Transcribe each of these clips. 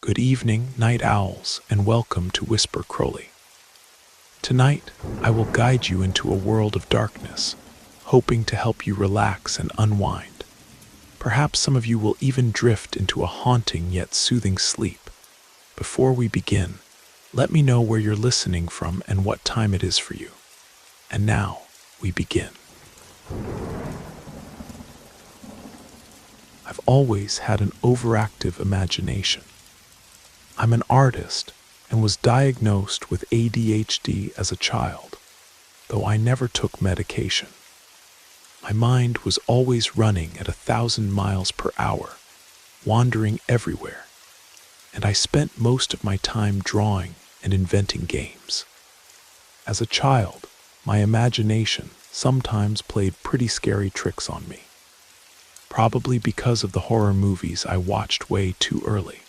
Good evening, night owls, and welcome to Whisper Crowley. Tonight, I will guide you into a world of darkness, hoping to help you relax and unwind. Perhaps some of you will even drift into a haunting yet soothing sleep. Before we begin, let me know where you're listening from and what time it is for you. And now, we begin. I've always had an overactive imagination. I'm an artist and was diagnosed with ADHD as a child, though I never took medication. My mind was always running at 1,000 miles per hour, wandering everywhere, and I spent most of my time drawing and inventing games. As a child, my imagination sometimes played pretty scary tricks on me, probably because of the horror movies I watched way too early.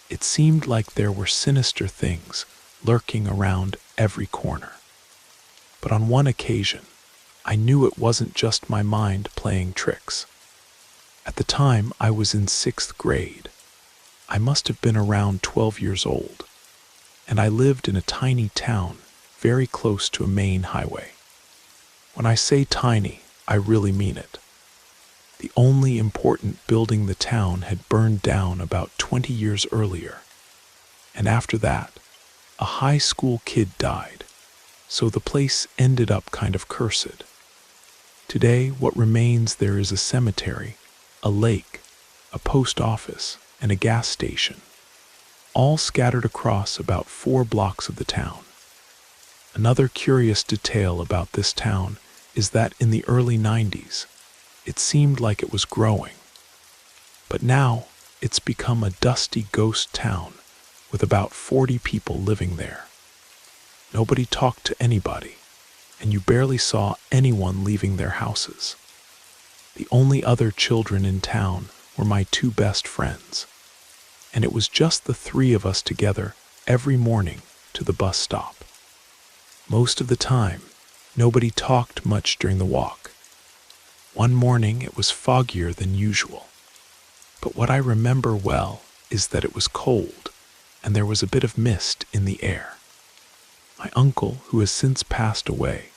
It seemed like there were sinister things lurking around every corner. But on one occasion, I knew it wasn't just my mind playing tricks. At the time, I was in 6th grade. I must have been around 12 years old, and I lived in a tiny town very close to a main highway. When I say tiny, I really mean it. The only important building the town had burned down about 20 years earlier, and after that, a high school kid died, so the place ended up kind of cursed. Today, what remains there is a cemetery, a lake, a post office, and a gas station, all scattered across about 4 blocks of the town. Another curious detail about this town is that in the early 90s, it seemed like it was growing. But now, it's become a dusty ghost town with about 40 people living there. Nobody talked to anybody, and you barely saw anyone leaving their houses. The only other children in town were my 2 best friends, and it was just the 3 of us together every morning to the bus stop. Most of the time, nobody talked much during the walk. One morning it was foggier than usual, but what I remember well is that it was cold and there was a bit of mist in the air. My uncle, who has since passed away,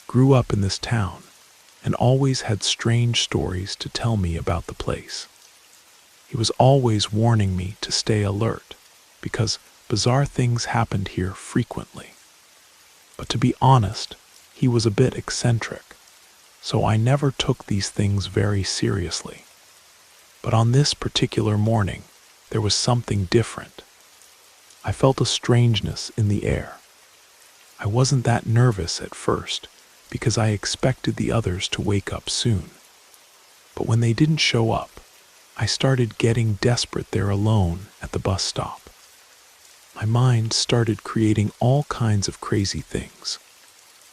grew up in this town and always had strange stories to tell me about the place. He was always warning me to stay alert because bizarre things happened here frequently. But to be honest, he was a bit eccentric, so I never took these things very seriously. But on this particular morning, there was something different. I felt a strangeness in the air. I wasn't that nervous at first because I expected the others to wake up soon. But when they didn't show up, I started getting desperate there alone at the bus stop. My mind started creating all kinds of crazy things,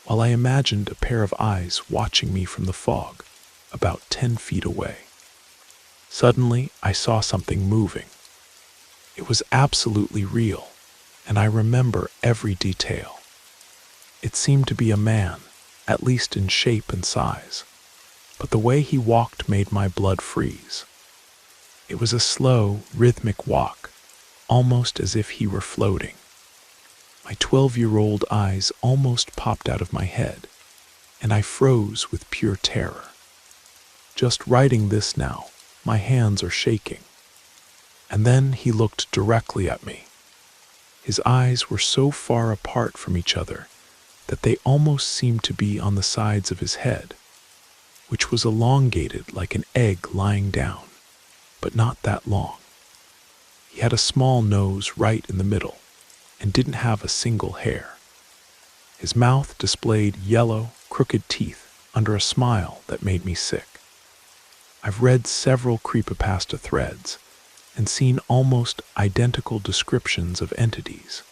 while I imagined a pair of eyes watching me from the fog, about 10 feet away. Suddenly, I saw something moving. It was absolutely real, and I remember every detail. It seemed to be a man, at least in shape and size, but the way he walked made my blood freeze. It was a slow, rhythmic walk, almost as if he were floating. My 12-year-old eyes almost popped out of my head, and I froze with pure terror. Just writing this now, my hands are shaking. And then he looked directly at me. His eyes were so far apart from each other that they almost seemed to be on the sides of his head, which was elongated like an egg lying down, but not that long. He had a small nose right in the middle, and didn't have a single hair. His mouth displayed yellow, crooked teeth under a smile that made me sick. I've read several creepypasta threads and seen almost identical descriptions of entities,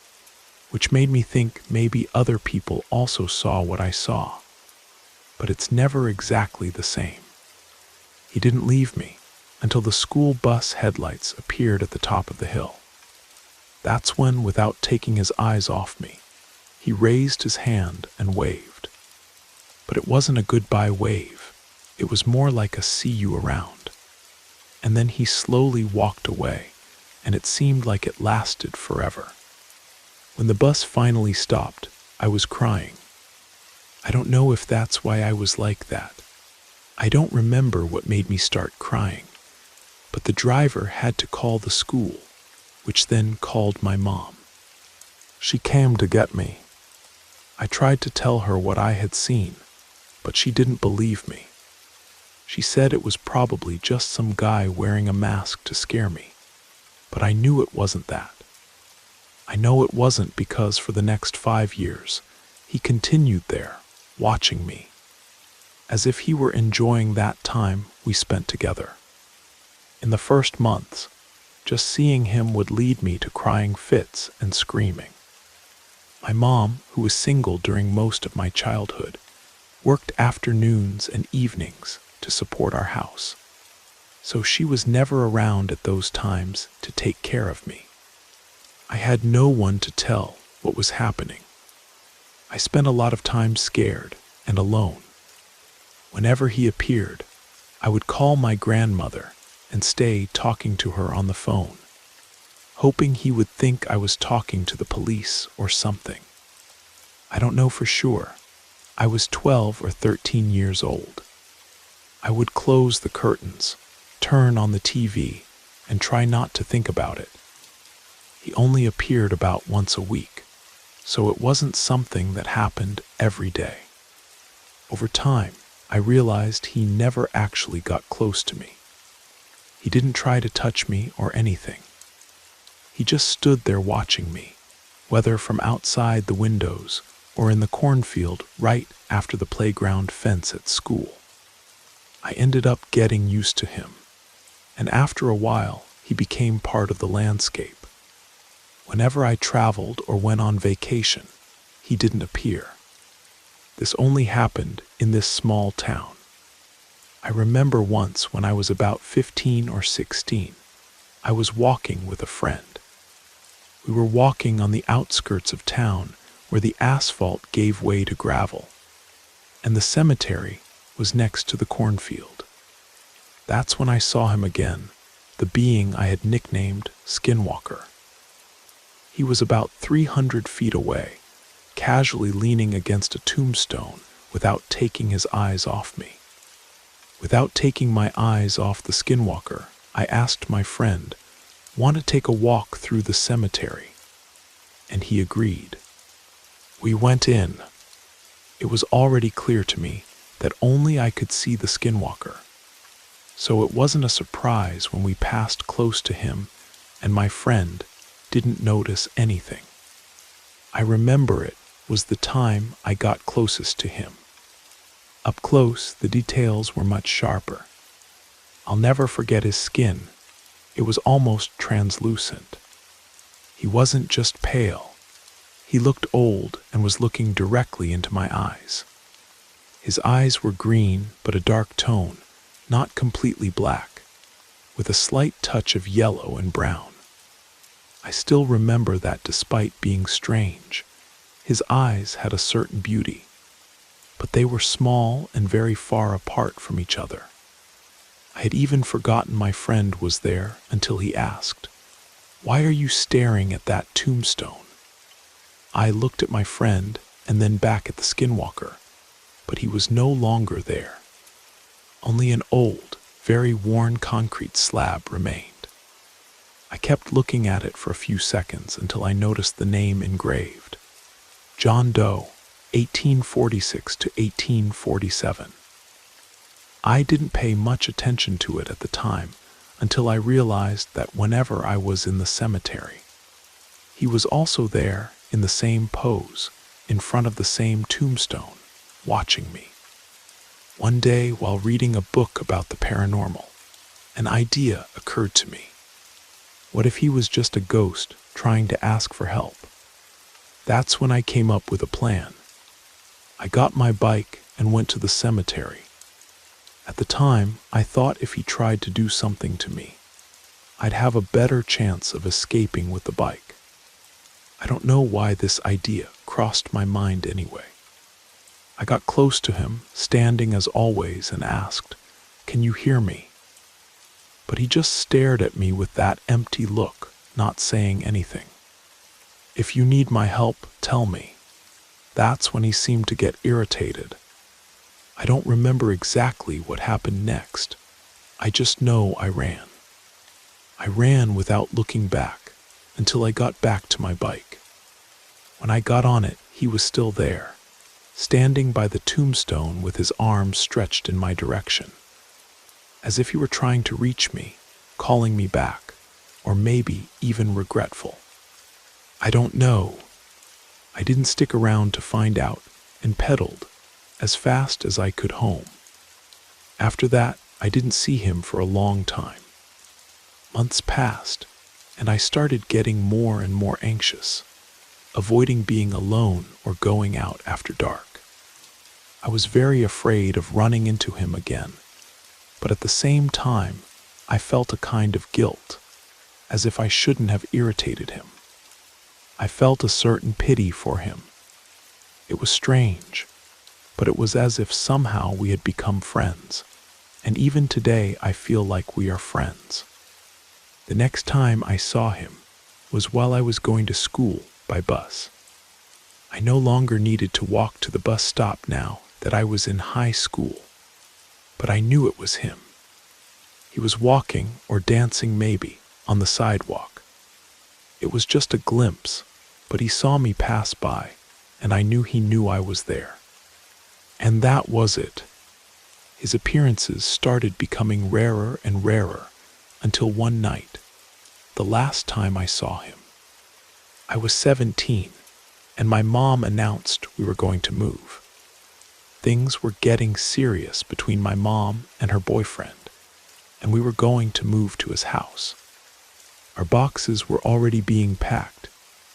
which made me think maybe other people also saw what I saw. But it's never exactly the same. He didn't leave me until the school bus headlights appeared at the top of the hill. That's when, without taking his eyes off me, he raised his hand and waved. But it wasn't a goodbye wave. It was more like a see you around. And then he slowly walked away, and it seemed like it lasted forever. When the bus finally stopped, I was crying. I don't know if that's why I was like that. I don't remember what made me start crying, but the driver had to call the school, which then called my mom. She came to get me. I tried to tell her what I had seen, but she didn't believe me. She said it was probably just some guy wearing a mask to scare me, but I knew it wasn't that. I know it wasn't because for the next 5 years, he continued there, watching me, as if he were enjoying that time we spent together. In the first months, just seeing him would lead me to crying fits and screaming. My mom, who was single during most of my childhood, worked afternoons and evenings to support our house, so she was never around at those times to take care of me. I had no one to tell what was happening. I spent a lot of time scared and alone. Whenever he appeared, I would call my grandmother and stay talking to her on the phone, hoping he would think I was talking to the police or something. I don't know for sure. I was 12 or 13 years old. I would close the curtains, turn on the TV, and try not to think about it. He only appeared about once a week, so it wasn't something that happened every day. Over time, I realized he never actually got close to me. He didn't try to touch me or anything. He just stood there watching me, whether from outside the windows or in the cornfield right after the playground fence at school. I ended up getting used to him, and after a while, he became part of the landscape. Whenever I traveled or went on vacation, he didn't appear. This only happened in this small town. I remember once when I was about 15 or 16, I was walking with a friend. We were walking on the outskirts of town where the asphalt gave way to gravel, and the cemetery was next to the cornfield. That's when I saw him again, the being I had nicknamed Skinwalker. He was about 300 feet away, casually leaning against a tombstone without taking his eyes off me. Without taking my eyes off the Skinwalker, I asked my friend, "Want to take a walk through the cemetery?" And he agreed. We went in. It was already clear to me that only I could see the Skinwalker, so it wasn't a surprise when we passed close to him and my friend didn't notice anything. I remember it was the time I got closest to him. Up close, the details were much sharper. I'll never forget his skin. It was almost translucent. He wasn't just pale. He looked old and was looking directly into my eyes. His eyes were green, but a dark tone, not completely black, with a slight touch of yellow and brown. I still remember that despite being strange, his eyes had a certain beauty, but they were small and very far apart from each other. I had even forgotten my friend was there until he asked, "Why are you staring at that tombstone?" I looked at my friend and then back at the Skinwalker, but he was no longer there. Only an old, very worn concrete slab remained. I kept looking at it for a few seconds until I noticed the name engraved. John Doe, 1846 to 1847. I didn't pay much attention to it at the time until I realized that whenever I was in the cemetery, he was also there in the same pose, in front of the same tombstone, watching me. One day, while reading a book about the paranormal, an idea occurred to me. What if he was just a ghost trying to ask for help? That's when I came up with a plan. I got my bike and went to the cemetery. At the time, I thought if he tried to do something to me, I'd have a better chance of escaping with the bike. I don't know why this idea crossed my mind anyway. I got close to him, standing as always, and asked, "Can you hear me?" But he just stared at me with that empty look, not saying anything. "If you need my help, tell me." That's when he seemed to get irritated. I don't remember exactly what happened next. I just know I ran. I ran without looking back until I got back to my bike. When I got on it, he was still there, standing by the tombstone with his arms stretched in my direction, as if he were trying to reach me, calling me back, or maybe even regretful. I don't know. I didn't stick around to find out and pedaled as fast as I could home. After that, I didn't see him for a long time. Months passed, and I started getting more and more anxious, avoiding being alone or going out after dark. I was very afraid of running into him again, but at the same time, I felt a kind of guilt, as if I shouldn't have irritated him. I felt a certain pity for him. It was strange, but it was as if somehow we had become friends, and even today I feel like we are friends. The next time I saw him was while I was going to school by bus. I no longer needed to walk to the bus stop now that I was in high school, but I knew it was him. He was walking or dancing maybe on the sidewalk. It was just a glimpse, but he saw me pass by, and I knew he knew I was there. And that was it. His appearances started becoming rarer and rarer until one night, the last time I saw him. I was 17, and my mom announced we were going to move. Things were getting serious between my mom and her boyfriend, and we were going to move to his house. Our boxes were already being packed,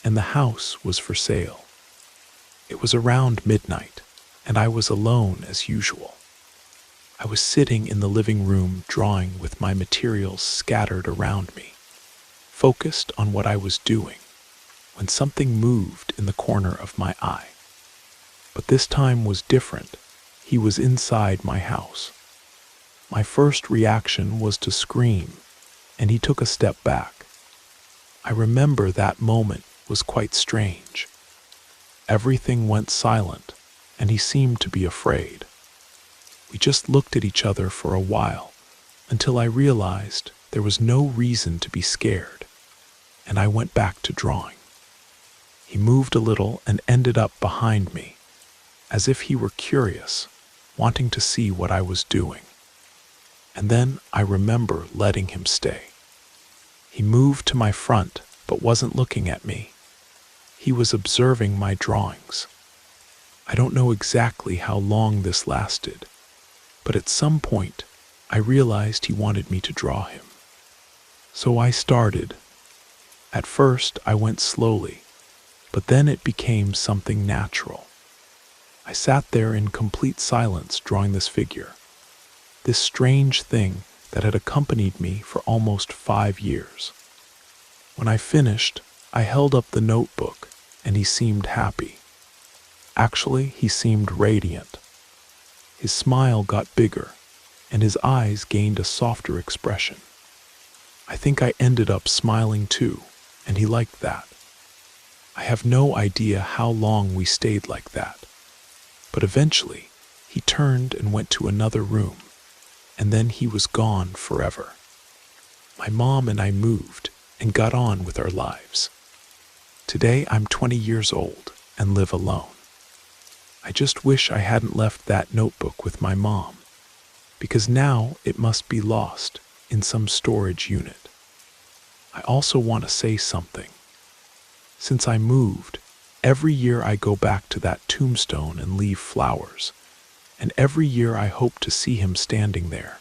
and the house was for sale. It was around midnight, and I was alone as usual. I was sitting in the living room drawing with my materials scattered around me, focused on what I was doing, when something moved in the corner of my eye. But this time was different. He was inside my house. My first reaction was to scream, and he took a step back. I remember that moment was quite strange. Everything went silent, and he seemed to be afraid. We just looked at each other for a while, until I realized there was no reason to be scared, and I went back to drawing. He moved a little and ended up behind me, as if he were curious, wanting to see what I was doing. And then I remember letting him stay. He moved to my front, but wasn't looking at me. He was observing my drawings. I don't know exactly how long this lasted, but at some point, I realized he wanted me to draw him. So I started. At first, I went slowly, but then it became something natural. I sat there in complete silence drawing this figure, this strange thing that had accompanied me for almost 5 years. When I finished, I held up the notebook, and he seemed happy. Actually, he seemed radiant. His smile got bigger, and his eyes gained a softer expression. I think I ended up smiling too, and he liked that. I have no idea how long we stayed like that, but eventually he turned and went to another room, and then he was gone forever. My mom and I moved and got on with our lives. Today I'm 20 years old and live alone. I just wish I hadn't left that notebook with my mom, because now it must be lost in some storage unit. I also want to say something. Since I moved, every year I go back to that tombstone and leave flowers, and every year I hope to see him standing there,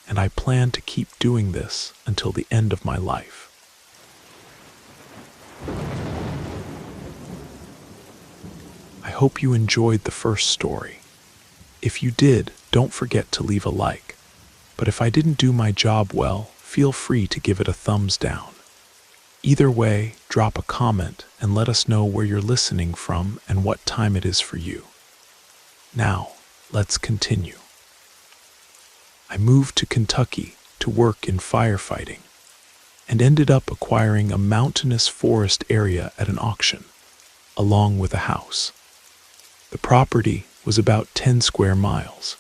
and I plan to keep doing this until the end of my life. I hope you enjoyed the first story. If you did, don't forget to leave a like. But if I didn't do my job well, feel free to give it a thumbs down. Either way, drop a comment and let us know where you're listening from and what time it is for you. Now, let's continue. I moved to Kentucky to work in firefighting. and ended up acquiring a mountainous forest area at an auction, along with a house. The property was about 10 square miles.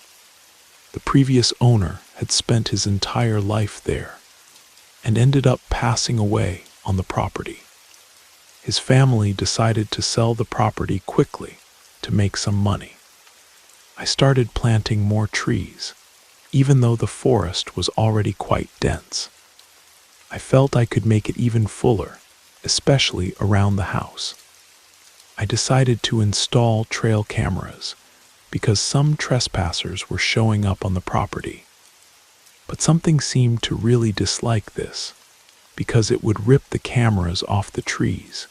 The previous owner had spent his entire life there and ended up passing away on the property. His family decided to sell the property quickly to make some money. I started planting more trees, even though the forest was already quite dense. I felt I could make it even fuller, especially around the house. I decided to install trail cameras because some trespassers were showing up on the property. But something seemed to really dislike this because it would rip the cameras off the trees,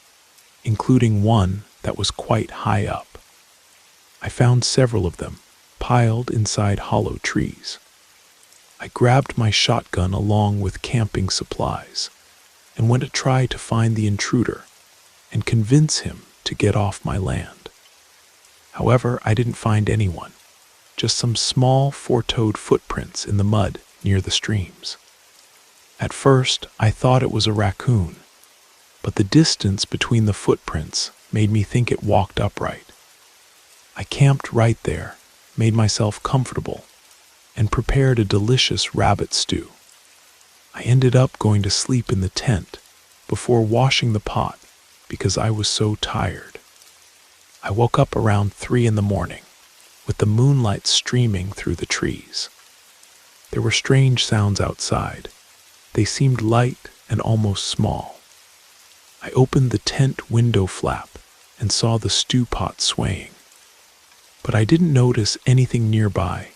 including one that was quite high up. I found several of them piled inside hollow trees. I grabbed my shotgun along with camping supplies and went to try to find the intruder and convince him to get off my land. However, I didn't find anyone, just some small four-toed footprints in the mud near the streams. At first, I thought it was a raccoon, but the distance between the footprints made me think it walked upright. I camped right there, made myself comfortable, and prepared a delicious rabbit stew. I ended up going to sleep in the tent before washing the pot because I was so tired. I woke up around 3 in the morning with the moonlight streaming through the trees. There were strange sounds outside. They seemed light and almost small. I opened the tent window flap and saw the stew pot swaying. But I didn't notice anything nearby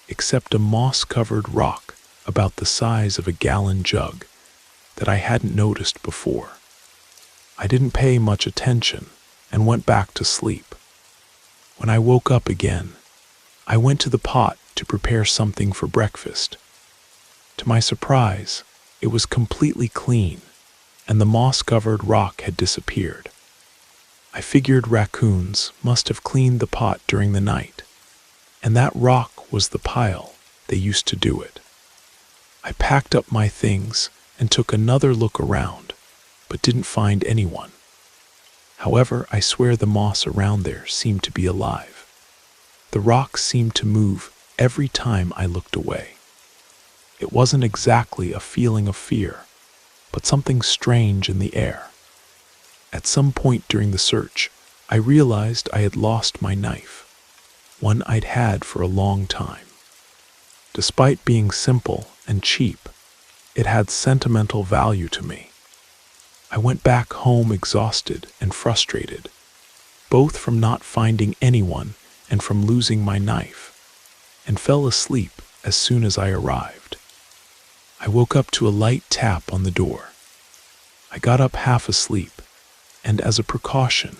except a moss-covered rock about the size of a gallon jug that I hadn't noticed before. I didn't pay much attention and went back to sleep. When I woke up again, I went to the pot to prepare something for breakfast. To my surprise, it was completely clean, and the moss-covered rock had disappeared. I figured raccoons must have cleaned the pot during the night, and that rock was the pile they used to do it. I packed up my things and took another look around, but didn't find anyone. However, I swear the moss around there seemed to be alive. The rocks seemed to move every time I looked away. It wasn't exactly a feeling of fear, but something strange in the air. At some point during the search, I realized I had lost my knife, one I'd had for a long time. Despite being simple and cheap, it had sentimental value to me. I went back home exhausted and frustrated, both from not finding anyone and from losing my knife, and fell asleep as soon as I arrived. I woke up to a light tap on the door. I got up half asleep, and as a precaution,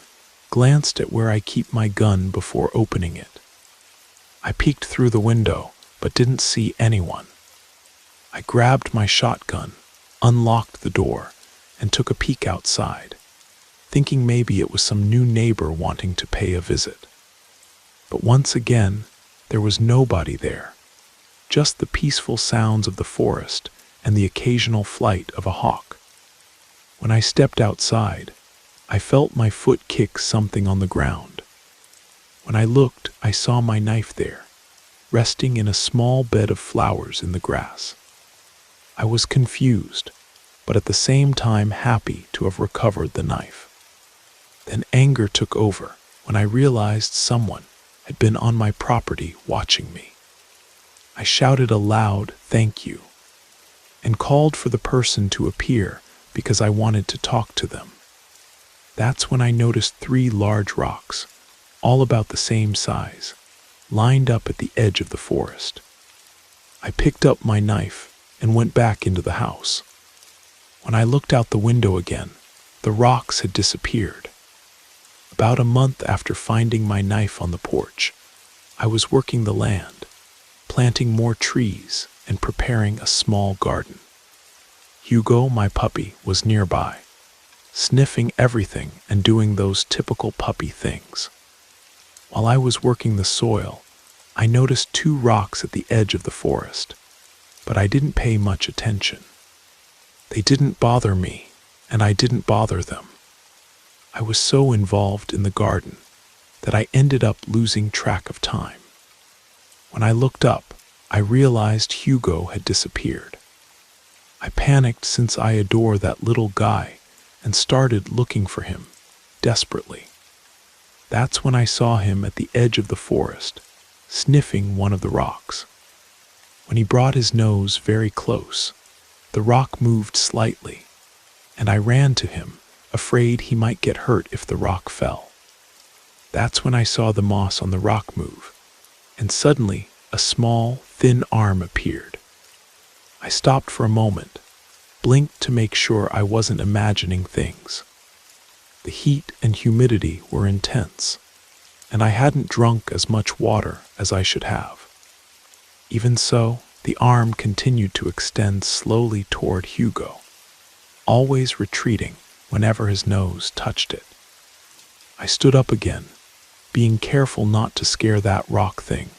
glanced at where I keep my gun before opening it. I peeked through the window, but didn't see anyone. I grabbed my shotgun, unlocked the door, and took a peek outside, thinking maybe it was some new neighbor wanting to pay a visit. But once again, there was nobody there, just the peaceful sounds of the forest and the occasional flight of a hawk. When I stepped outside, I felt my foot kick something on the ground. When I looked, I saw my knife there, resting in a small bed of flowers in the grass. I was confused, but at the same time happy to have recovered the knife. Then anger took over when I realized someone had been on my property watching me. I shouted a loud "thank you" and called for the person to appear because I wanted to talk to them. That's when I noticed 3 large rocks, all about the same size, lined up at the edge of the forest. I picked up my knife and went back into the house. When I looked out the window again, the rocks had disappeared. About a month after finding my knife on the porch, I was working the land, planting more trees and preparing a small garden. Hugo, my puppy, was nearby, sniffing everything and doing those typical puppy things. While I was working the soil, I noticed 2 rocks at the edge of the forest, but I didn't pay much attention. They didn't bother me, and I didn't bother them. I was so involved in the garden that I ended up losing track of time. When I looked up, I realized Hugo had disappeared. I panicked since I adore that little guy and started looking for him, desperately. That's when I saw him at the edge of the forest, sniffing one of the rocks. When he brought his nose very close, the rock moved slightly, and I ran to him, afraid he might get hurt if the rock fell. That's when I saw the moss on the rock move, and suddenly a small, thin arm appeared. I stopped for a moment, blinked to make sure I wasn't imagining things. The heat and humidity were intense, and I hadn't drunk as much water as I should have. Even so, the arm continued to extend slowly toward Hugo, always retreating whenever his nose touched it. I stood up again, being careful not to scare that rock thing.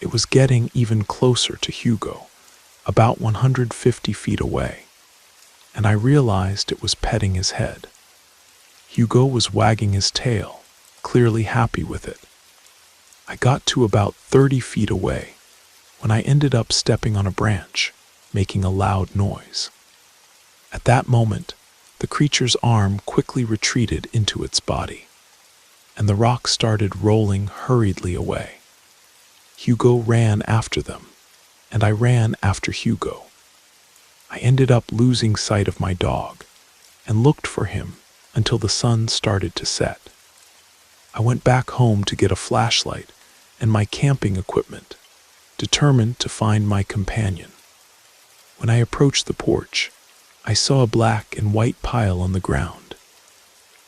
It was getting even closer to Hugo, about 150 feet away, and I realized it was petting his head. Hugo was wagging his tail, clearly happy with it. I got to about 30 feet away when I ended up stepping on a branch, making a loud noise. At that moment, the creature's arm quickly retreated into its body, and the rock started rolling hurriedly away. Hugo ran after them, and I ran after Hugo. I ended up losing sight of my dog and looked for him until the sun started to set. I went back home to get a flashlight and my camping equipment, determined to find my companion. When I approached the porch, I saw a black and white pile on the ground.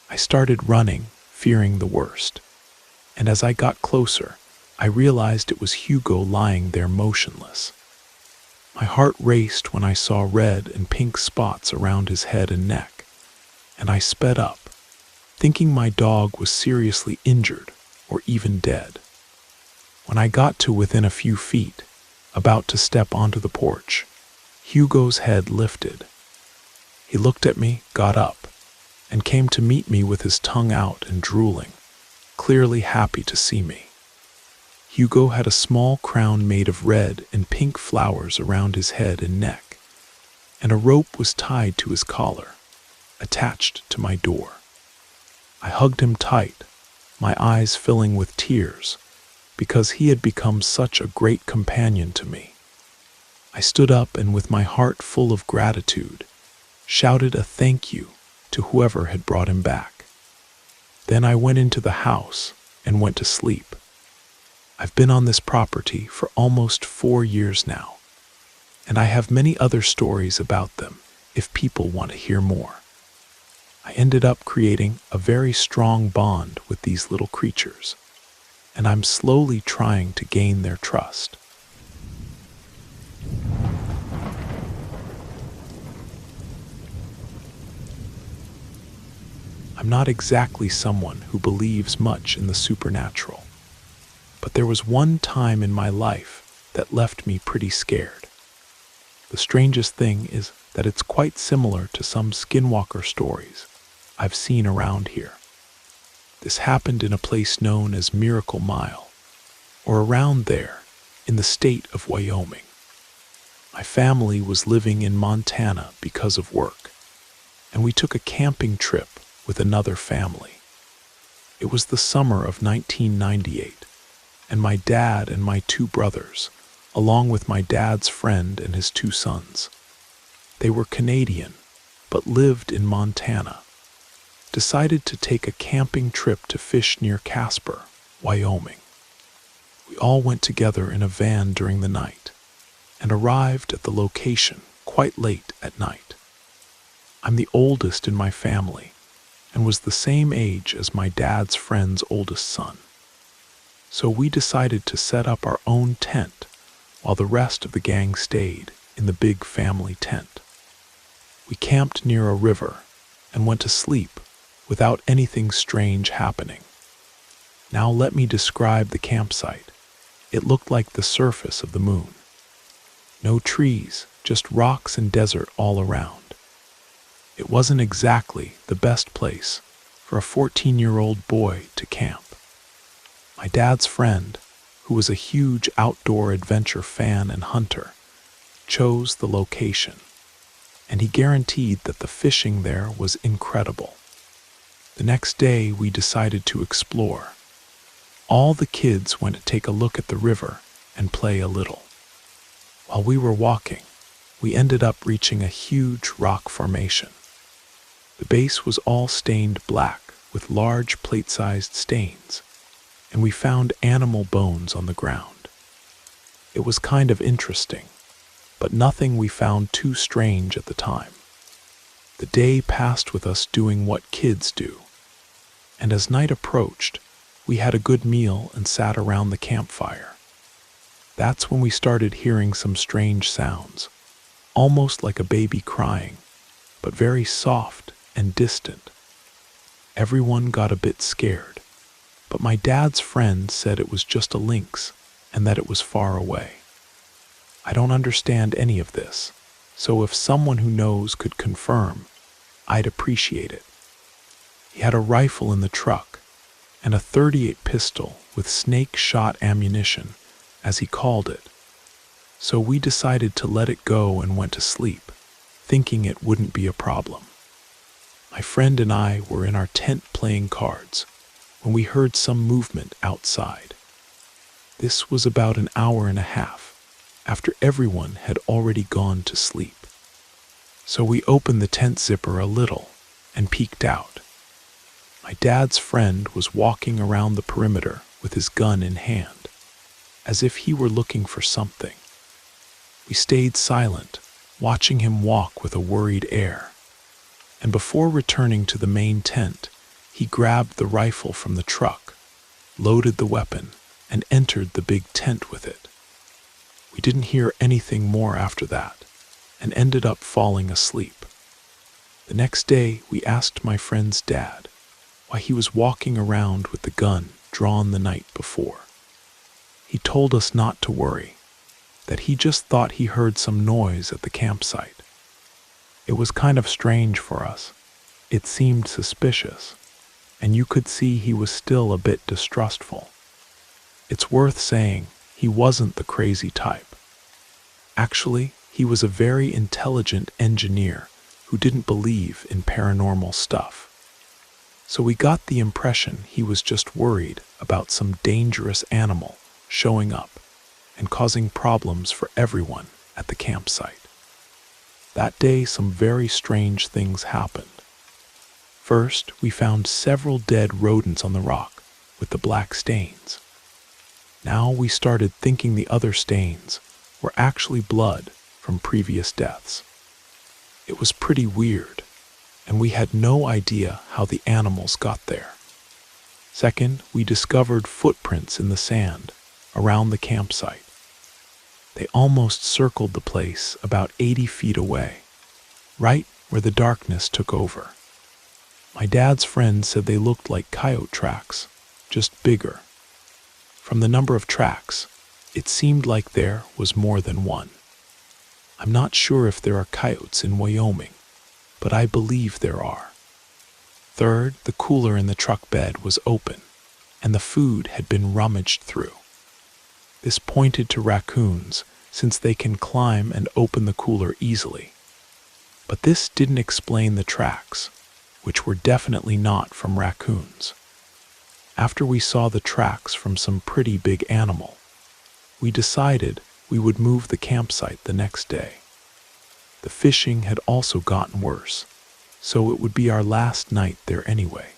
I started running, fearing the worst, and as I got closer, I realized it was Hugo lying there motionless. My heart raced when I saw red and pink spots around his head and neck, and I sped up, thinking my dog was seriously injured or even dead. When I got to within a few feet, about to step onto the porch, Hugo's head lifted. He looked at me, got up, and came to meet me with his tongue out and drooling, clearly happy to see me. Hugo had a small crown made of red and pink flowers around his head and neck, and a rope was tied to his collar, attached to my door. I hugged him tight, my eyes filling with tears, because he had become such a great companion to me. I stood up and with my heart full of gratitude, shouted a thank you to whoever had brought him back. Then I went into the house and went to sleep. I've been on this property for almost 4 years now, and I have many other stories about them if people want to hear more. I ended up creating a very strong bond with these little creatures, and I'm slowly trying to gain their trust. I'm not exactly someone who believes much in the supernatural, but there was one time in my life that left me pretty scared. The strangest thing is that it's quite similar to some skinwalker stories I've seen around here. This happened in a place known as Miracle Mile, or around there, in the state of Wyoming. My family was living in Montana because of work, and we took a camping trip with another family. It was the summer of 1998, and my dad and my 2 brothers, along with my dad's friend and his 2 sons, they were Canadian, but lived in Montana, decided to take a camping trip to fish near Casper, Wyoming. We all went together in a van during the night and arrived at the location quite late at night. I'm the oldest in my family and was the same age as my dad's friend's oldest son. So we decided to set up our own tent while the rest of the gang stayed in the big family tent. We camped near a river and went to sleep without anything strange happening. Now let me describe the campsite. It looked like the surface of the moon. No trees, just rocks and desert all around. It wasn't exactly the best place for a 14-year-old boy to camp. My dad's friend, who was a huge outdoor adventure fan and hunter, chose the location, and he guaranteed that the fishing there was incredible. The next day, we decided to explore. All the kids went to take a look at the river and play a little. While we were walking, we ended up reaching a huge rock formation. The base was all stained black with large plate-sized stains, and we found animal bones on the ground. It was kind of interesting, but nothing we found too strange at the time. The day passed with us doing what kids do, and as night approached, we had a good meal and sat around the campfire. That's when we started hearing some strange sounds, almost like a baby crying, but very soft and distant. Everyone got a bit scared, but my dad's friend said it was just a lynx and that it was far away. I don't understand any of this, so if someone who knows could confirm, I'd appreciate it. He had a rifle in the truck and a .38 pistol with snake-shot ammunition, as he called it. So we decided to let it go and went to sleep, thinking it wouldn't be a problem. My friend and I were in our tent playing cards when we heard some movement outside. This was about an hour and a half after everyone had already gone to sleep. So we opened the tent zipper a little and peeked out. My dad's friend was walking around the perimeter with his gun in hand, as if he were looking for something. We stayed silent, watching him walk with a worried air. And before returning to the main tent, he grabbed the rifle from the truck, loaded the weapon, and entered the big tent with it. We didn't hear anything more after that, and ended up falling asleep. The next day, we asked my friend's dad why he was walking around with the gun drawn the night before. He told us not to worry, that he just thought he heard some noise at the campsite. It was kind of strange for us. It seemed suspicious, and you could see he was still a bit distrustful. It's worth saying he wasn't the crazy type. Actually, he was a very intelligent engineer who didn't believe in paranormal stuff. So we got the impression he was just worried about some dangerous animal showing up and causing problems for everyone at the campsite. That day, some very strange things happened. First, we found several dead rodents on the rock with the black stains. Now we started thinking the other stains were actually blood from previous deaths. It was pretty weird, and we had no idea how the animals got there. Second, we discovered footprints in the sand around the campsite. They almost circled the place about 80 feet away, right where the darkness took over. My dad's friend said they looked like coyote tracks, just bigger. From the number of tracks, it seemed like there was more than one. I'm not sure if there are coyotes in Wyoming, but I believe there are. Third, the cooler in the truck bed was open, and the food had been rummaged through. This pointed to raccoons, since they can climb and open the cooler easily. But this didn't explain the tracks, which were definitely not from raccoons. After we saw the tracks from some pretty big animal, we decided we would move the campsite the next day. The fishing had also gotten worse, so it would be our last night there anyway.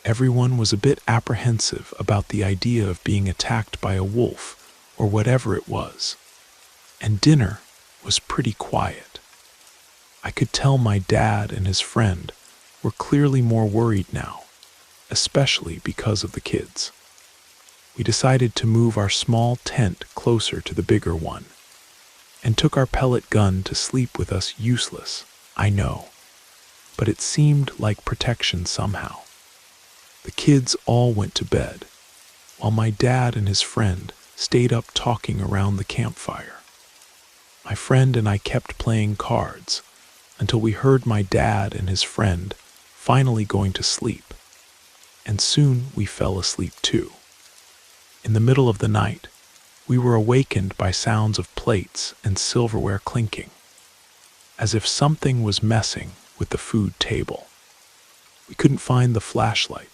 Everyone was a bit apprehensive about the idea of being attacked by a wolf or whatever it was, and dinner was pretty quiet. I could tell my dad and his friend were clearly more worried now, especially because of the kids. We decided to move our small tent closer to the bigger one, and took our pellet gun to sleep with us. Useless, I know, but it seemed like protection somehow. The kids all went to bed, while my dad and his friend stayed up talking around the campfire. My friend and I kept playing cards until we heard my dad and his friend finally going to sleep, and soon we fell asleep too. In the middle of the night, we were awakened by sounds of plates and silverware clinking, as if something was messing with the food table. We couldn't find the flashlight,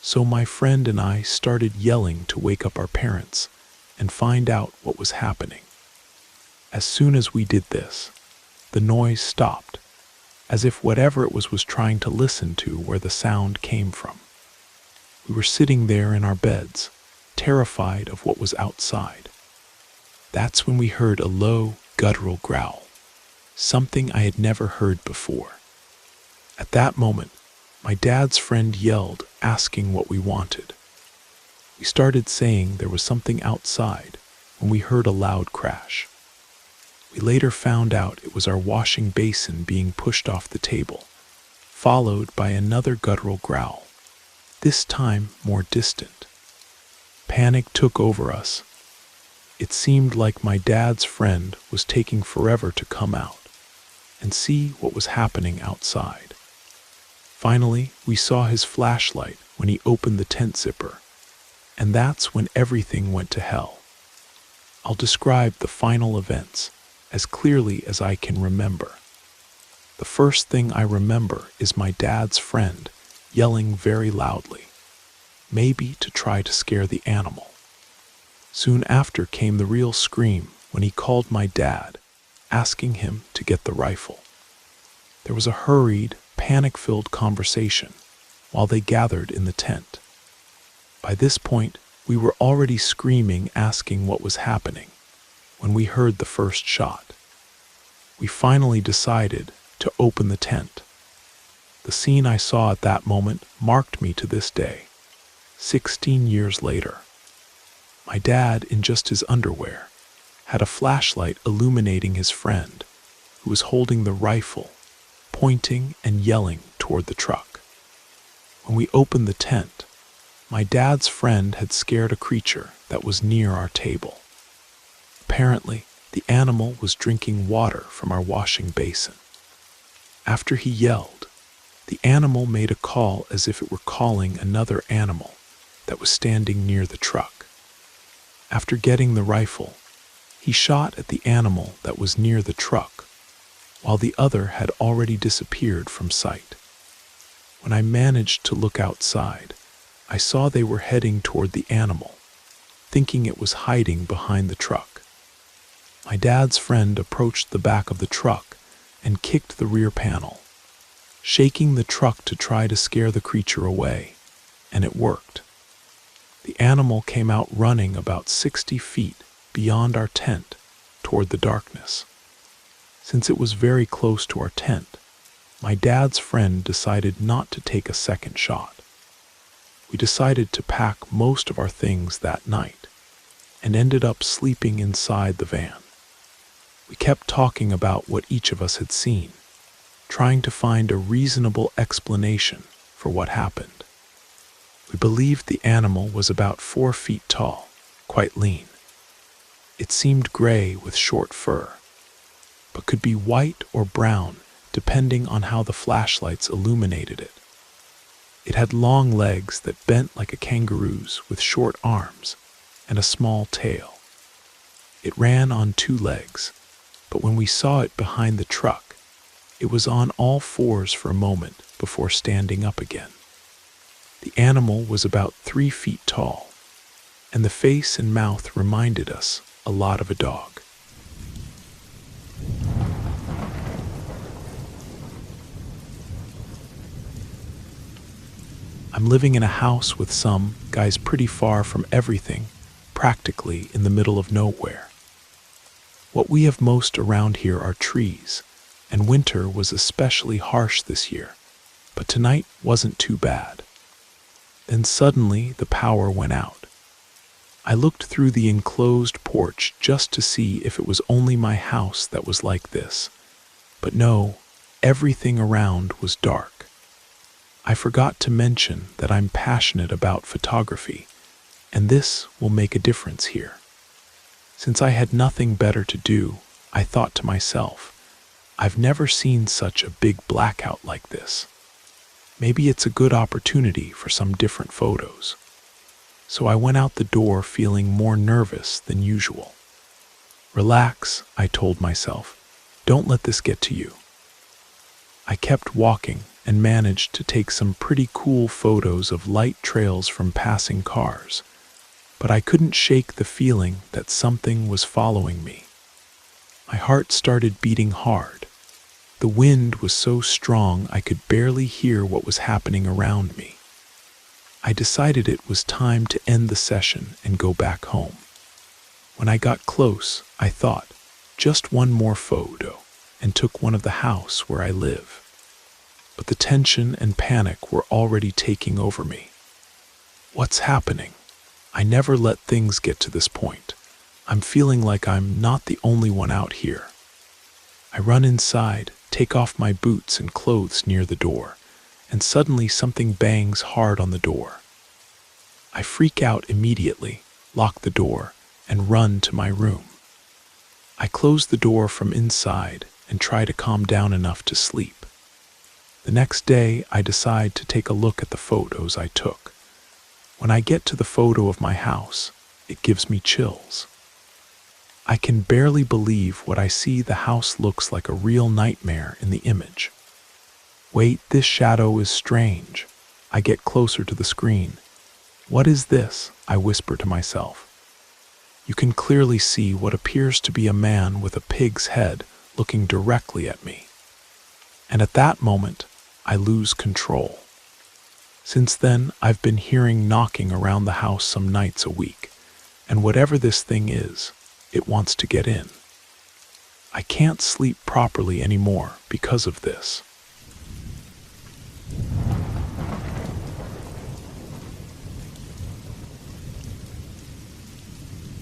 so my friend and I started yelling to wake up our parents and find out what was happening. As soon as we did this, the noise stopped, as if whatever it was trying to listen to where the sound came from. We were sitting there in our beds, terrified of what was outside. That's when we heard a low, guttural growl, something I had never heard before. At that moment, my dad's friend yelled, asking what we wanted. We started saying there was something outside when we heard a loud crash. We later found out it was our washing basin being pushed off the table, followed by another guttural growl, this time more distant. Panic took over us. It seemed like my dad's friend was taking forever to come out and see what was happening outside. Finally, we saw his flashlight when he opened the tent zipper, and that's when everything went to hell. I'll describe the final events as clearly as I can remember. The first thing I remember is my dad's friend yelling very loudly, maybe to try to scare the animal. Soon after came the real scream when he called my dad, asking him to get the rifle. There was a hurried, panic-filled conversation while they gathered in the tent. By this point, we were already screaming, asking what was happening, when we heard the first shot. We finally decided to open the tent. The scene I saw at that moment marked me to this day, 16 years later. My dad, in just his underwear, had a flashlight illuminating his friend, who was holding the rifle, pointing and yelling toward the truck. When we opened the tent, my dad's friend had scared a creature that was near our table. Apparently, the animal was drinking water from our washing basin. After he yelled, the animal made a call as if it were calling another animal that was standing near the truck. After getting the rifle, he shot at the animal that was near the truck, while the other had already disappeared from sight. When I managed to look outside, I saw they were heading toward the animal, thinking it was hiding behind the truck. My dad's friend approached the back of the truck and kicked the rear panel, shaking the truck to try to scare the creature away, and it worked. The animal came out running about 60 feet beyond our tent toward the darkness. Since it was very close to our tent, my dad's friend decided not to take a second shot. We decided to pack most of our things that night and ended up sleeping inside the van. We kept talking about what each of us had seen, trying to find a reasonable explanation for what happened. We believed the animal was about 4 feet tall, quite lean. It seemed gray with short fur, but could be white or brown depending on how the flashlights illuminated it. It had long legs that bent like a kangaroo's with short arms and a small tail. It ran on 2 legs, but when we saw it behind the truck, it was on all 4s for a moment before standing up again. The animal was about 3 feet tall, and the face and mouth reminded us a lot of a dog. I'm living in a house with some guys pretty far from everything, practically in the middle of nowhere. What we have most around here are trees, and winter was especially harsh this year, but tonight wasn't too bad. Then suddenly the power went out. I looked through the enclosed porch just to see if it was only my house that was like this, but no, everything around was dark. I forgot to mention that I'm passionate about photography, and this will make a difference here. Since I had nothing better to do, I thought to myself, I've never seen such a big blackout like this. Maybe it's a good opportunity for some different photos. So I went out the door feeling more nervous than usual. Relax, I told myself. Don't let this get to you. I kept walking and managed to take some pretty cool photos of light trails from passing cars, but I couldn't shake the feeling that something was following me. My heart started beating hard. The wind was so strong I could barely hear what was happening around me. I decided it was time to end the session and go back home. When I got close, I thought, just one more photo, and took one of the house where I live. But the tension and panic were already taking over me. What's happening? I never let things get to this point. I'm feeling like I'm not the only one out here. I run inside, take off my boots and clothes near the door, and suddenly something bangs hard on the door. I freak out immediately, lock the door, and run to my room. I close the door from inside and try to calm down enough to sleep. The next day, I decide to take a look at the photos I took. When I get to the photo of my house, it gives me chills. I can barely believe what I see. The house looks like a real nightmare in the image. Wait, this shadow is strange. I get closer to the screen. What is this? I whisper to myself. You can clearly see what appears to be a man with a pig's head looking directly at me. And at that moment, I lose control. Since then, I've been hearing knocking around the house some nights a week, and whatever this thing is, it wants to get in. I can't sleep properly anymore because of this.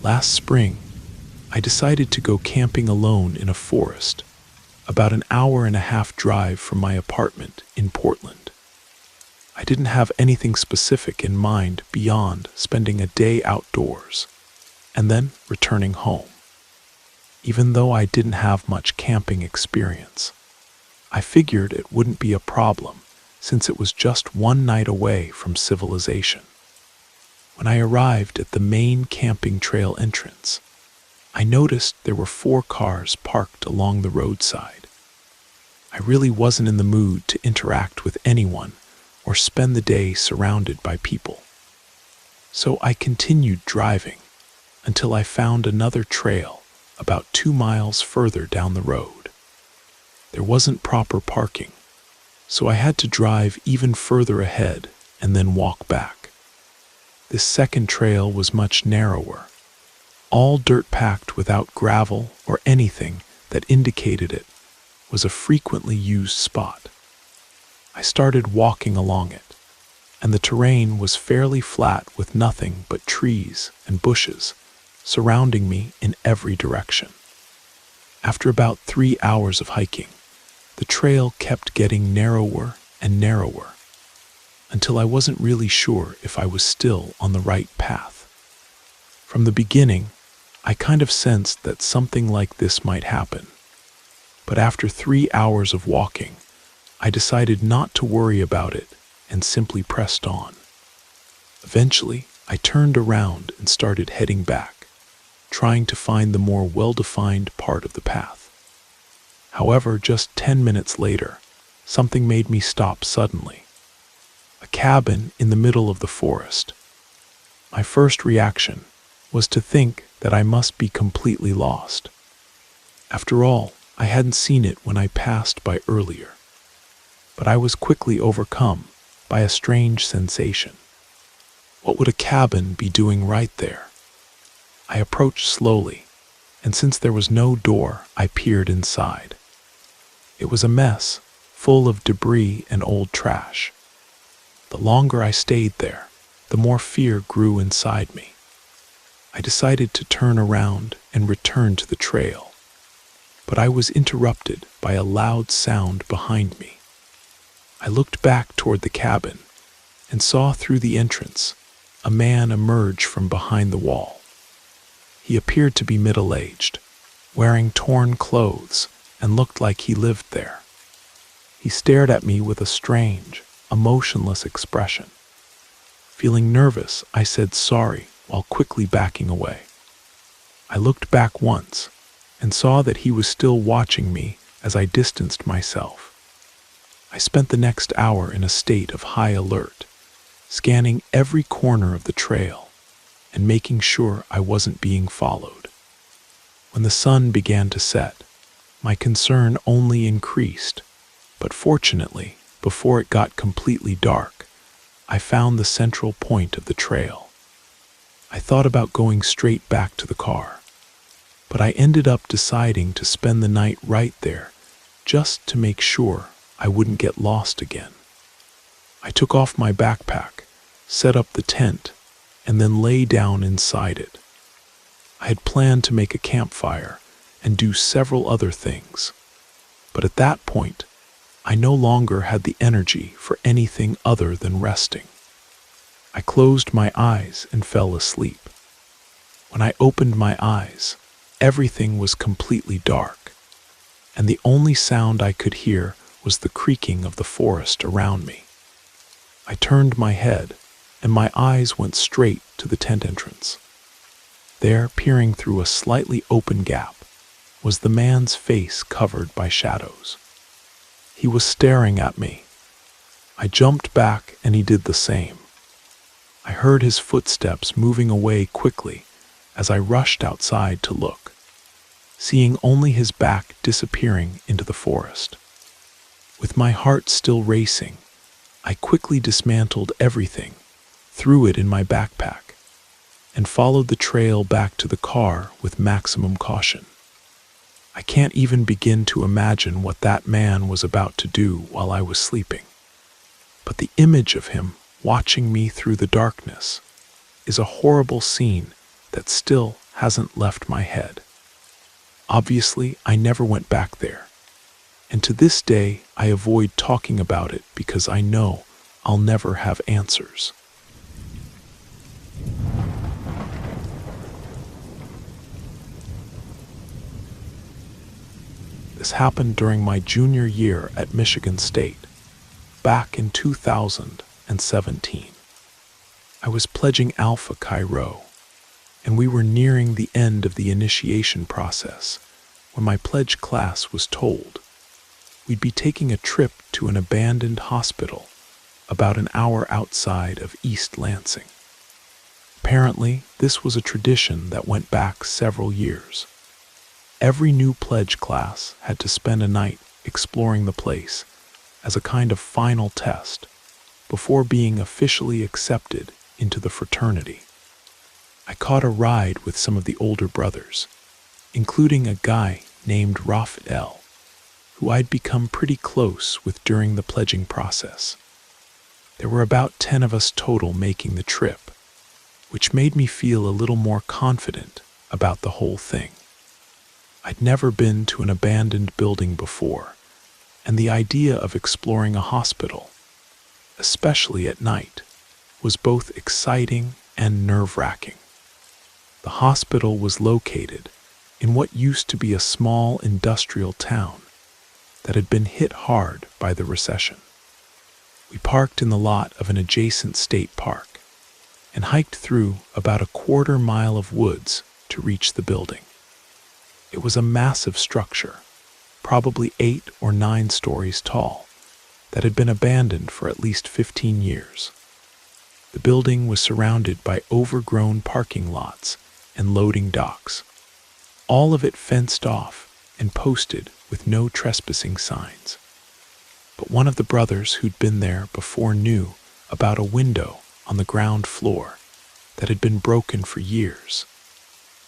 Last spring, I decided to go camping alone in a forest, about an hour-and-a-half drive from my apartment in Portland. I didn't have anything specific in mind beyond spending a day outdoors and then returning home. Even though I didn't have much camping experience, I figured it wouldn't be a problem since it was just one night away from civilization. When I arrived at the main camping trail entrance, I noticed there were 4 cars parked along the roadside. I really wasn't in the mood to interact with anyone or spend the day surrounded by people. So I continued driving until I found another trail about 2 miles further down the road. There wasn't proper parking, so I had to drive even further ahead and then walk back. This second trail was much narrower, all dirt-packed without gravel or anything that indicated it was a frequently used spot. I started walking along it, and the terrain was fairly flat with nothing but trees and bushes surrounding me in every direction. After about 3 hours of hiking, the trail kept getting narrower and narrower, until I wasn't really sure if I was still on the right path. From the beginning, I kind of sensed that something like this might happen. But after 3 hours of walking, I decided not to worry about it and simply pressed on. Eventually, I turned around and started heading back, trying to find the more well-defined part of the path. However, just 10 minutes later, something made me stop suddenly. A cabin in the middle of the forest. My first reaction was to think that I must be completely lost. After all, I hadn't seen it when I passed by earlier. But I was quickly overcome by a strange sensation. What would a cabin be doing right there? I approached slowly, and since there was no door, I peered inside. It was a mess, full of debris and old trash. The longer I stayed there, the more fear grew inside me. I decided to turn around and return to the trail, but I was interrupted by a loud sound behind me. I looked back toward the cabin and saw through the entrance a man emerge from behind the wall. He appeared to be middle-aged, wearing torn clothes, and looked like he lived there. He stared at me with a strange, emotionless expression. Feeling nervous, I said sorry while quickly backing away. I looked back once and saw that he was still watching me as I distanced myself. I spent the next hour in a state of high alert, scanning every corner of the trail and making sure I wasn't being followed. When the sun began to set, my concern only increased, but fortunately, before it got completely dark, I found the central point of the trail. I thought about going straight back to the car, but I ended up deciding to spend the night right there just to make sure I wouldn't get lost again. I took off my backpack, set up the tent, and then lay down inside it. I had planned to make a campfire and do several other things, but at that point, I no longer had the energy for anything other than resting. I closed my eyes and fell asleep. When I opened my eyes, everything was completely dark, and the only sound I could hear was the creaking of the forest around me. I turned my head, and my eyes went straight to the tent entrance. There, peering through a slightly open gap, was the man's face covered by shadows. He was staring at me. I jumped back, and he did the same. I heard his footsteps moving away quickly as I rushed outside to look, seeing only his back disappearing into the forest. With my heart still racing, I quickly dismantled everything, threw it in my backpack, and followed the trail back to the car with maximum caution. I can't even begin to imagine what that man was about to do while I was sleeping. But the image of him watching me through the darkness is a horrible scene that still hasn't left my head. Obviously, I never went back there, and to this day I avoid talking about it because I know I'll never have answers. This happened during my junior year at Michigan State, back in 2017. I was pledging Alpha Chi Rho, and we were nearing the end of the initiation process when my pledge class was told we'd be taking a trip to an abandoned hospital about an hour outside of East Lansing. Apparently, this was a tradition that went back several years. Every new pledge class had to spend a night exploring the place as a kind of final test before being officially accepted into the fraternity. I caught a ride with some of the older brothers, including a guy named Raphael, who I'd become pretty close with during the pledging process. There were about 10 of us total making the trip, which made me feel a little more confident about the whole thing. I'd never been to an abandoned building before, and the idea of exploring a hospital, especially at night, was both exciting and nerve-wracking. The hospital was located in what used to be a small industrial town that had been hit hard by the recession. We parked in the lot of an adjacent state park and hiked through about a quarter-mile of woods to reach the building. It was a massive structure, probably 8 or 9 stories tall, that had been abandoned for at least 15 years. The building was surrounded by overgrown parking lots and loading docks, all of it fenced off and posted with no trespassing signs. But one of the brothers who'd been there before knew about a window on the ground floor that had been broken for years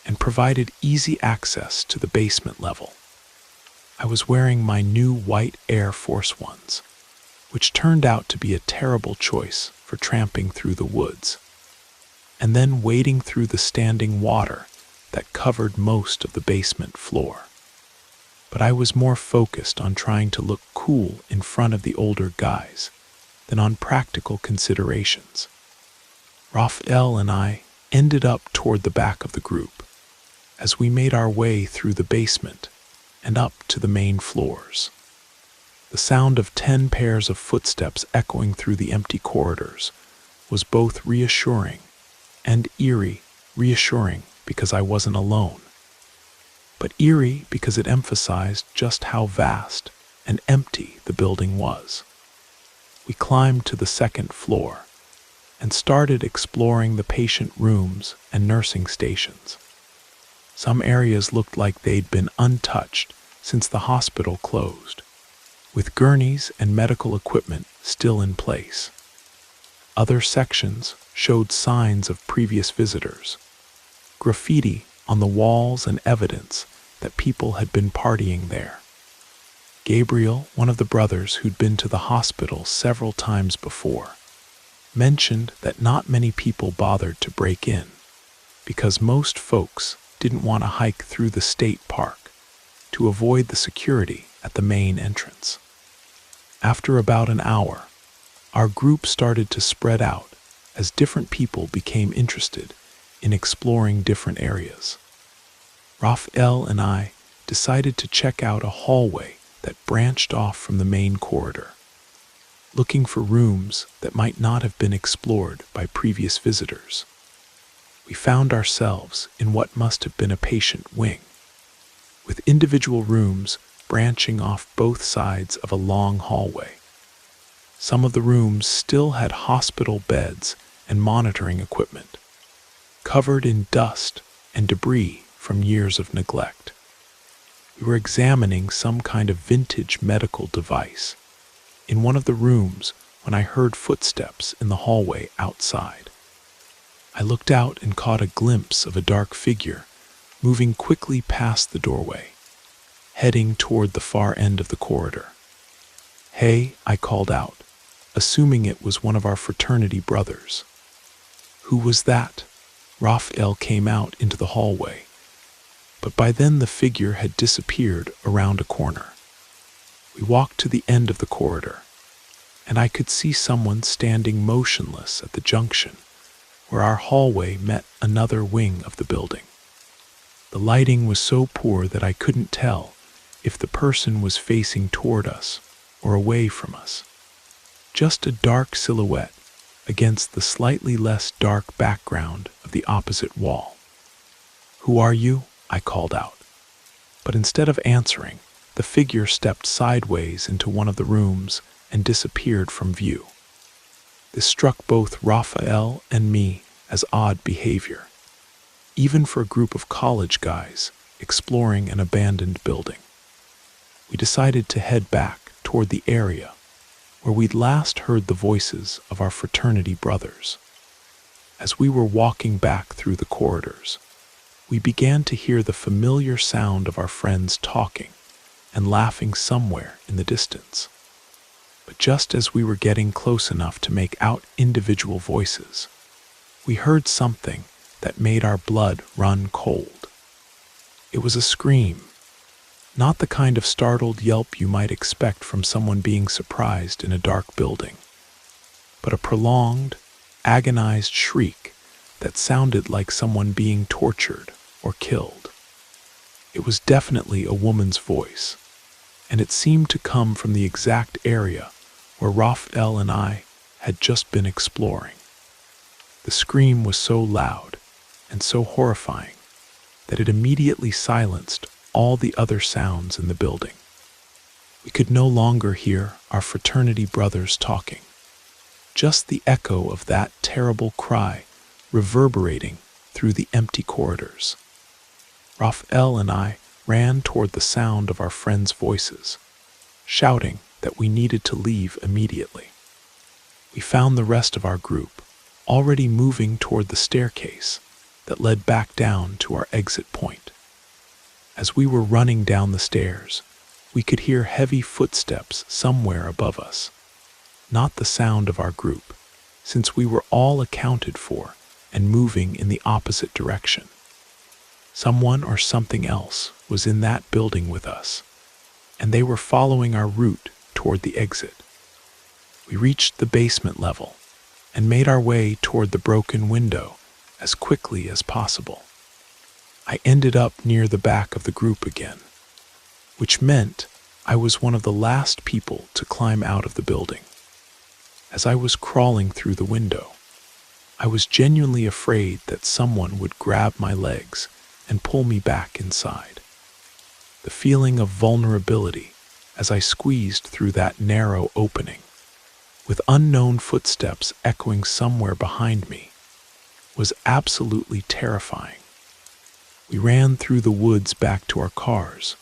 and provided easy access to the basement level. I was wearing my new white Air Force Ones, which turned out to be a terrible choice for tramping through the woods, and then wading through the standing water that covered most of the basement floor. But I was more focused on trying to look cool in front of the older guys than on practical considerations. Raphael and I ended up toward the back of the group, as we made our way through the basement and up to the main floors. The sound of 10 pairs of footsteps echoing through the empty corridors was both reassuring and eerie. Reassuring because I wasn't alone, but eerie because it emphasized just how vast and empty the building was. We climbed to the second floor and started exploring the patient rooms and nursing stations. Some areas looked like they'd been untouched since the hospital closed, with gurneys and medical equipment still in place. Other sections showed signs of previous visitors, graffiti on the walls and evidence that people had been partying there. Gabriel, one of the brothers who'd been to the hospital several times before, mentioned that not many people bothered to break in because most folks didn't want to hike through the state park to avoid the security at the main entrance. After about an hour, our group started to spread out as different people became interested in exploring different areas. Raphael and I decided to check out a hallway that branched off from the main corridor, looking for rooms that might not have been explored by previous visitors. We found ourselves in what must have been a patient wing, with individual rooms branching off both sides of a long hallway. Some of the rooms still had hospital beds and monitoring equipment, covered in dust and debris from years of neglect. We were examining some kind of vintage medical device in one of the rooms when I heard footsteps in the hallway outside. I looked out and caught a glimpse of a dark figure moving quickly past the doorway, heading toward the far end of the corridor. "Hey," I called out, assuming it was one of our fraternity brothers. "Who was that?" Raphael came out into the hallway, but by then the figure had disappeared around a corner. We walked to the end of the corridor, and I could see someone standing motionless at the junction where our hallway met another wing of the building. The lighting was so poor that I couldn't tell if the person was facing toward us or away from us. Just a dark silhouette against the slightly less dark background of the opposite wall. "Who are you?" I called out. But instead of answering, the figure stepped sideways into one of the rooms and disappeared from view. This struck both Raphael and me as odd behavior, even for a group of college guys exploring an abandoned building. We decided to head back toward the area where we'd last heard the voices of our fraternity brothers. As we were walking back through the corridors, we began to hear the familiar sound of our friends talking and laughing somewhere in the distance. But just as we were getting close enough to make out individual voices, we heard something that made our blood run cold. It was a scream, not the kind of startled yelp you might expect from someone being surprised in a dark building, but a prolonged, agonized shriek that sounded like someone being tortured or killed. It was definitely a woman's voice, and it seemed to come from the exact area where Raphael and I had just been exploring. The scream was so loud and so horrifying that it immediately silenced all the other sounds in the building. We could no longer hear our fraternity brothers talking, just the echo of that terrible cry reverberating through the empty corridors. Raphael and I ran toward the sound of our friends' voices, shouting that we needed to leave immediately. We found the rest of our group already moving toward the staircase that led back down to our exit point. As we were running down the stairs, we could hear heavy footsteps somewhere above us. Not the sound of our group, since we were all accounted for and moving in the opposite direction. Someone or something else was in that building with us, and they were following our route toward the exit. We reached the basement level and made our way toward the broken window as quickly as possible. I ended up near the back of the group again, which meant I was one of the last people to climb out of the building. As I was crawling through the window, I was genuinely afraid that someone would grab my legs and pull me back inside. The feeling of vulnerability as I squeezed through that narrow opening, with unknown footsteps echoing somewhere behind me, was absolutely terrifying. We ran through the woods back to our cars,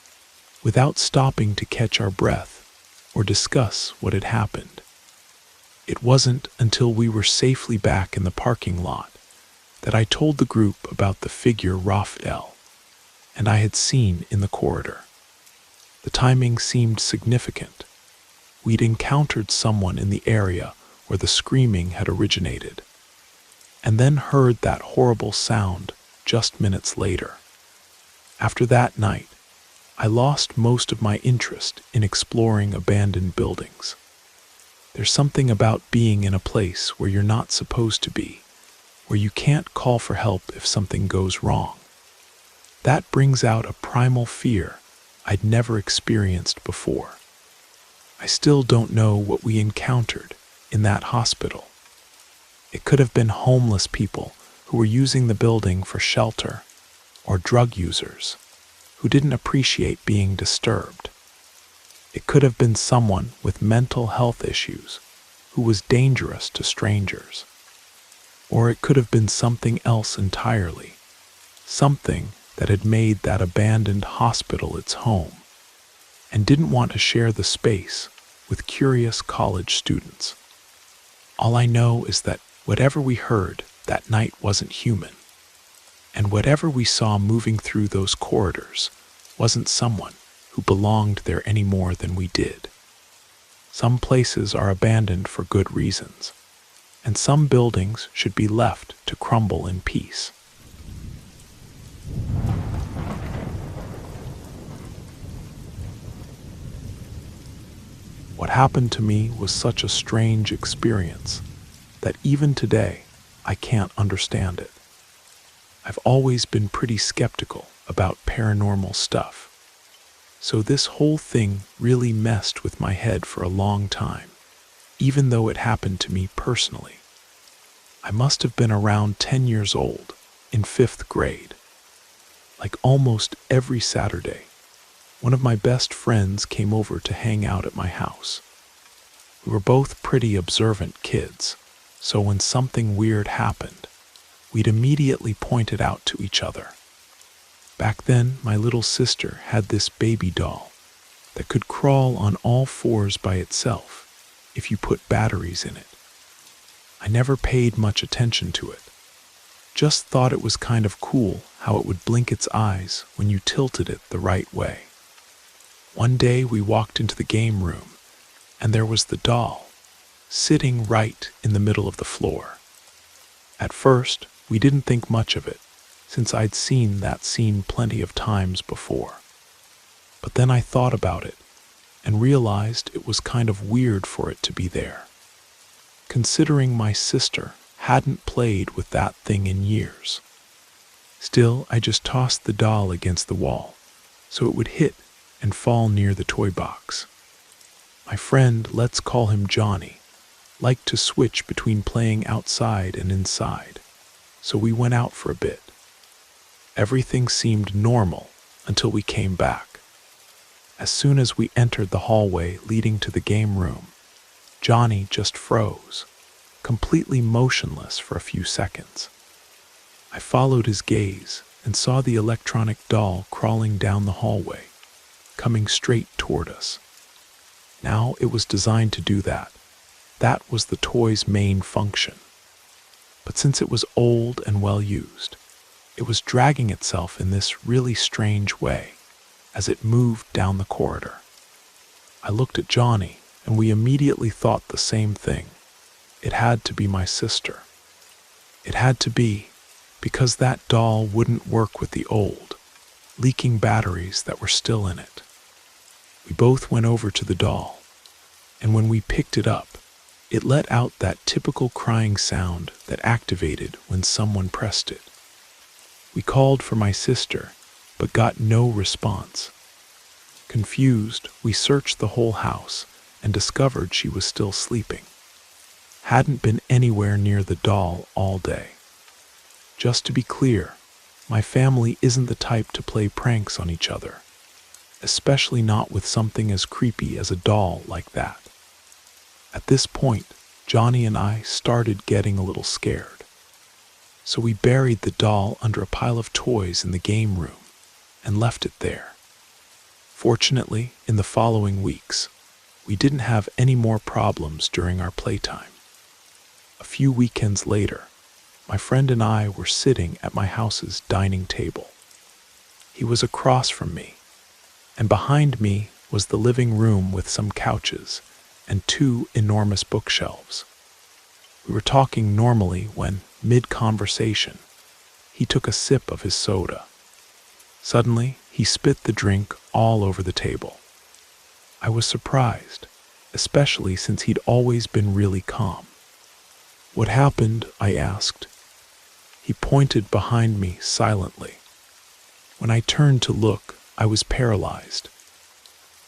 without stopping to catch our breath or discuss what had happened. It wasn't until we were safely back in the parking lot that I told the group about the figure Raphael and I had seen in the corridor. The timing seemed significant. We'd encountered someone in the area where the screaming had originated, and then heard that horrible sound just minutes later. After that night, I lost most of my interest in exploring abandoned buildings. There's something about being in a place where you're not supposed to be, where you can't call for help if something goes wrong. That brings out a primal fear I'd never experienced before. I still don't know what we encountered in that hospital. It could have been homeless people who were using the building for shelter, or drug users who didn't appreciate being disturbed. It could have been someone with mental health issues who was dangerous to strangers. Or it could have been something else entirely, something that had made that abandoned hospital its home and didn't want to share the space with curious college students. All I know is that whatever we heard that night wasn't human, and whatever we saw moving through those corridors wasn't someone who belonged there any more than we did. Some places are abandoned for good reasons, and some buildings should be left to crumble in peace. What happened to me was such a strange experience that even today I can't understand it. I've always been pretty skeptical about paranormal stuff, so this whole thing really messed with my head for a long time, even though it happened to me personally. I must have been around 10 years old, in 5th grade. Like almost every Saturday, one of my best friends came over to hang out at my house. We were both pretty observant kids, so when something weird happened, we'd immediately point it out to each other. Back then, my little sister had this baby doll that could crawl on all fours by itself if you put batteries in it. I never paid much attention to it, just thought it was kind of cool how it would blink its eyes when you tilted it the right way. One day we walked into the game room, and there was the doll, sitting right in the middle of the floor. At first, we didn't think much of it, since I'd seen that scene plenty of times before. But then I thought about it, and realized it was kind of weird for it to be there, considering my sister hadn't played with that thing in years. Still, I just tossed the doll against the wall, so it would hit and fall near the toy box. My friend, let's call him Johnny, liked to switch between playing outside and inside, so we went out for a bit. Everything seemed normal until we came back. As soon as we entered the hallway leading to the game room, Johnny just froze, completely motionless for a few seconds. I followed his gaze and saw the electronic doll crawling down the hallway, coming straight toward us. Now it was designed to do that. That was the toy's main function. But since it was old and well used, it was dragging itself in this really strange way as it moved down the corridor. I looked at Johnny, and we immediately thought the same thing. It had to be my sister. It had to be, because that doll wouldn't work with the old, leaking batteries that were still in it. We both went over to the doll, and when we picked it up, it let out that typical crying sound that activated when someone pressed it. We called for my sister, but got no response. Confused, we searched the whole house and discovered she was still sleeping. Hadn't been anywhere near the doll all day. Just to be clear, my family isn't the type to play pranks on each other, especially not with something as creepy as a doll like that. At this point, Johnny and I started getting a little scared. So we buried the doll under a pile of toys in the game room and left it there. Fortunately, in the following weeks, we didn't have any more problems during our playtime. A few weekends later, my friend and I were sitting at my house's dining table. He was across from me, and behind me was the living room with some couches and 2 enormous bookshelves. We were talking normally when, mid-conversation, he took a sip of his soda. Suddenly, he spit the drink all over the table. I was surprised, especially since he'd always been really calm. "What happened?" I asked. He pointed behind me silently. When I turned to look, I was paralyzed.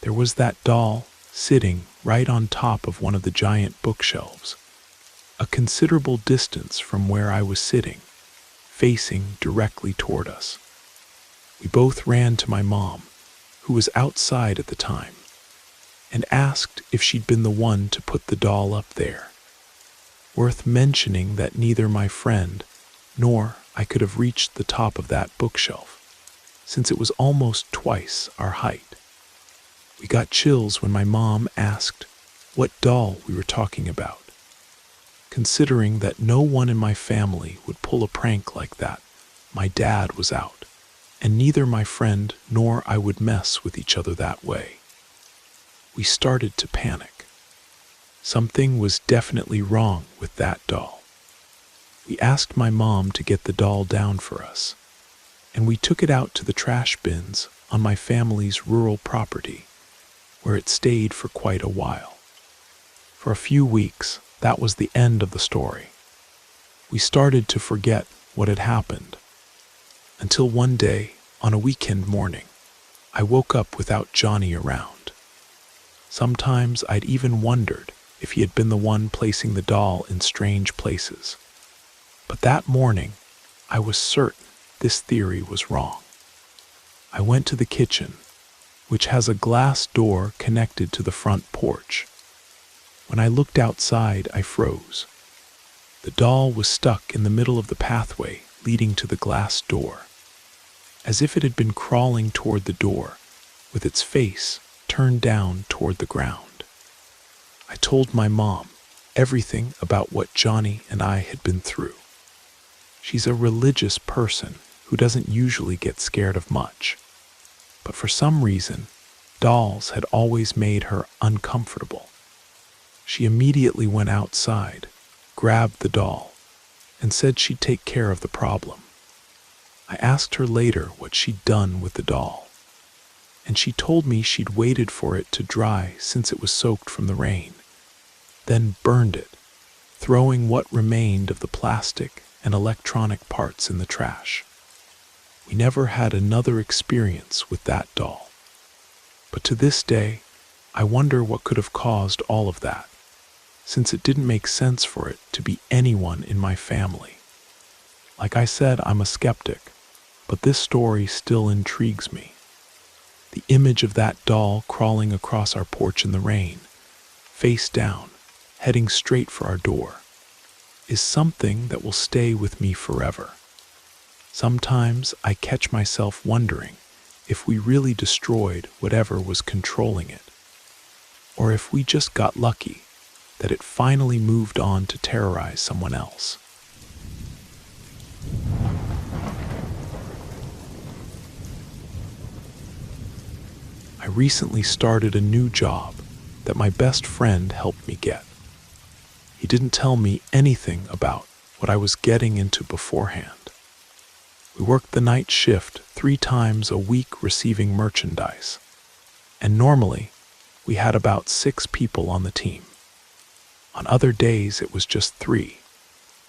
There was that doll sitting right on top of one of the giant bookshelves, a considerable distance from where I was sitting, facing directly toward us. We both ran to my mom, who was outside at the time, and asked if she'd been the one to put the doll up there. Worth mentioning that neither my friend nor I could have reached the top of that bookshelf, since it was almost twice our height. We got chills when my mom asked what doll we were talking about. Considering that no one in my family would pull a prank like that, my dad was out, and neither my friend nor I would mess with each other that way. We started to panic. Something was definitely wrong with that doll. We asked my mom to get the doll down for us, and we took it out to the trash bins on my family's rural property, where it stayed for quite a while. For a few weeks, that was the end of the story. We started to forget what had happened, until one day, on a weekend morning, I woke up without Johnny around. Sometimes I'd even wondered if he had been the one placing the doll in strange places. But that morning, I was certain this theory was wrong. I went to the kitchen, which has a glass door connected to the front porch. When I looked outside, I froze. The doll was stuck in the middle of the pathway leading to the glass door, as if it had been crawling toward the door, with its face turned down toward the ground. I told my mom everything about what Johnny and I had been through. She's a religious person who doesn't usually get scared of much, but for some reason, dolls had always made her uncomfortable. She immediately went outside, grabbed the doll, and said she'd take care of the problem. I asked her later what she'd done with the doll, and she told me she'd waited for it to dry since it was soaked from the rain, then burned it, throwing what remained of the plastic and electronic parts in the trash. We never had another experience with that doll. But to this day, I wonder what could have caused all of that, since it didn't make sense for it to be anyone in my family. Like I said, I'm a skeptic, but this story still intrigues me. The image of that doll crawling across our porch in the rain, face down, heading straight for our door, is something that will stay with me forever. Sometimes I catch myself wondering if we really destroyed whatever was controlling it, or if we just got lucky that it finally moved on to terrorize someone else. I recently started a new job that my best friend helped me get. He didn't tell me anything about what I was getting into beforehand. We worked the night shift 3 times a week receiving merchandise, and normally we had about 6 people on the team. On other days it was just 3,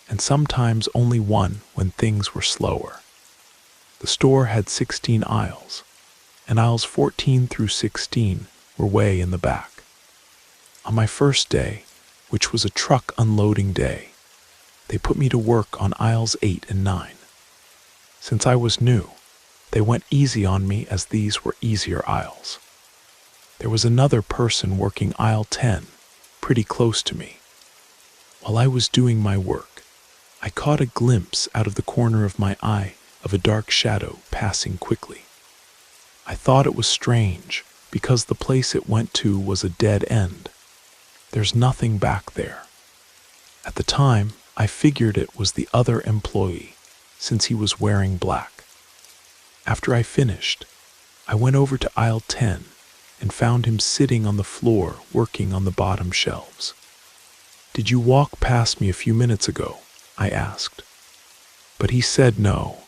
and sometimes only 1 when things were slower. The store had 16 aisles, and aisles 14 through 16 were way in the back. On my first day, which was a truck unloading day, they put me to work on aisles 8 and 9. Since I was new, they went easy on me as these were easier aisles. There was another person working aisle 10, pretty close to me. While I was doing my work, I caught a glimpse out of the corner of my eye of a dark shadow passing quickly. I thought it was strange because the place it went to was a dead end. There's nothing back there. At the time, I figured it was the other employee, since he was wearing black. After I finished, I went over to aisle 10 and found him sitting on the floor working on the bottom shelves. "Did you walk past me a few minutes ago?" I asked. But he said no.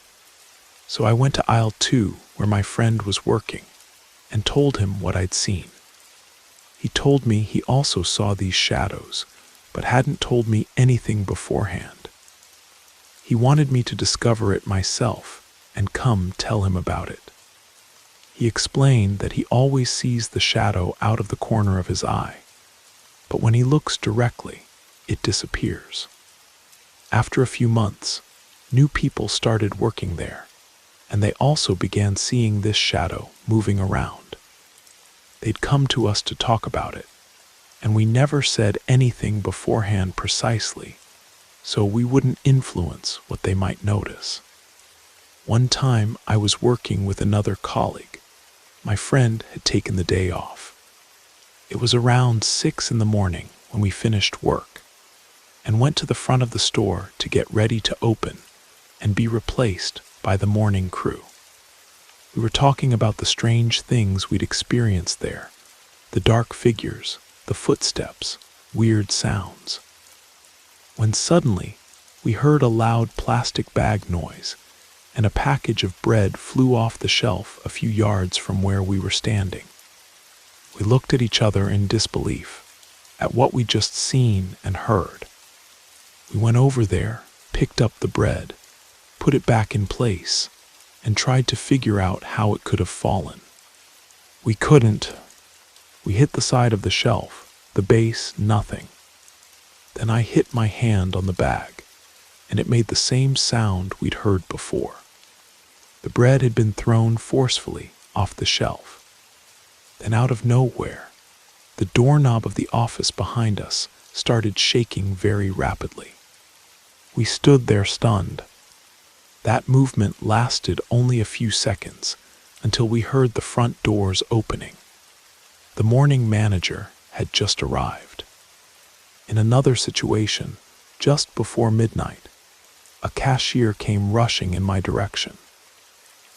So I went to aisle 2 where my friend was working and told him what I'd seen. He told me he also saw these shadows, but hadn't told me anything beforehand. He wanted me to discover it myself and come tell him about it. He explained that he always sees the shadow out of the corner of his eye, but when he looks directly, it disappears. After a few months, new people started working there, and they also began seeing this shadow moving around. They'd come to us to talk about it, and we never said anything beforehand precisely, so we wouldn't influence what they might notice. One time I was working with another colleague. My friend had taken the day off. It was around 6 in the morning when we finished work and went to the front of the store to get ready to open and be replaced by the morning crew. We were talking about the strange things we'd experienced there, the dark figures, the footsteps, weird sounds. When suddenly we heard a loud plastic bag noise, and a package of bread flew off the shelf a few yards from where we were standing. We looked at each other in disbelief at what we'd just seen and heard. We went over there, picked up the bread, put it back in place, and tried to figure out how it could have fallen. We couldn't. We hit the side of the shelf, the base, nothing. Then I hit my hand on the bag, and it made the same sound we'd heard before. The bread had been thrown forcefully off the shelf. Then out of nowhere, the doorknob of the office behind us started shaking very rapidly. We stood there stunned. That movement lasted only a few seconds until we heard the front doors opening. The morning manager had just arrived. In another situation, just before midnight, a cashier came rushing in my direction.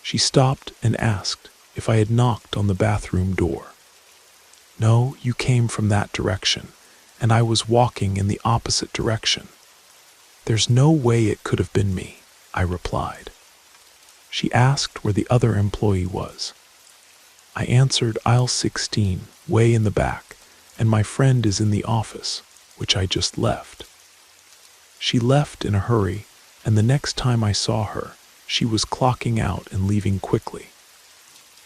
She stopped and asked if I had knocked on the bathroom door. "No, you came from that direction, and I was walking in the opposite direction." "There's no way it could have been me," I replied. She asked where the other employee was. I answered aisle 16, way in the back, and my friend is in the office, which I just left. She left in a hurry, and the next time I saw her, she was clocking out and leaving quickly.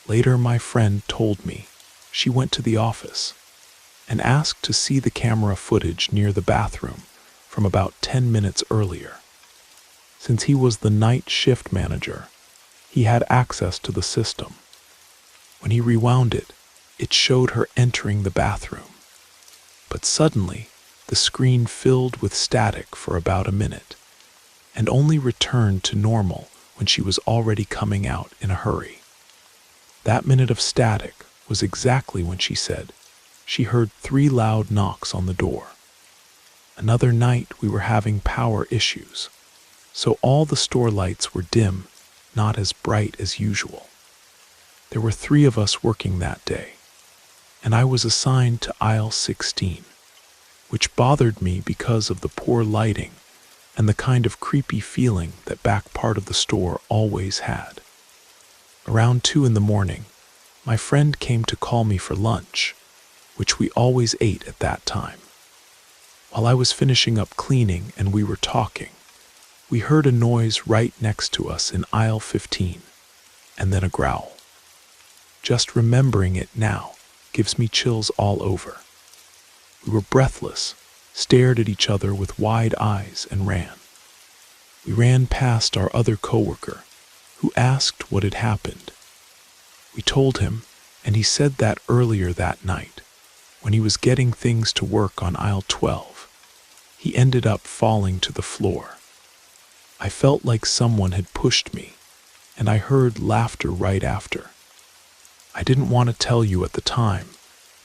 Later, my friend told me she went to the office and asked to see the camera footage near the bathroom from about 10 minutes earlier. Since he was the night shift manager, he had access to the system. When he rewound it, it showed her entering the bathroom. But suddenly, the screen filled with static for about a minute, and only returned to normal when she was already coming out in a hurry. That minute of static was exactly when she said she heard 3 loud knocks on the door. Another night we were having power issues, so all the store lights were dim, not as bright as usual. There were 3 of us working that day, and I was assigned to aisle 16, which bothered me because of the poor lighting and the kind of creepy feeling that back part of the store always had. Around 2 in the morning, my friend came to call me for lunch, which we always ate at that time. While I was finishing up cleaning and we were talking, we heard a noise right next to us in aisle 15. and then a growl. Just remembering it now gives me chills all over. We were breathless, stared at each other with wide eyes, and ran. We ran past our other coworker, who asked what had happened. We told him, and he said that earlier that night, when he was getting things to work on aisle 12, he ended up falling to the floor. I felt like someone had pushed me, and I heard laughter right after. I didn't want to tell you at the time,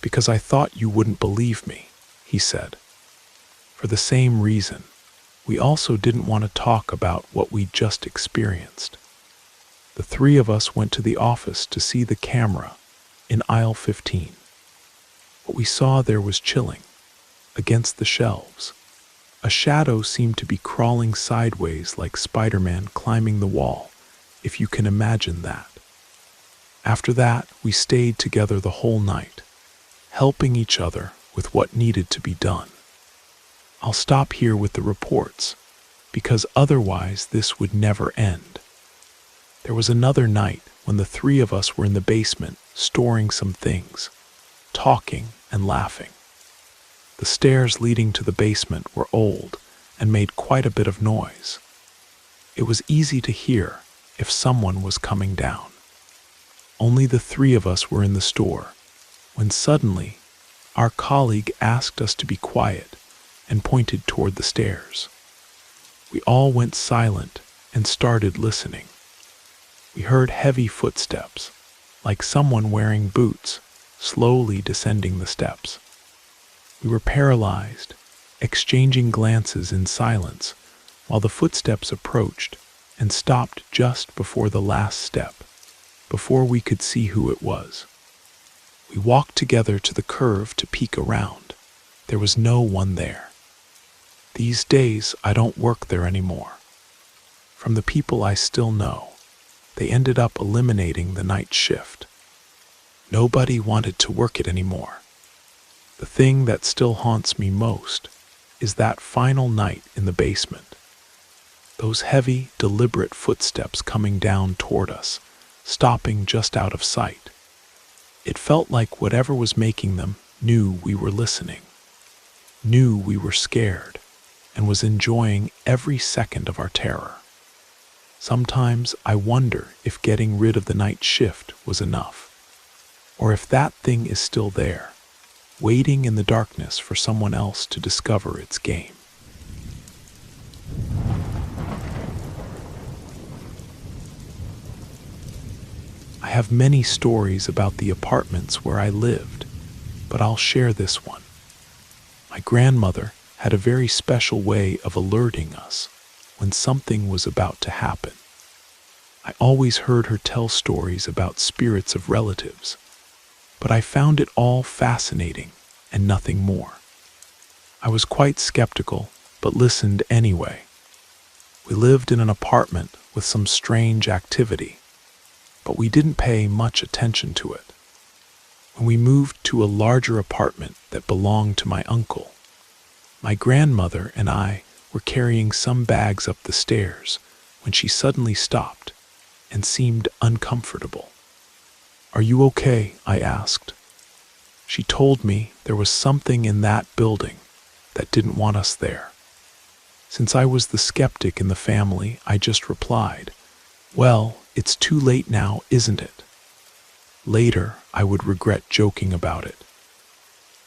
because I thought you wouldn't believe me, he said. For the same reason, we also didn't want to talk about what we'd just experienced. The three of us went to the office to see the camera in aisle 15. What we saw there was chilling. Against the shelves, a shadow seemed to be crawling sideways like Spider-Man climbing the wall, if you can imagine that. After that, we stayed together the whole night, helping each other with what needed to be done. I'll stop here with the reports, because otherwise this would never end. There was another night when the three of us were in the basement storing some things, talking and laughing. The stairs leading to the basement were old and made quite a bit of noise. It was easy to hear if someone was coming down. Only the three of us were in the store, when suddenly our colleague asked us to be quiet and pointed toward the stairs. We all went silent and started listening. We heard heavy footsteps, like someone wearing boots, slowly descending the steps. We were paralyzed, exchanging glances in silence while the footsteps approached and stopped just before the last step, before we could see who it was. We walked together to the curve to peek around. There was no one there. These days, I don't work there anymore. From the people I still know, they ended up eliminating the night shift. Nobody wanted to work it anymore. The thing that still haunts me most is that final night in the basement. Those heavy, deliberate footsteps coming down toward us, stopping just out of sight. It felt like whatever was making them knew we were listening, knew we were scared, and was enjoying every second of our terror. Sometimes I wonder if getting rid of the night shift was enough, or if that thing is still there, waiting in the darkness for someone else to discover its game. I have many stories about the apartments where I lived, but I'll share this one. My grandmother had a very special way of alerting us when something was about to happen. I always heard her tell stories about spirits of relatives, but I found it all fascinating and nothing more. I was quite skeptical, but listened anyway. We lived in an apartment with some strange activity, but we didn't pay much attention to it. When we moved to a larger apartment that belonged to my uncle, my grandmother and I were carrying some bags up the stairs when she suddenly stopped and seemed uncomfortable. "Are you okay?" I asked. She told me there was something in that building that didn't want us there. Since I was the skeptic in the family, I just replied, "Well, it's too late now, isn't it?" Later, I would regret joking about it.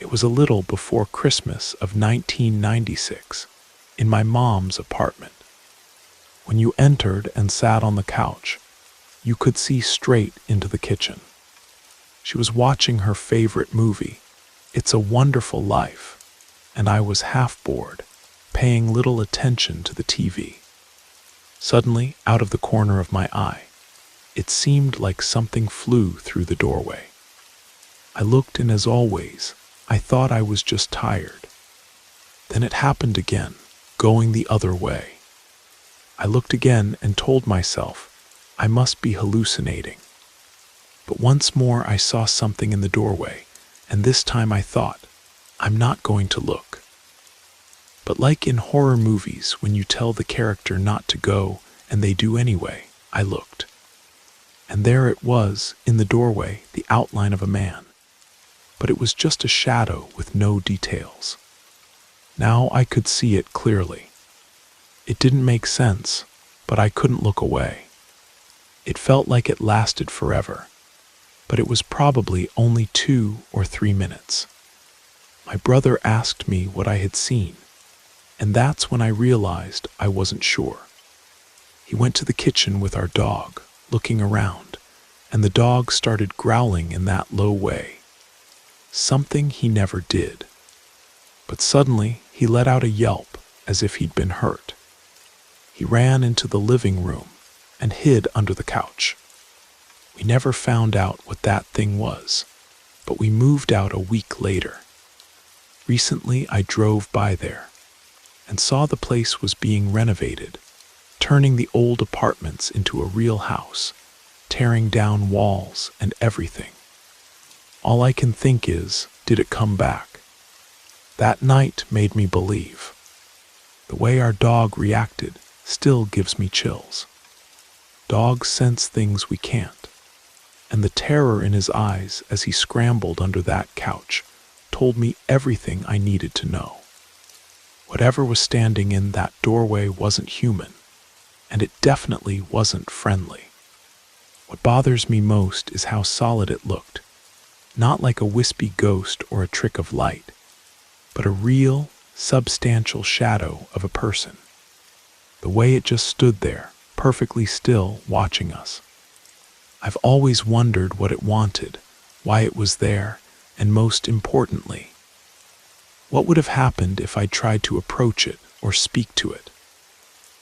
It was a little before Christmas of 1996, in my mom's apartment. When you entered and sat on the couch, you could see straight into the kitchen. She was watching her favorite movie, It's a Wonderful Life, and I was half bored, paying little attention to the TV. Suddenly, out of the corner of my eye, it seemed like something flew through the doorway. I looked, and as always, I thought I was just tired. Then it happened again, going the other way. I looked again and told myself I must be hallucinating. But once more I saw something in the doorway, and this time I thought, I'm not going to look. But like in horror movies, when you tell the character not to go and they do anyway, I looked. And there it was, in the doorway, the outline of a man. But it was just a shadow with no details. Now I could see it clearly. It didn't make sense, but I couldn't look away. It felt like it lasted forever, but it was probably only 2 or 3 minutes. My brother asked me what I had seen, and that's when I realized I wasn't sure. He went to the kitchen with our dog, looking around, and the dog started growling in that low way. Something he never did. But suddenly, he let out a yelp as if he'd been hurt. He ran into the living room and hid under the couch. We never found out what that thing was, but we moved out a week later. Recently, I drove by there and saw the place was being renovated, turning the old apartments into a real house, tearing down walls and everything. All I can think is, did it come back? That night made me believe. The way our dog reacted still gives me chills. Dogs sense things we can't, and the terror in his eyes as he scrambled under that couch told me everything I needed to know. Whatever was standing in that doorway wasn't human, and it definitely wasn't friendly. What bothers me most is how solid it looked, not like a wispy ghost or a trick of light, but a real, substantial shadow of a person. The way it just stood there, perfectly still, watching us. I've always wondered what it wanted, why it was there, and most importantly, what would have happened if I tried to approach it or speak to it.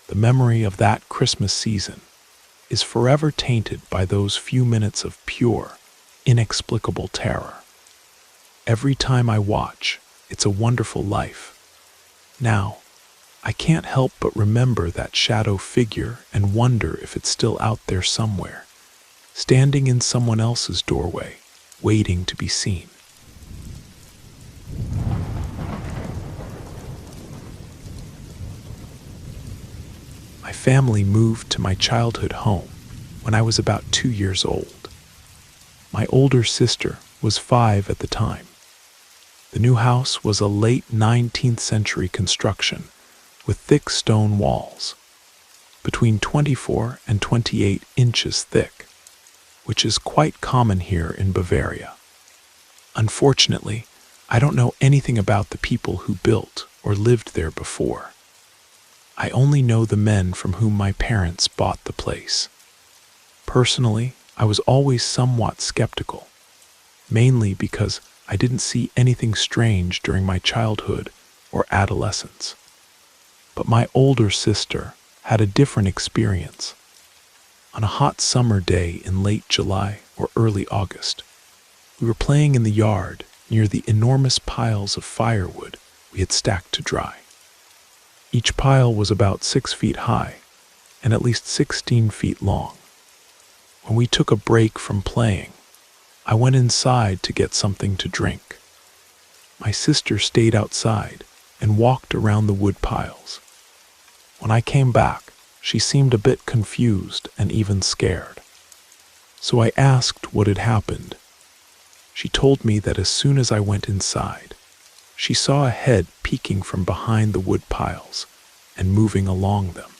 The memory of that Christmas season is forever tainted by those few minutes of pure, inexplicable terror. Every time I watch, It's a Wonderful Life. Now, I can't help but remember that shadow figure and wonder if it's still out there somewhere, standing in someone else's doorway, waiting to be seen. My family moved to my childhood home when I was about 2 years old. My older sister was 5 at the time. The new house was a late 19th century construction with thick stone walls, between 24 and 28 inches thick, which is quite common here in Bavaria. Unfortunately, I don't know anything about the people who built or lived there before. I only know the men from whom my parents bought the place. Personally, I was always somewhat skeptical, mainly because I didn't see anything strange during my childhood or adolescence. But my older sister had a different experience. On a hot summer day in late July or early August, we were playing in the yard near the enormous piles of firewood we had stacked to dry. Each pile was about 6 feet high and at least 16 feet long. When we took a break from playing, I went inside to get something to drink. My sister stayed outside and walked around the wood piles. When I came back, she seemed a bit confused and even scared. So I asked what had happened. She told me that as soon as I went inside, she saw a head peeking from behind the wood piles and moving along them.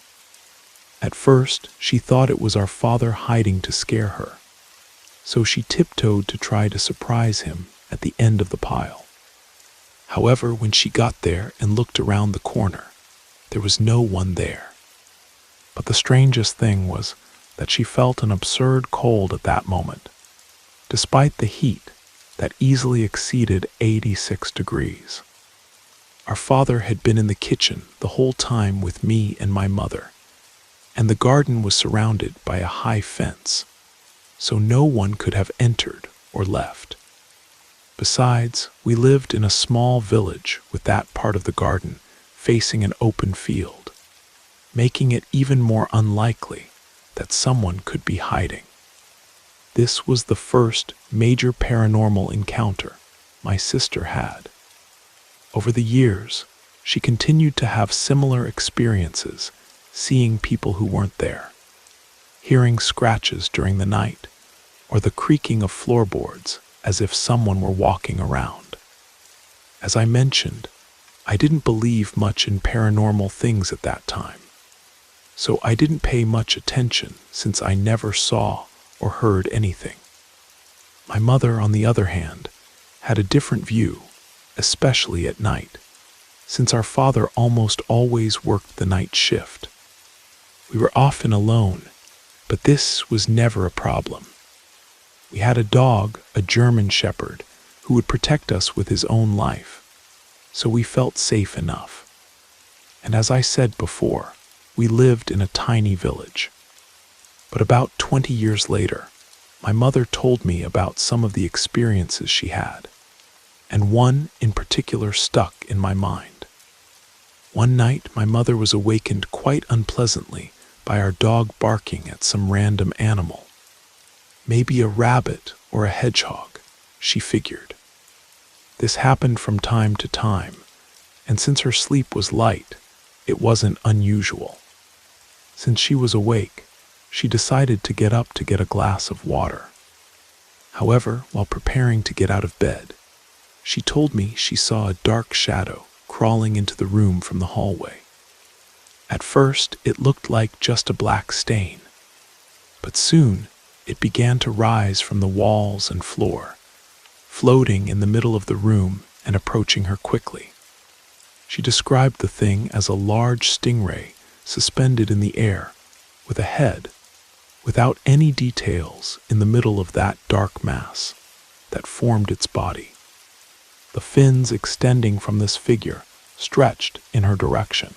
At first, she thought it was our father hiding to scare her, so she tiptoed to try to surprise him at the end of the pile. However, when she got there and looked around the corner, there was no one there. But the strangest thing was that she felt an absurd cold at that moment, despite the heat that easily exceeded 86 degrees. Our father had been in the kitchen the whole time with me and my mother, and the garden was surrounded by a high fence, so no one could have entered or left. Besides, we lived in a small village with that part of the garden facing an open field, making it even more unlikely that someone could be hiding. This was the first major paranormal encounter my sister had. Over the years, she continued to have similar experiences, seeing people who weren't there, hearing scratches during the night, or the creaking of floorboards as if someone were walking around. As I mentioned, I didn't believe much in paranormal things at that time, so I didn't pay much attention since I never saw or heard anything. My mother, on the other hand, had a different view, especially at night, since our father almost always worked the night shift. We were often alone, but this was never a problem. We had a dog, a German shepherd, who would protect us with his own life, so we felt safe enough. And as I said before, we lived in a tiny village. But about 20 years later, my mother told me about some of the experiences she had, and one in particular stuck in my mind. One night, my mother was awakened quite unpleasantly by our dog barking at some random animal. Maybe a rabbit or a hedgehog, she figured. This happened from time to time, and since her sleep was light, it wasn't unusual. Since she was awake, she decided to get up to get a glass of water. However, while preparing to get out of bed, she told me she saw a dark shadow crawling into the room from the hallway. At first, it looked like just a black stain, but soon it began to rise from the walls and floor, floating in the middle of the room and approaching her quickly. She described the thing as a large stingray suspended in the air with a head, without any details in the middle of that dark mass that formed its body. The fins extending from this figure stretched in her direction.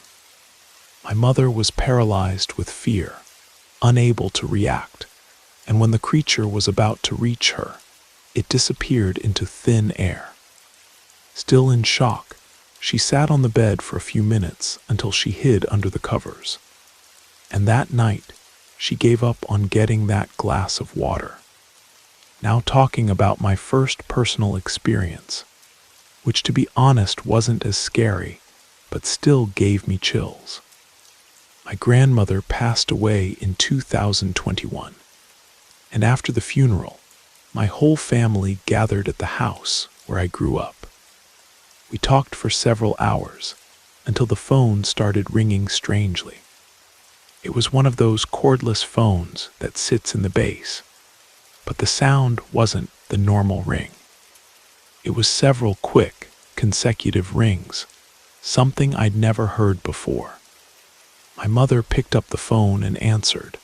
My mother was paralyzed with fear, unable to react, and when the creature was about to reach her, it disappeared into thin air. Still in shock, she sat on the bed for a few minutes until she hid under the covers. And that night, she gave up on getting that glass of water. Now talking about my first personal experience, which to be honest wasn't as scary, but still gave me chills. My grandmother passed away in 2021, and after the funeral, my whole family gathered at the house where I grew up. We talked for several hours until the phone started ringing strangely. It was one of those cordless phones that sits in the base, but the sound wasn't the normal ring. It was several quick, consecutive rings, something I'd never heard before. My mother picked up the phone and answered,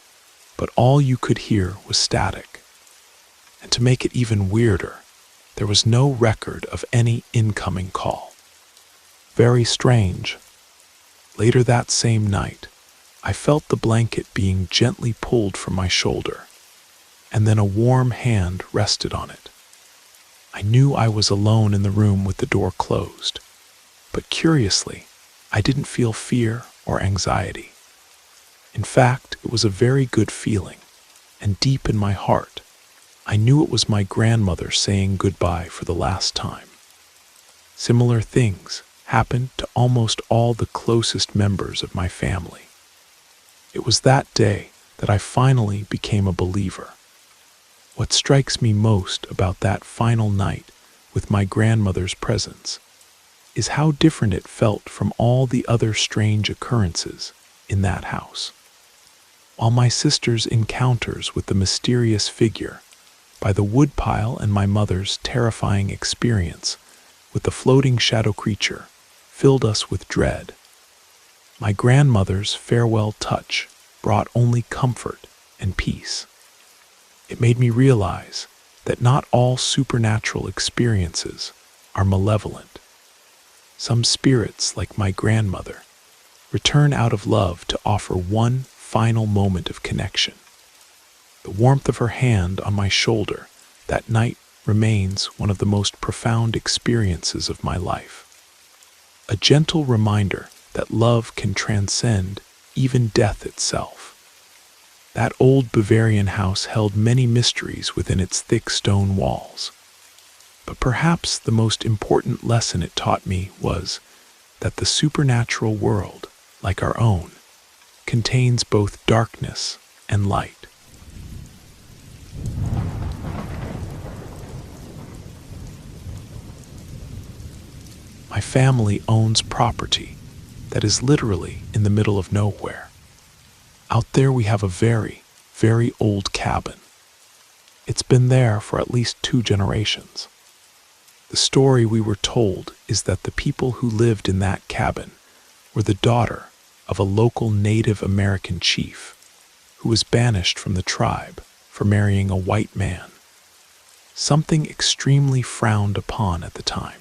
but all you could hear was static. And to make it even weirder, there was no record of any incoming call. Very strange. Later that same night, I felt the blanket being gently pulled from my shoulder, and then a warm hand rested on it. I knew I was alone in the room with the door closed, but curiously, I didn't feel fear or anxiety. In fact, it was a very good feeling, and deep in my heart, I knew it was my grandmother saying goodbye for the last time. Similar things happened to almost all the closest members of my family. It was that day that I finally became a believer. What strikes me most about that final night with my grandmother's presence is how different it felt from all the other strange occurrences in that house. While my sister's encounters with the mysterious figure by the woodpile and my mother's terrifying experience with the floating shadow creature filled us with dread, my grandmother's farewell touch brought only comfort and peace. It made me realize that not all supernatural experiences are malevolent. Some spirits, like my grandmother, return out of love to offer one final moment of connection. The warmth of her hand on my shoulder that night remains one of the most profound experiences of my life. A gentle reminder that love can transcend even death itself. That old Bavarian house held many mysteries within its thick stone walls. But perhaps the most important lesson it taught me was that the supernatural world, like our own, contains both darkness and light. My family owns property that is literally in the middle of nowhere. Out there we have a very, very old cabin. It's been there for at least 2 generations. The story we were told is that the people who lived in that cabin were the daughter of a local Native American chief who was banished from the tribe for marrying a white man, something extremely frowned upon at the time.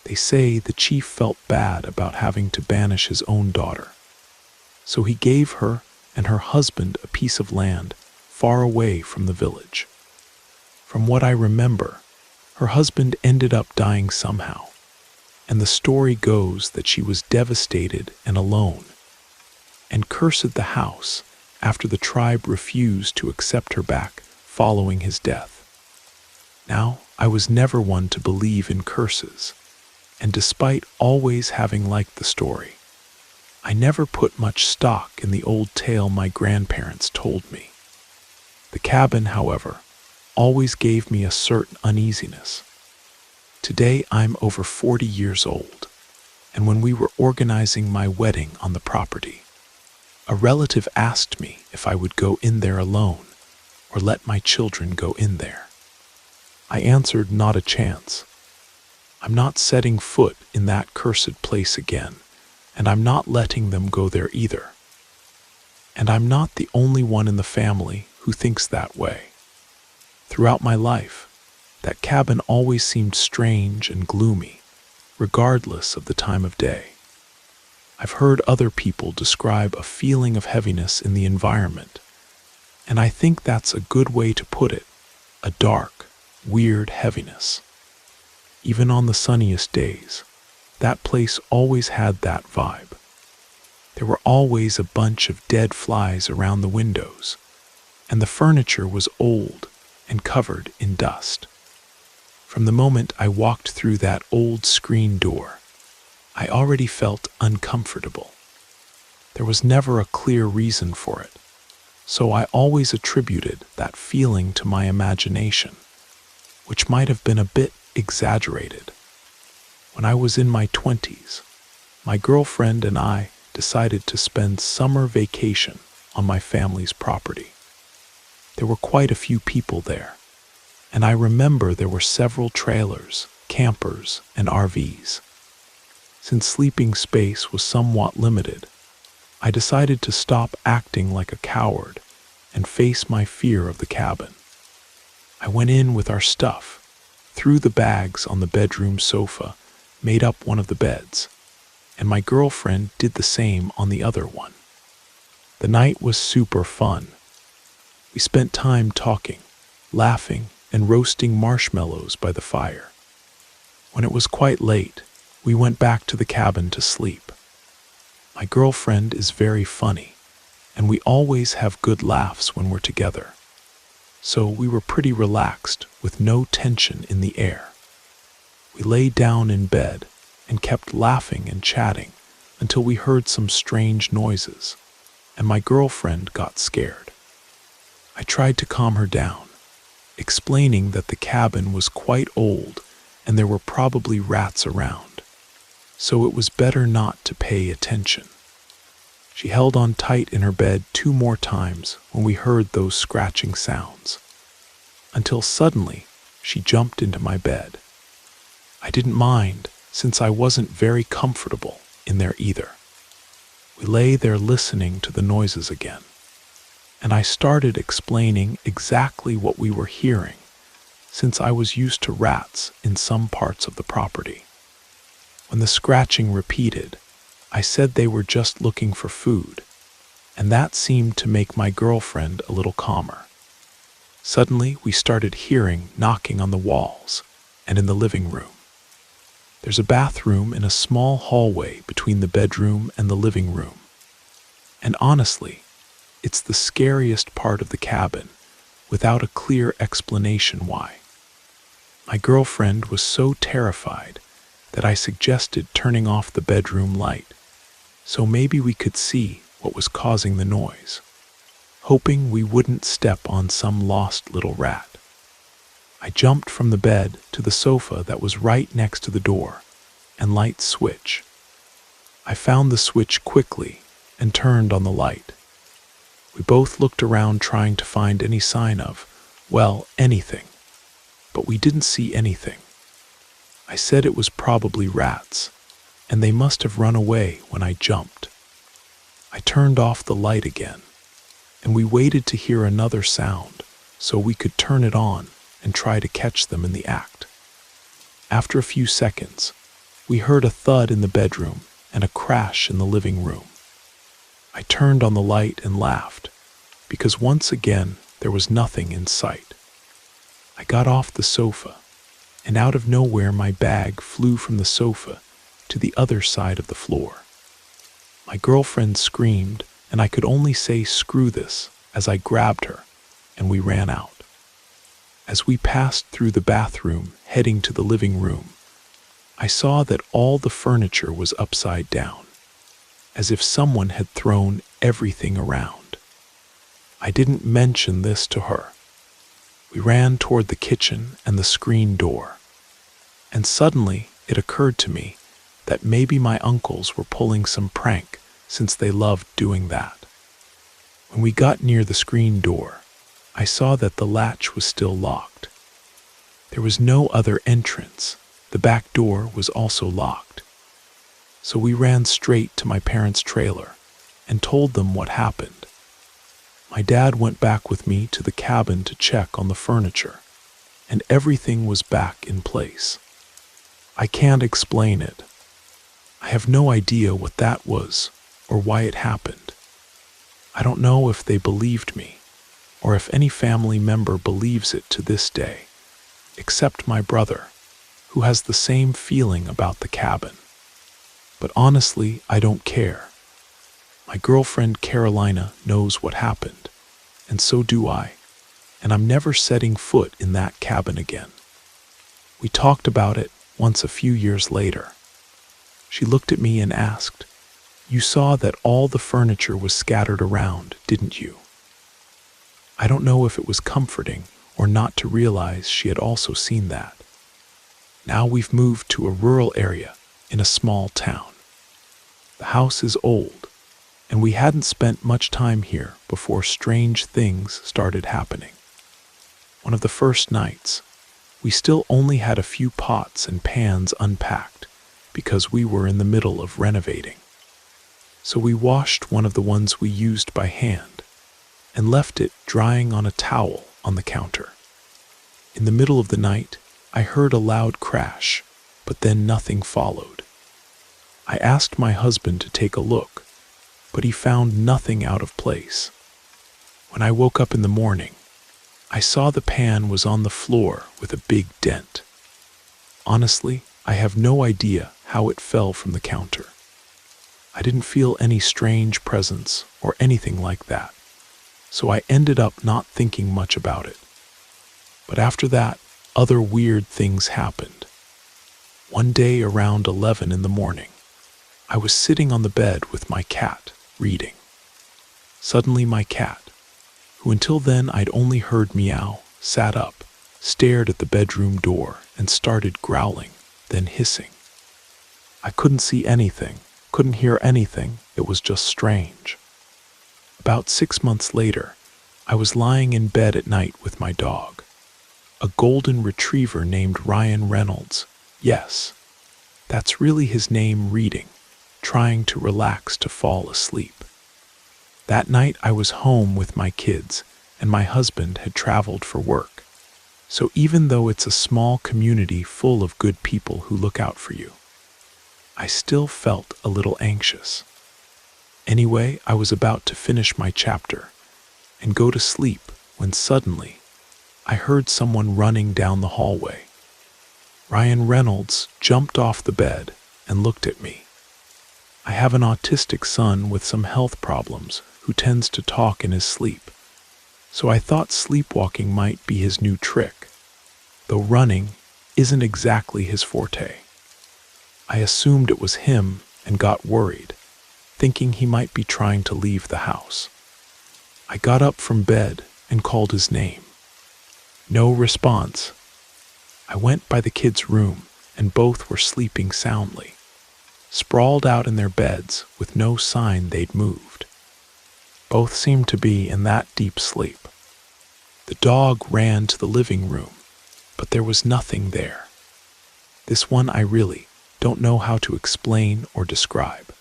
They say the chief felt bad about having to banish his own daughter, so he gave her and her husband a piece of land far away from the village. From what I remember, her husband ended up dying somehow, and the story goes that she was devastated and alone, and cursed the house after the tribe refused to accept her back following his death. Now, I was never one to believe in curses, and despite always having liked the story, I never put much stock in the old tale my grandparents told me. The cabin, however, always gave me a certain uneasiness. Today I'm over 40 years old, and when we were organizing my wedding on the property, a relative asked me if I would go in there alone or let my children go in there. I answered not a chance. I'm not setting foot in that cursed place again, and I'm not letting them go there either. And I'm not the only one in the family who thinks that way. Throughout my life, that cabin always seemed strange and gloomy, regardless of the time of day. I've heard other people describe a feeling of heaviness in the environment, and I think that's a good way to put it, a dark, weird heaviness. Even on the sunniest days, that place always had that vibe. There were always a bunch of dead flies around the windows, and the furniture was old and covered in dust. From the moment I walked through that old screen door, I already felt uncomfortable. There was never a clear reason for it, so I always attributed that feeling to my imagination, which might have been a bit exaggerated. When I was in my 20s, my girlfriend and I decided to spend summer vacation on my family's property. There were quite a few people there, and I remember there were several trailers, campers, and RVs. Since sleeping space was somewhat limited, I decided to stop acting like a coward and face my fear of the cabin. I went in with our stuff, threw the bags on the bedroom sofa, made up one of the beds, and my girlfriend did the same on the other one. The night was super fun. We spent time talking, laughing, and roasting marshmallows by the fire. When it was quite late, we went back to the cabin to sleep. My girlfriend is very funny, and we always have good laughs when we're together. So we were pretty relaxed with no tension in the air. We lay down in bed and kept laughing and chatting until we heard some strange noises, and my girlfriend got scared. I tried to calm her down, explaining that the cabin was quite old and there were probably rats around, so it was better not to pay attention. She held on tight in her bed 2 more times when we heard those scratching sounds, until suddenly she jumped into my bed. I didn't mind, since I wasn't very comfortable in there either. We lay there listening to the noises again, and I started explaining exactly what we were hearing, since I was used to rats in some parts of the property. When the scratching repeated, I said they were just looking for food, and that seemed to make my girlfriend a little calmer. Suddenly, we started hearing knocking on the walls and in the living room. There's a bathroom in a small hallway between the bedroom and the living room. And honestly, it's the scariest part of the cabin, without a clear explanation why. My girlfriend was so terrified that I suggested turning off the bedroom light, so maybe we could see what was causing the noise, hoping we wouldn't step on some lost little rat. I jumped from the bed to the sofa that was right next to the door and light switch. I found the switch quickly and turned on the light. We both looked around trying to find any sign of, well, anything. But we didn't see anything. I said it was probably rats, and they must have run away when I jumped. I turned off the light again, and we waited to hear another sound so we could turn it on and try to catch them in the act. After a few seconds, we heard a thud in the bedroom and a crash in the living room. I turned on the light and laughed, because once again there was nothing in sight. I got off the sofa, and out of nowhere my bag flew from the sofa to the other side of the floor. My girlfriend screamed, and I could only say screw this as I grabbed her, and we ran out. As we passed through the bathroom, heading to the living room, I saw that all the furniture was upside down, as if someone had thrown everything around. I didn't mention this to her. We ran toward the kitchen and the screen door, and suddenly it occurred to me that maybe my uncles were pulling some prank since they loved doing that. When we got near the screen door, I saw that the latch was still locked. There was no other entrance. The back door was also locked. So we ran straight to my parents' trailer and told them what happened. My dad went back with me to the cabin to check on the furniture, and everything was back in place. I can't explain it. I have no idea what that was or why it happened. I don't know if they believed me, or if any family member believes it to this day, except my brother, who has the same feeling about the cabin. But honestly, I don't care. My girlfriend Carolina knows what happened, and so do I, and I'm never setting foot in that cabin again. We talked about it once a few years later. She looked at me and asked, "You saw that all the furniture was scattered around, didn't you?" I don't know if it was comforting or not to realize she had also seen that. Now we've moved to a rural area in a small town. The house is old, and we hadn't spent much time here before strange things started happening. One of the first nights, we still only had a few pots and pans unpacked because we were in the middle of renovating. So we washed one of the ones we used by hand and left it drying on a towel on the counter. In the middle of the night, I heard a loud crash, but then nothing followed. I asked my husband to take a look, but he found nothing out of place. When I woke up in the morning, I saw the pan was on the floor with a big dent. Honestly, I have no idea how it fell from the counter. I didn't feel any strange presence or anything like that, so I ended up not thinking much about it. But after that, other weird things happened. One day around 11 in the morning, I was sitting on the bed with my cat, reading. Suddenly my cat, who until then I'd only heard meow, sat up, stared at the bedroom door, and started growling, then hissing. I couldn't see anything, couldn't hear anything, it was just strange. About 6 months later, I was lying in bed at night with my dog, a golden retriever named Ryan Reynolds. Yes, that's really his name, reading, trying to relax to fall asleep. That night I was home with my kids, and my husband had traveled for work. So even though it's a small community full of good people who look out for you, I still felt a little anxious. Anyway, I was about to finish my chapter and go to sleep when suddenly I heard someone running down the hallway. Ryan Reynolds jumped off the bed and looked at me. I have an autistic son with some health problems who tends to talk in his sleep, so I thought sleepwalking might be his new trick, though running isn't exactly his forte. I assumed it was him and got worried, thinking he might be trying to leave the house. I got up from bed and called his name. No response. I went by the kid's room and both were sleeping soundly, sprawled out in their beds with no sign they'd moved. Both seemed to be in that deep sleep. The dog ran to the living room, but there was nothing there. This one I really don't know how to explain or describe.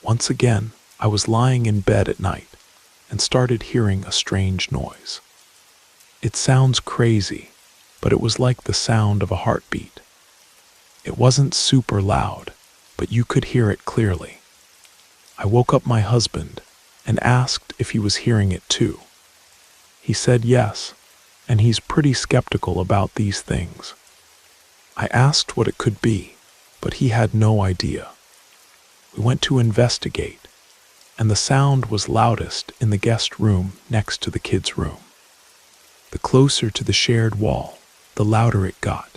Once again, I was lying in bed at night and started hearing a strange noise. It sounds crazy, but it was like the sound of a heartbeat. It wasn't super loud, but you could hear it clearly. I woke up my husband and asked if he was hearing it too. He said yes, and he's pretty skeptical about these things. I asked what it could be, but he had no idea. We went to investigate, and the sound was loudest in the guest room next to the kids' room. The closer to the shared wall, the louder it got.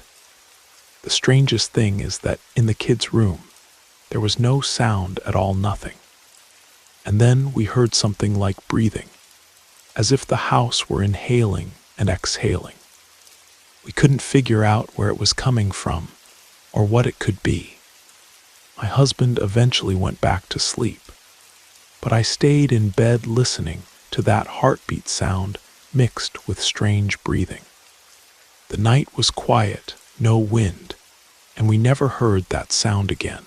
The strangest thing is that in the kids' room, there was no sound at all, nothing. And then we heard something like breathing, as if the house were inhaling and exhaling. We couldn't figure out where it was coming from or what it could be. My husband eventually went back to sleep, but I stayed in bed listening to that heartbeat sound mixed with strange breathing. The night was quiet, no wind, and we never heard that sound again.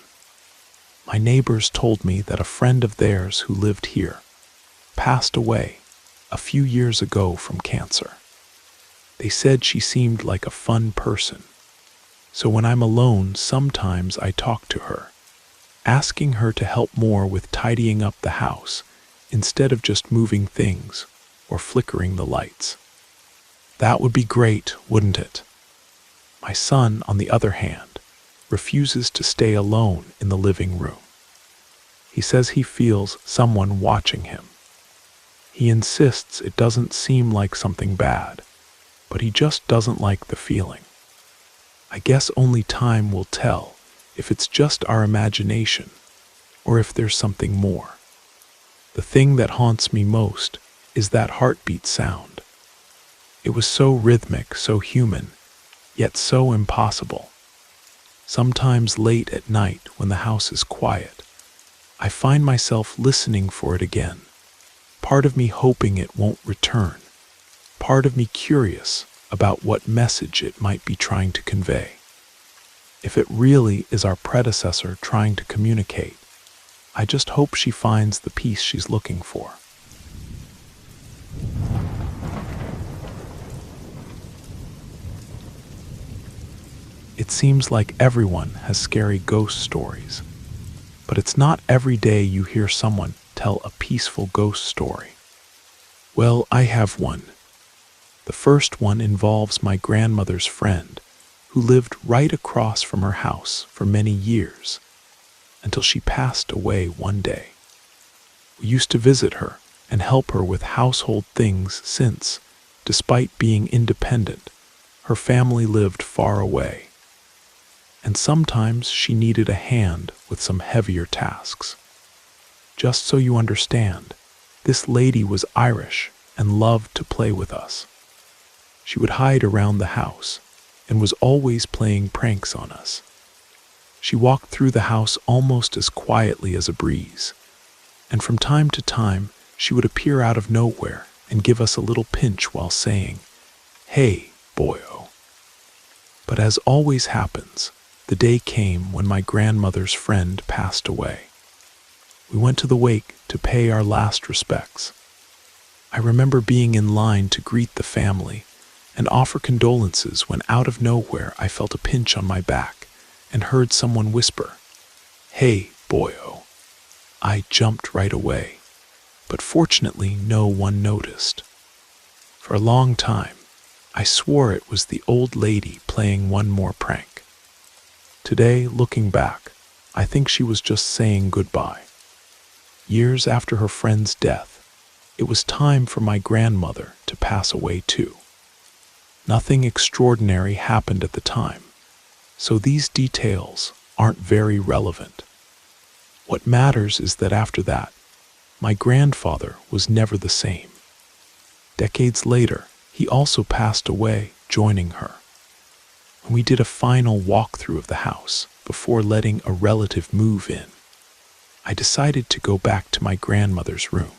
My neighbors told me that a friend of theirs who lived here passed away a few years ago from cancer. They said she seemed like a fun person, so when I'm alone, sometimes I talk to her, asking her to help more with tidying up the house instead of just moving things or flickering the lights. That would be great, wouldn't it? My son, on the other hand, refuses to stay alone in the living room. He says he feels someone watching him. He insists it doesn't seem like something bad, but he just doesn't like the feeling. I guess only time will tell if it's just our imagination or if there's something more. The thing that haunts me most is that heartbeat sound. It was so rhythmic, so human, yet so impossible. Sometimes late at night when the house is quiet, I find myself listening for it again, part of me hoping it won't return, part of me curious about what message it might be trying to convey. If it really is our predecessor trying to communicate, I just hope she finds the peace she's looking for. It seems like everyone has scary ghost stories, but it's not every day you hear someone tell a peaceful ghost story. Well, I have one. The first one involves my grandmother's friend, who lived right across from her house for many years, until she passed away one day. We used to visit her and help her with household things since, despite being independent, her family lived far away. And sometimes she needed a hand with some heavier tasks. Just so you understand, this lady was Irish and loved to play with us. She would hide around the house and was always playing pranks on us. She walked through the house almost as quietly as a breeze, and from time to time she would appear out of nowhere and give us a little pinch while saying, "Hey, boyo." But as always happens, the day came when my grandmother's friend passed away. We went to the wake to pay our last respects. I remember being in line to greet the family and offer condolences when out of nowhere I felt a pinch on my back and heard someone whisper, "Hey, boyo." I jumped right away, but fortunately no one noticed. For a long time, I swore it was the old lady playing one more prank. Today, looking back, I think she was just saying goodbye. Years after her friend's death, it was time for my grandmother to pass away too. Nothing extraordinary happened at the time, so these details aren't very relevant. What matters is that after that, my grandfather was never the same. Decades later, he also passed away, joining her. when we did a final walkthrough of the house before letting a relative move in, I decided to go back to my grandmother's room.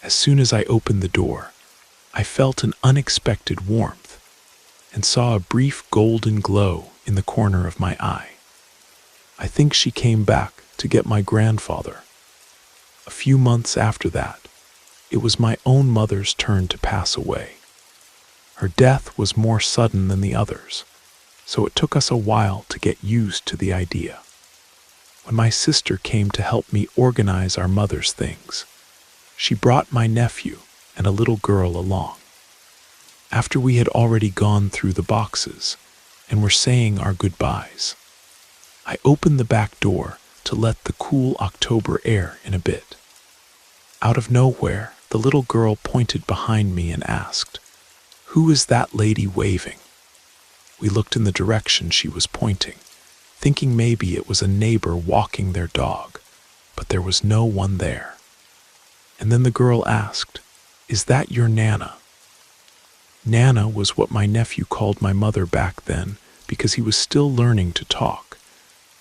As soon as I opened the door, I felt an unexpected warmth and saw a brief golden glow in the corner of my eye. I think she came back to get my grandfather. A few months after that, it was my own mother's turn to pass away. Her death was more sudden than the others, so it took us a while to get used to the idea. When my sister came to help me organize our mother's things, she brought my nephew and a little girl along. After we had already gone through the boxes and were saying our goodbyes, I opened the back door to let the cool October air in a bit. Out of nowhere, the little girl pointed behind me and asked, "Who is that lady waving?" We looked in the direction she was pointing, thinking maybe it was a neighbor walking their dog, but there was no one there. And then the girl asked, "Is that your Nana?" Nana was what my nephew called my mother back then because he was still learning to talk.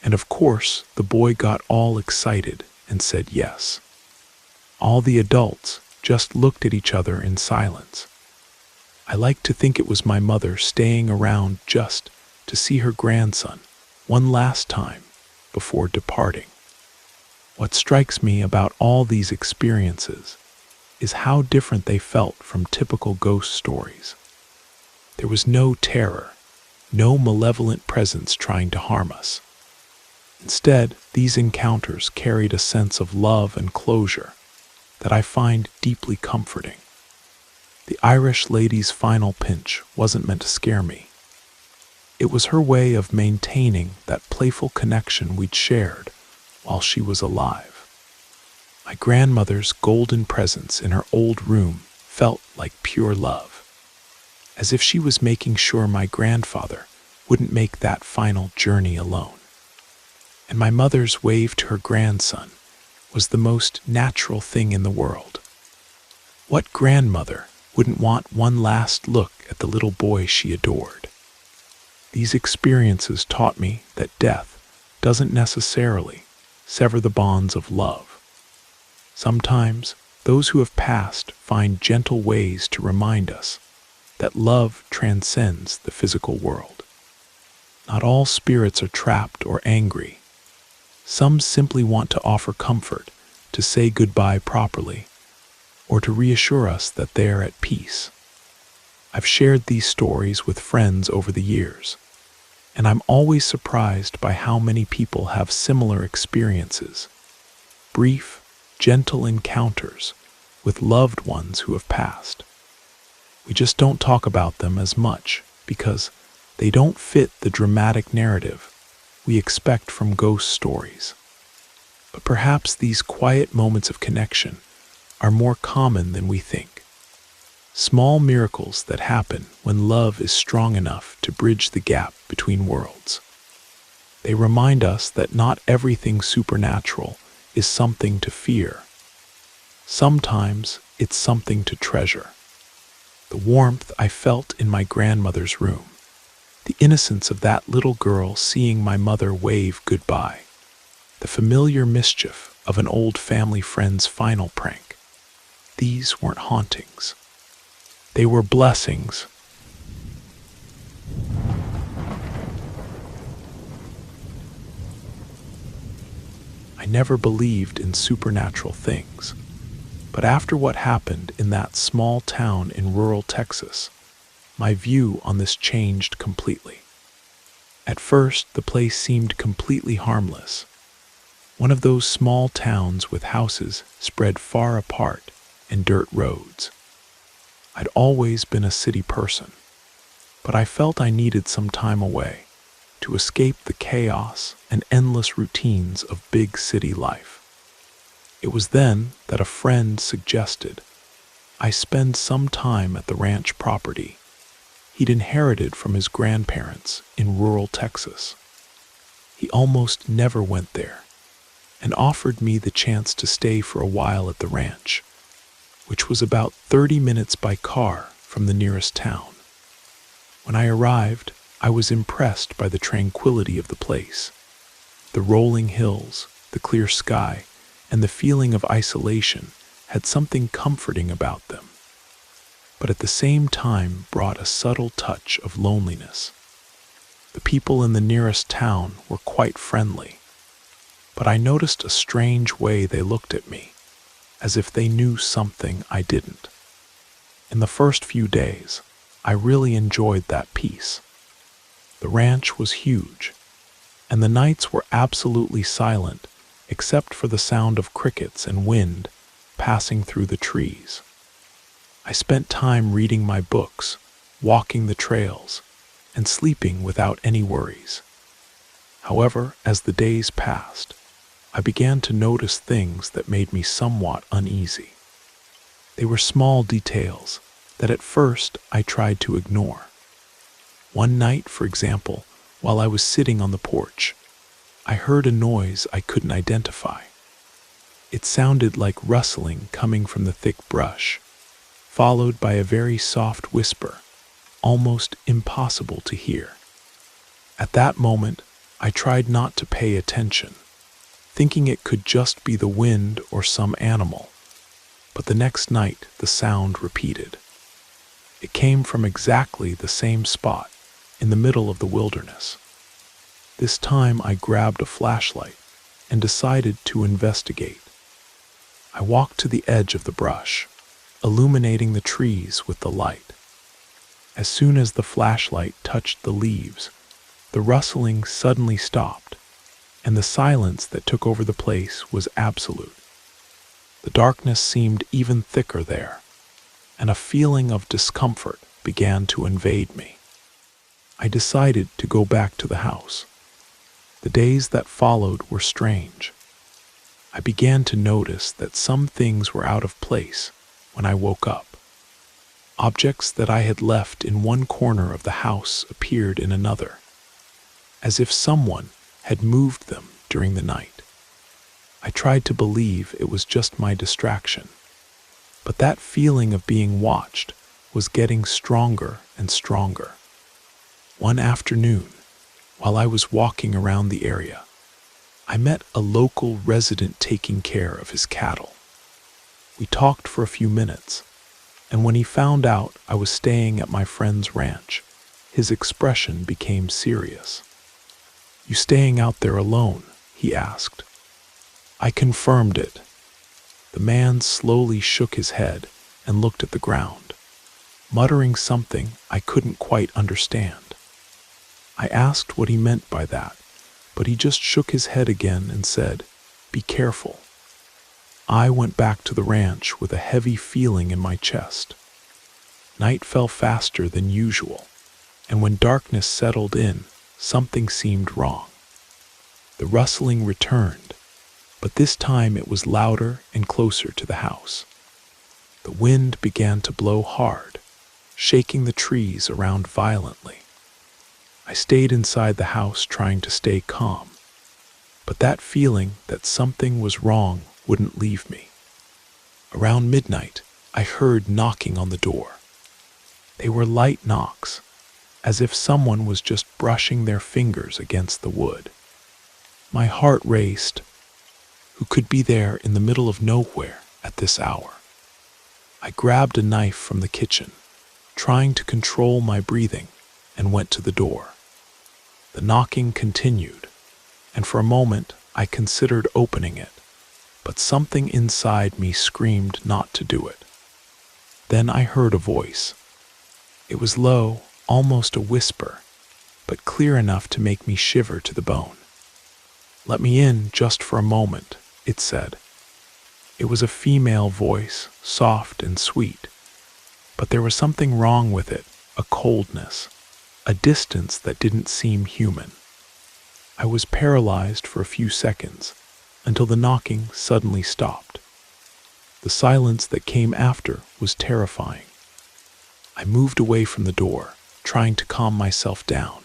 And of course, the boy got all excited and said yes. All the adults just looked at each other in silence. I like to think it was my mother staying around just to see her grandson one last time before departing. What strikes me about all these experiences is how different they felt from typical ghost stories. There was no terror, no malevolent presence trying to harm us. Instead, these encounters carried a sense of love and closure that I find deeply comforting. The Irish lady's final pinch wasn't meant to scare me. It was her way of maintaining that playful connection we'd shared while she was alive. My grandmother's golden presence in her old room felt like pure love, as if she was making sure my grandfather wouldn't make that final journey alone. And my mother's wave to her grandson was the most natural thing in the world. What grandmother wouldn't want one last look at the little boy she adored? These experiences taught me that death doesn't necessarily sever the bonds of love. Sometimes those who have passed find gentle ways to remind us that love transcends the physical world. Not all spirits are trapped or angry. Some simply want to offer comfort, to say goodbye properly, or to reassure us that they are at peace. I've shared these stories with friends over the years, and I'm always surprised by how many people have similar experiences. Brief, gentle encounters with loved ones who have passed. We just don't talk about them as much because they don't fit the dramatic narrative we expect from ghost stories. But perhaps these quiet moments of connection are more common than we think. Small miracles that happen when love is strong enough to bridge the gap between worlds. They remind us that not everything supernatural is something to fear. Sometimes it's something to treasure. The warmth I felt in my grandmother's room, the innocence of that little girl seeing my mother wave goodbye, the familiar mischief of an old family friend's final prank. These weren't hauntings. They were blessings. I never believed in supernatural things, but after what happened in that small town in rural Texas, my view on this changed completely. At first, the place seemed completely harmless. One of those small towns with houses spread far apart and dirt roads. I'd always been a city person, but I felt I needed some time away to escape the chaos and endless routines of big city life. It was then that a friend suggested I spend some time at the ranch property he'd inherited from his grandparents in rural Texas. He almost never went there and offered me the chance to stay for a while at the ranch, which was about 30 minutes by car from the nearest town. When I arrived, I was impressed by the tranquility of the place. The rolling hills, the clear sky, and the feeling of isolation had something comforting about them, but at the same time brought a subtle touch of loneliness. The people in the nearest town were quite friendly, but I noticed a strange way they looked at me, as if they knew something I didn't. In the first few days, I really enjoyed that peace. The ranch was huge, and the nights were absolutely silent except for the sound of crickets and wind passing through the trees. I spent time reading my books, walking the trails, and sleeping without any worries. However, as the days passed, I began to notice things that made me somewhat uneasy. They were small details that at first I tried to ignore. One night, for example, while I was sitting on the porch, I heard a noise I couldn't identify. It sounded like rustling coming from the thick brush, followed by a very soft whisper, almost impossible to hear. At that moment, I tried not to pay attention, thinking it could just be the wind or some animal. But the next night, the sound repeated. It came from exactly the same spot, in the middle of the wilderness. This time I grabbed a flashlight and decided to investigate. I walked to the edge of the brush, illuminating the trees with the light. As soon as the flashlight touched the leaves, the rustling suddenly stopped, and the silence that took over the place was absolute. The darkness seemed even thicker there, and a feeling of discomfort began to invade me. I decided to go back to the house. The days that followed were strange. I began to notice that some things were out of place when I woke up. Objects that I had left in one corner of the house appeared in another, as if someone had moved them during the night. I tried to believe it was just my distraction, but that feeling of being watched was getting stronger and stronger. One afternoon, while I was walking around the area, I met a local resident taking care of his cattle. We talked for a few minutes, and when he found out I was staying at my friend's ranch, his expression became serious. "You staying out there alone?" he asked. I confirmed it. The man slowly shook his head and looked at the ground, muttering something I couldn't quite understand. I asked what he meant by that, but he just shook his head again and said, "Be careful." I went back to the ranch with a heavy feeling in my chest. Night fell faster than usual, and when darkness settled in, something seemed wrong. The rustling returned, but this time it was louder and closer to the house. The wind began to blow hard, shaking the trees around violently. I stayed inside the house trying to stay calm, but that feeling that something was wrong wouldn't leave me. Around midnight, I heard knocking on the door. They were light knocks, as if someone was just brushing their fingers against the wood. My heart raced. Who could be there in the middle of nowhere at this hour? I grabbed a knife from the kitchen, trying to control my breathing, and went to the door. The knocking continued, and for a moment I considered opening it, but something inside me screamed not to do it. Then I heard a voice. It was low, almost a whisper, but clear enough to make me shiver to the bone. "Let me in just for a moment," it said. It was a female voice, soft and sweet, but there was something wrong with it, a coldness, a distance that didn't seem human. I was paralyzed for a few seconds until the knocking suddenly stopped. The silence that came after was terrifying. I moved away from the door, trying to calm myself down,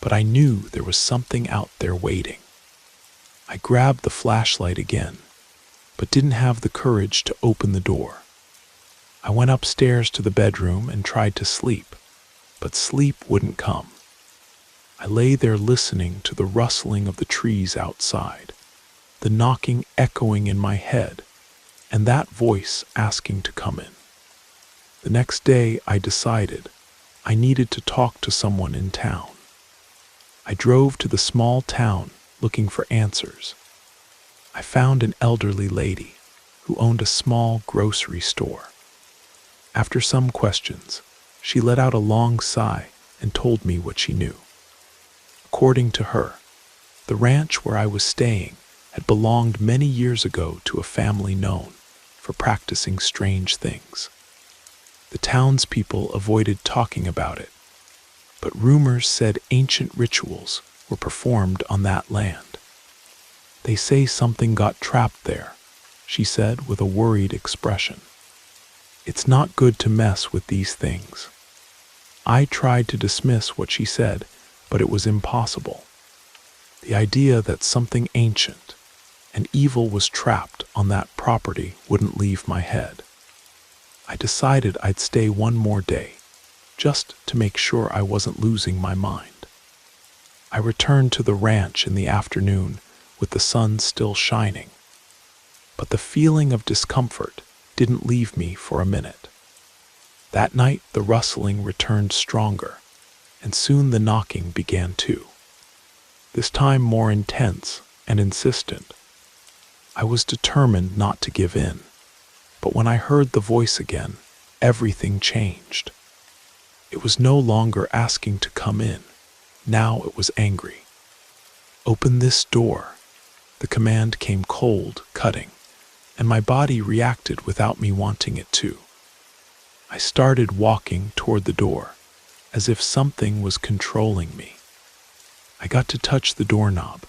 but I knew there was something out there waiting. I grabbed the flashlight again, but didn't have the courage to open the door. I went upstairs to the bedroom and tried to sleep, but sleep wouldn't come. I lay there listening to the rustling of the trees outside, the knocking echoing in my head, and that voice asking to come in. The next day I decided I needed to talk to someone in town. I drove to the small town looking for answers. I found an elderly lady who owned a small grocery store. After some questions, she let out a long sigh and told me what she knew. According to her, the ranch where I was staying had belonged many years ago to a family known for practicing strange things. The townspeople avoided talking about it, but rumors said ancient rituals were performed on that land. They say something got trapped there, she said with a worried expression. It's not good to mess with these things. I tried to dismiss what she said, but it was impossible. The idea that something ancient and evil was trapped on that property wouldn't leave my head. I decided I'd stay one more day, just to make sure I wasn't losing my mind. I returned to the ranch in the afternoon with the sun still shining, but the feeling of discomfort didn't leave me for a minute. That night the rustling returned stronger, and soon the knocking began too. This time more intense and insistent. I was determined not to give in, but when I heard the voice again, everything changed. It was no longer asking to come in. Now it was angry. Open this door. The command came cold, cutting, and my body reacted without me wanting it to. I started walking toward the door, as if something was controlling me. I got to touch the doorknob,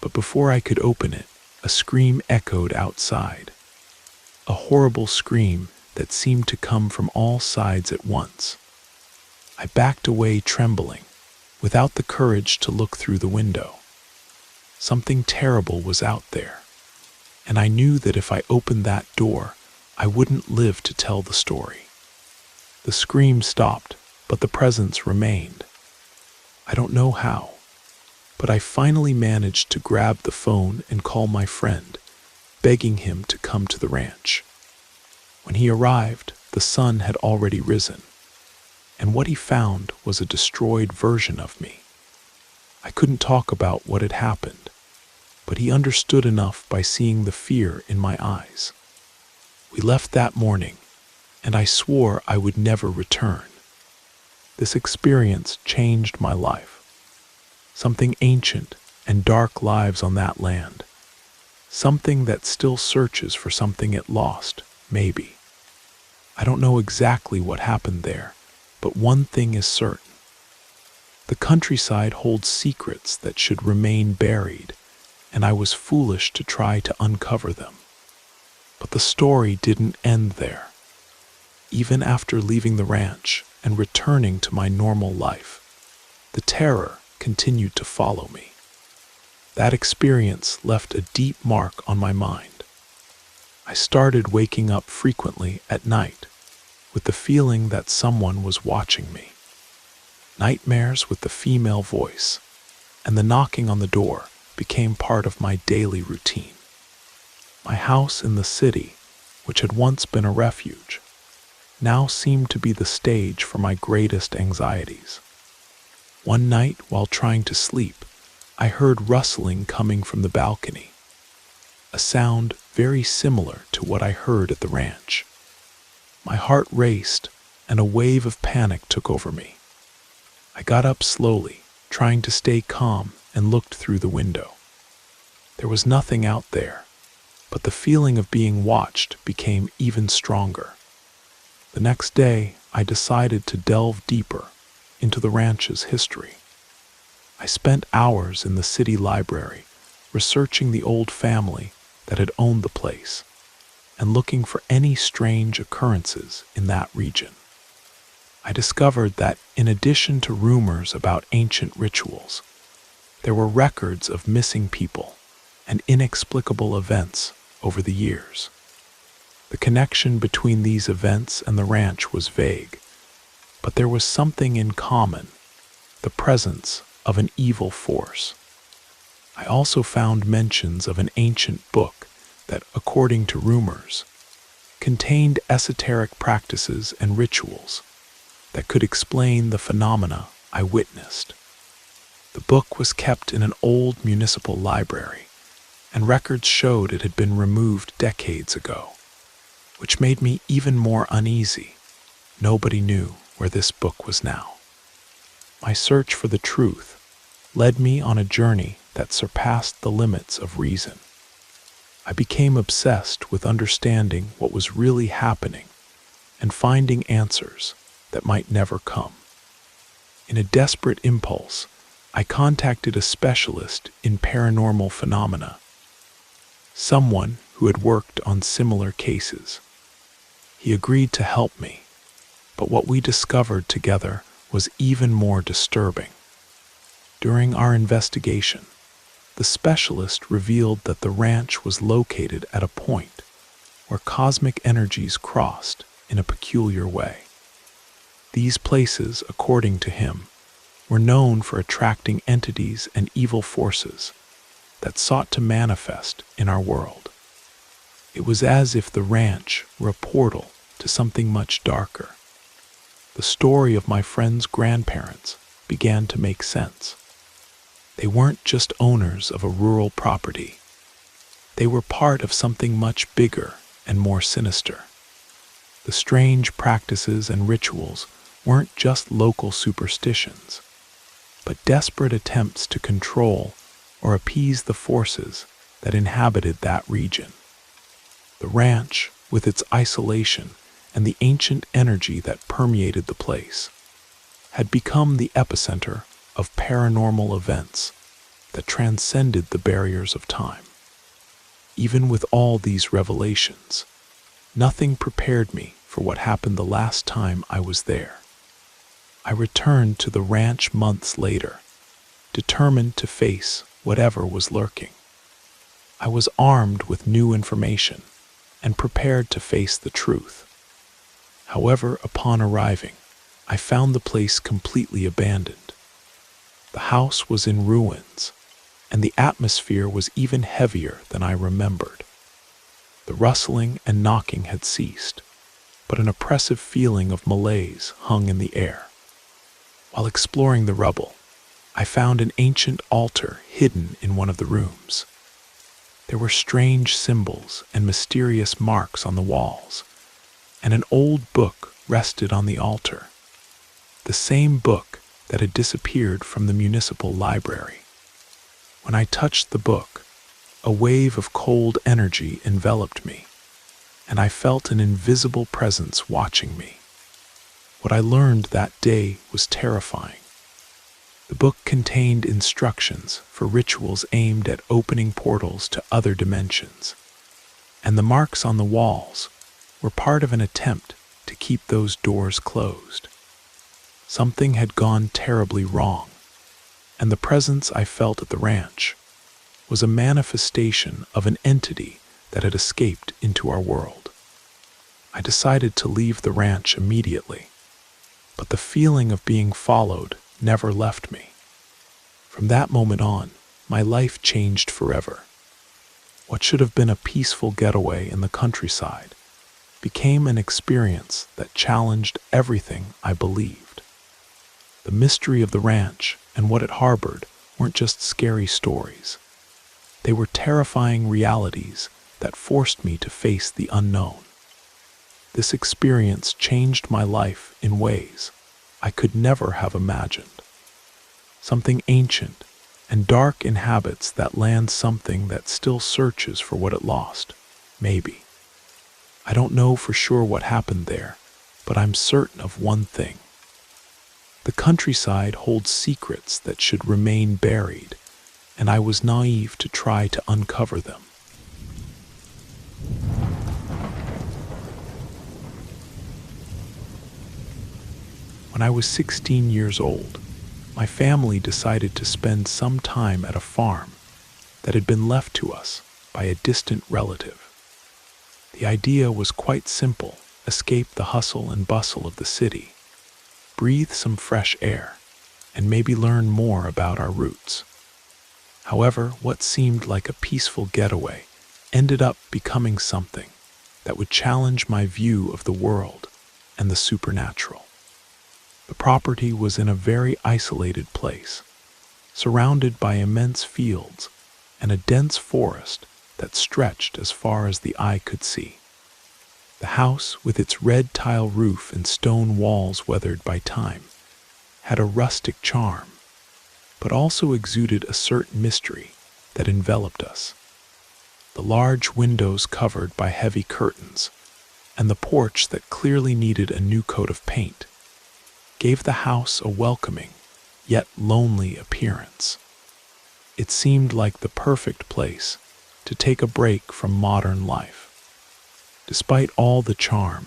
but before I could open it, a scream echoed outside. A horrible scream that seemed to come from all sides at once. I backed away trembling, without the courage to look through the window. Something terrible was out there, and I knew that if I opened that door, I wouldn't live to tell the story. The scream stopped, but the presence remained. I don't know how, but I finally managed to grab the phone and call my friend, begging him to come to the ranch. When he arrived, the sun had already risen, and what he found was a destroyed version of me. I couldn't talk about what had happened, but he understood enough by seeing the fear in my eyes. We left that morning, and I swore I would never return. This experience changed my life. Something ancient and dark lives on that land. Something that still searches for something it lost, maybe. I don't know exactly what happened there, but one thing is certain. The countryside holds secrets that should remain buried, and I was foolish to try to uncover them. But the story didn't end there. Even after leaving the ranch and returning to my normal life, the terror continued to follow me. That experience left a deep mark on my mind. I started waking up frequently at night with the feeling that someone was watching me. Nightmares with the female voice and the knocking on the door became part of my daily routine. My house in the city, which had once been a refuge, now seemed to be the stage for my greatest anxieties. One night, while trying to sleep, I heard rustling coming from the balcony, a sound very similar to what I heard at the ranch. My heart raced, and a wave of panic took over me. I got up slowly, trying to stay calm, and looked through the window. There was nothing out there, but the feeling of being watched became even stronger. The next day, I decided to delve deeper into the ranch's history. I spent hours in the city library, researching the old family that had owned the place, and looking for any strange occurrences in that region. I discovered that, in addition to rumors about ancient rituals, there were records of missing people and inexplicable events over the years. The connection between these events and the ranch was vague, but there was something in common: the presence of an evil force. I also found mentions of an ancient book that, according to rumors, contained esoteric practices and rituals that could explain the phenomena I witnessed. The book was kept in an old municipal library, and records showed it had been removed decades ago, which made me even more uneasy. Nobody knew where this book was now. My search for the truth led me on a journey that surpassed the limits of reason. I became obsessed with understanding what was really happening and finding answers that might never come. In a desperate impulse, I contacted a specialist in paranormal phenomena, someone who had worked on similar cases. He agreed to help me, but what we discovered together was even more disturbing. During our investigation, the specialist revealed that the ranch was located at a point where cosmic energies crossed in a peculiar way. These places, according to him, were known for attracting entities and evil forces that sought to manifest in our world. It was as if the ranch were a portal to something much darker. The story of my friend's grandparents began to make sense. They weren't just owners of a rural property. They were part of something much bigger and more sinister. The strange practices and rituals weren't just local superstitions, but desperate attempts to control or appease the forces that inhabited that region. The ranch, with its isolation and the ancient energy that permeated the place, had become the epicenter of paranormal events that transcended the barriers of time. Even with all these revelations, nothing prepared me for what happened the last time I was there. I returned to the ranch months later, determined to face whatever was lurking. I was armed with new information and prepared to face the truth. However, upon arriving, I found the place completely abandoned. The house was in ruins, and the atmosphere was even heavier than I remembered. The rustling and knocking had ceased, but an oppressive feeling of malaise hung in the air. While exploring the rubble, I found an ancient altar hidden in one of the rooms. There were strange symbols and mysterious marks on the walls, and an old book rested on the altar. The same book that had disappeared from the municipal library. When I touched the book, a wave of cold energy enveloped me, and I felt an invisible presence watching me. What I learned that day was terrifying. The book contained instructions for rituals aimed at opening portals to other dimensions, and the marks on the walls were part of an attempt to keep those doors closed. Something had gone terribly wrong, and the presence I felt at the ranch was a manifestation of an entity that had escaped into our world. I decided to leave the ranch immediately, but the feeling of being followed never left me. From that moment on, my life changed forever. What should have been a peaceful getaway in the countryside became an experience that challenged everything I believed. The mystery of the ranch and what it harbored weren't just scary stories. They were terrifying realities that forced me to face the unknown. This experience changed my life in ways I could never have imagined. Something ancient and dark inhabits that land, something that still searches for what it lost, maybe. I don't know for sure what happened there, but I'm certain of one thing. The countryside holds secrets that should remain buried, and I was naive to try to uncover them. When I was 16 years old, my family decided to spend some time at a farm that had been left to us by a distant relative. The idea was quite simple: escape the hustle and bustle of the city, breathe some fresh air, and maybe learn more about our roots. However, what seemed like a peaceful getaway ended up becoming something that would challenge my view of the world and the supernatural. The property was in a very isolated place, surrounded by immense fields and a dense forest that stretched as far as the eye could see. The house, with its red tile roof and stone walls weathered by time, had a rustic charm, but also exuded a certain mystery that enveloped us. The large windows covered by heavy curtains, and the porch that clearly needed a new coat of paint, gave the house a welcoming, yet lonely appearance. It seemed like the perfect place to take a break from modern life. Despite all the charm,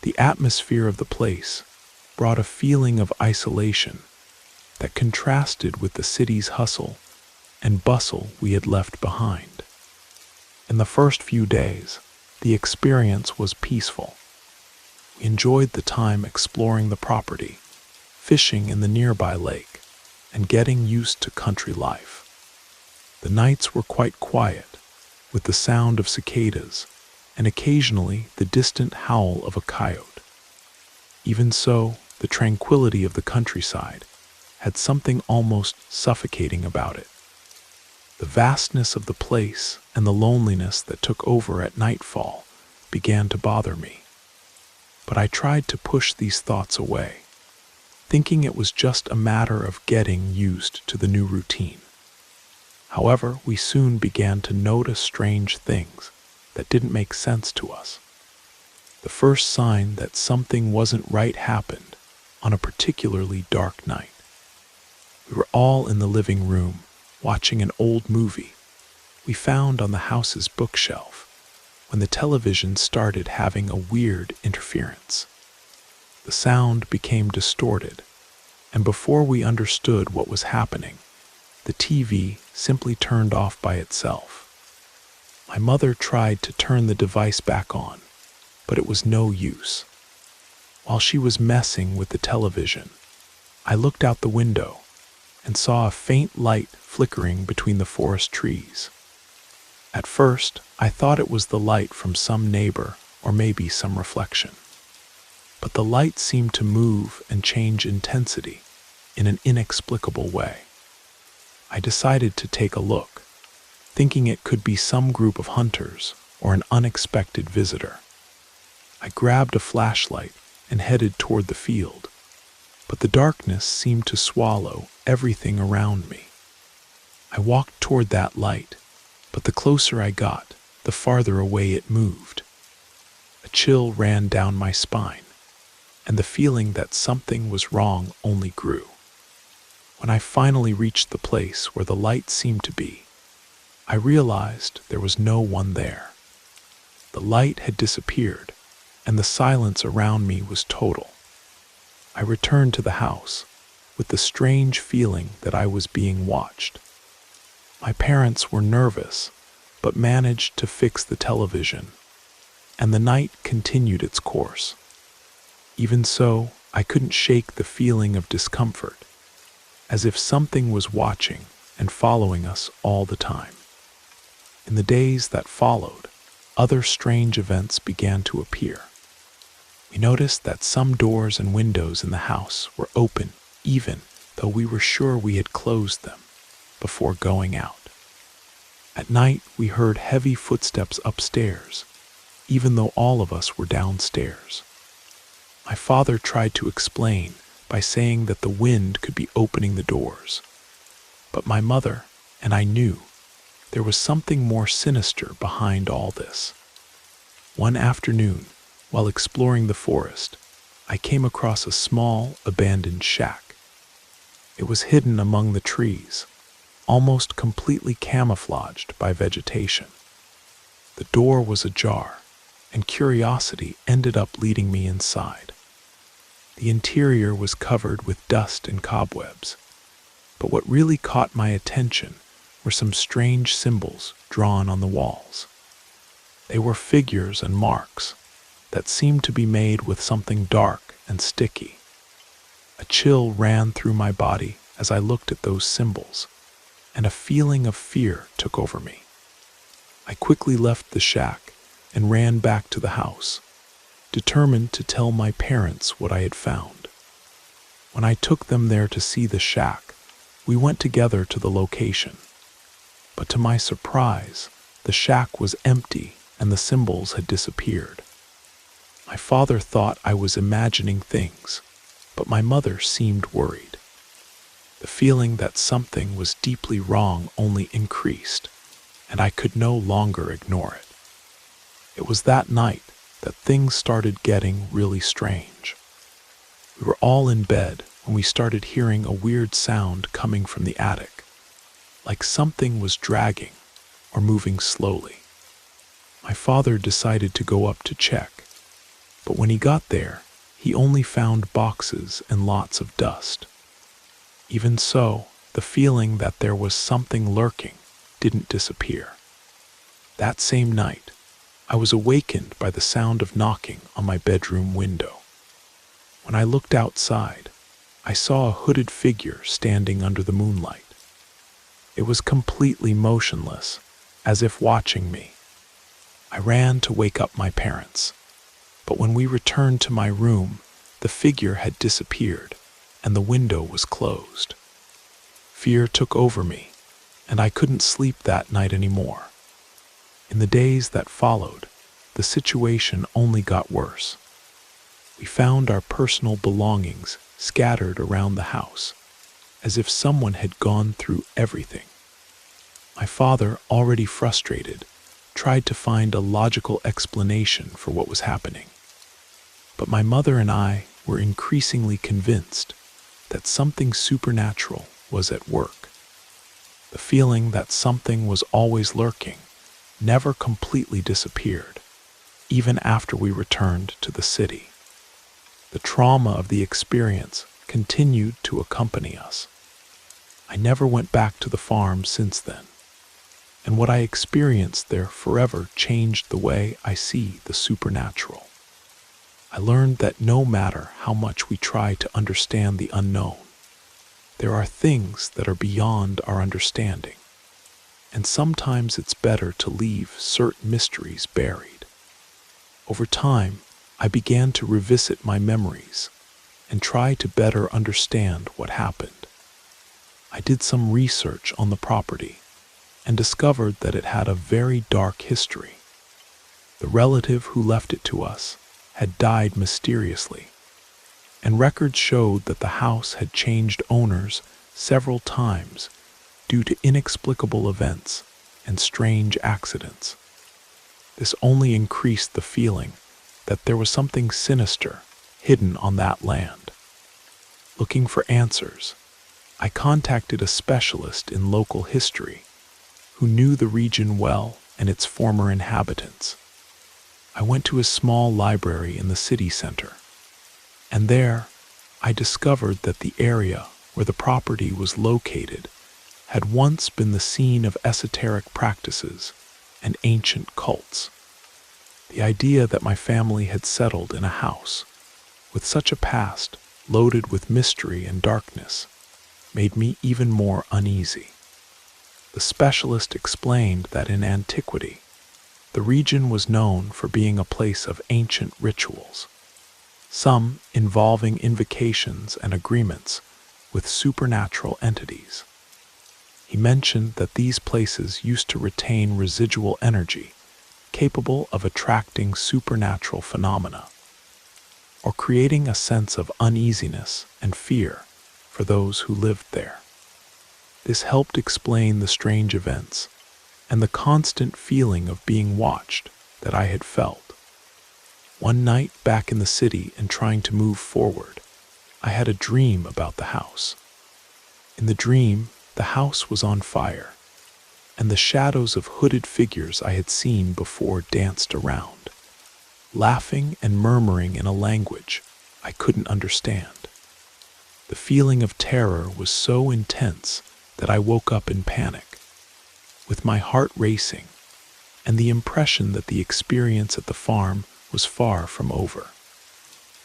the atmosphere of the place brought a feeling of isolation that contrasted with the city's hustle and bustle we had left behind. In the first few days, the experience was peaceful. We enjoyed the time exploring the property, fishing in the nearby lake, and getting used to country life. The nights were quite quiet, with the sound of cicadas and occasionally the distant howl of a coyote. Even so, the tranquility of the countryside had something almost suffocating about it. The vastness of the place and the loneliness that took over at nightfall began to bother me. But I tried to push these thoughts away, thinking it was just a matter of getting used to the new routine. However, we soon began to notice strange things that didn't make sense to us. The first sign that something wasn't right happened on a particularly dark night. We were all in the living room watching an old movie we found on the house's bookshelf when the television started having a weird interference. The sound became distorted, and before we understood what was happening, the TV simply turned off by itself. My mother tried to turn the device back on, but it was no use. While she was messing with the television, I looked out the window and saw a faint light flickering between the forest trees. At first, I thought it was the light from some neighbor or maybe some reflection. But the light seemed to move and change intensity in an inexplicable way. I decided to take a look, thinking it could be some group of hunters or an unexpected visitor. I grabbed a flashlight and headed toward the field, but the darkness seemed to swallow everything around me. I walked toward that light, but the closer I got, the farther away it moved. A chill ran down my spine, and the feeling that something was wrong only grew. When I finally reached the place where the light seemed to be, I realized there was no one there. The light had disappeared, and the silence around me was total. I returned to the house with the strange feeling that I was being watched. My parents were nervous, but managed to fix the television, and the night continued its course. Even so, I couldn't shake the feeling of discomfort, as if something was watching and following us all the time. In the days that followed, other strange events began to appear. We noticed that some doors and windows in the house were open, even though we were sure we had closed them before going out. At night, we heard heavy footsteps upstairs, even though all of us were downstairs. My father tried to explain by saying that the wind could be opening the doors, but my mother and I knew there was something more sinister behind all this. One afternoon, while exploring the forest, I came across a small, abandoned shack. It was hidden among the trees, almost completely camouflaged by vegetation. The door was ajar, and curiosity ended up leading me inside. The interior was covered with dust and cobwebs, but what really caught my attention were some strange symbols drawn on the walls. They were figures and marks that seemed to be made with something dark and sticky. A chill ran through my body as I looked at those symbols, and a feeling of fear took over me. I quickly left the shack and ran back to the house, determined to tell my parents what I had found. When I took them there to see the shack, we went together to the location. But to my surprise, the shack was empty and the symbols had disappeared. My father thought I was imagining things, but my mother seemed worried. The feeling that something was deeply wrong only increased, and I could no longer ignore it. It was that night that things started getting really strange. We were all in bed when we started hearing a weird sound coming from the attic, like something was dragging or moving slowly. My father decided to go up to check, but when he got there, he only found boxes and lots of dust. Even so, the feeling that there was something lurking didn't disappear. That same night, I was awakened by the sound of knocking on my bedroom window. When I looked outside, I saw a hooded figure standing under the moonlight. It was completely motionless, as if watching me. I ran to wake up my parents, but when we returned to my room, the figure had disappeared and the window was closed. Fear took over me, and I couldn't sleep that night anymore. In the days that followed, the situation only got worse. We found our personal belongings scattered around the house, as if someone had gone through everything. My father, already frustrated, tried to find a logical explanation for what was happening. But my mother and I were increasingly convinced that something supernatural was at work. The feeling that something was always lurking never completely disappeared, even after we returned to the city. The trauma of the experience continued to accompany us. I never went back to the farm since then, and what I experienced there forever changed the way I see the supernatural. I learned that no matter how much we try to understand the unknown, there are things that are beyond our understanding, and sometimes it's better to leave certain mysteries buried. Over time, I began to revisit my memories and try to better understand what happened. I did some research on the property and discovered that it had a very dark history. The relative who left it to us had died mysteriously, and records showed that the house had changed owners several times due to inexplicable events and strange accidents. This only increased the feeling that there was something sinister hidden on that land. Looking for answers, I contacted a specialist in local history who knew the region well and its former inhabitants. I went to a small library in the city center, and there I discovered that the area where the property was located had once been the scene of esoteric practices and ancient cults. The idea that my family had settled in a house with such a past loaded with mystery and darkness made me even more uneasy. The specialist explained that in antiquity, the region was known for being a place of ancient rituals, some involving invocations and agreements with supernatural entities. He mentioned that these places used to retain residual energy capable of attracting supernatural phenomena, or creating a sense of uneasiness and fear for those who lived there. This helped explain the strange events and the constant feeling of being watched that I had felt. One night back in the city and trying to move forward, I had a dream about the house. In the dream, the house was on fire, and the shadows of hooded figures I had seen before danced around, laughing and murmuring in a language I couldn't understand. The feeling of terror was so intense that I woke up in panic, with my heart racing, and the impression that the experience at the farm was far from over.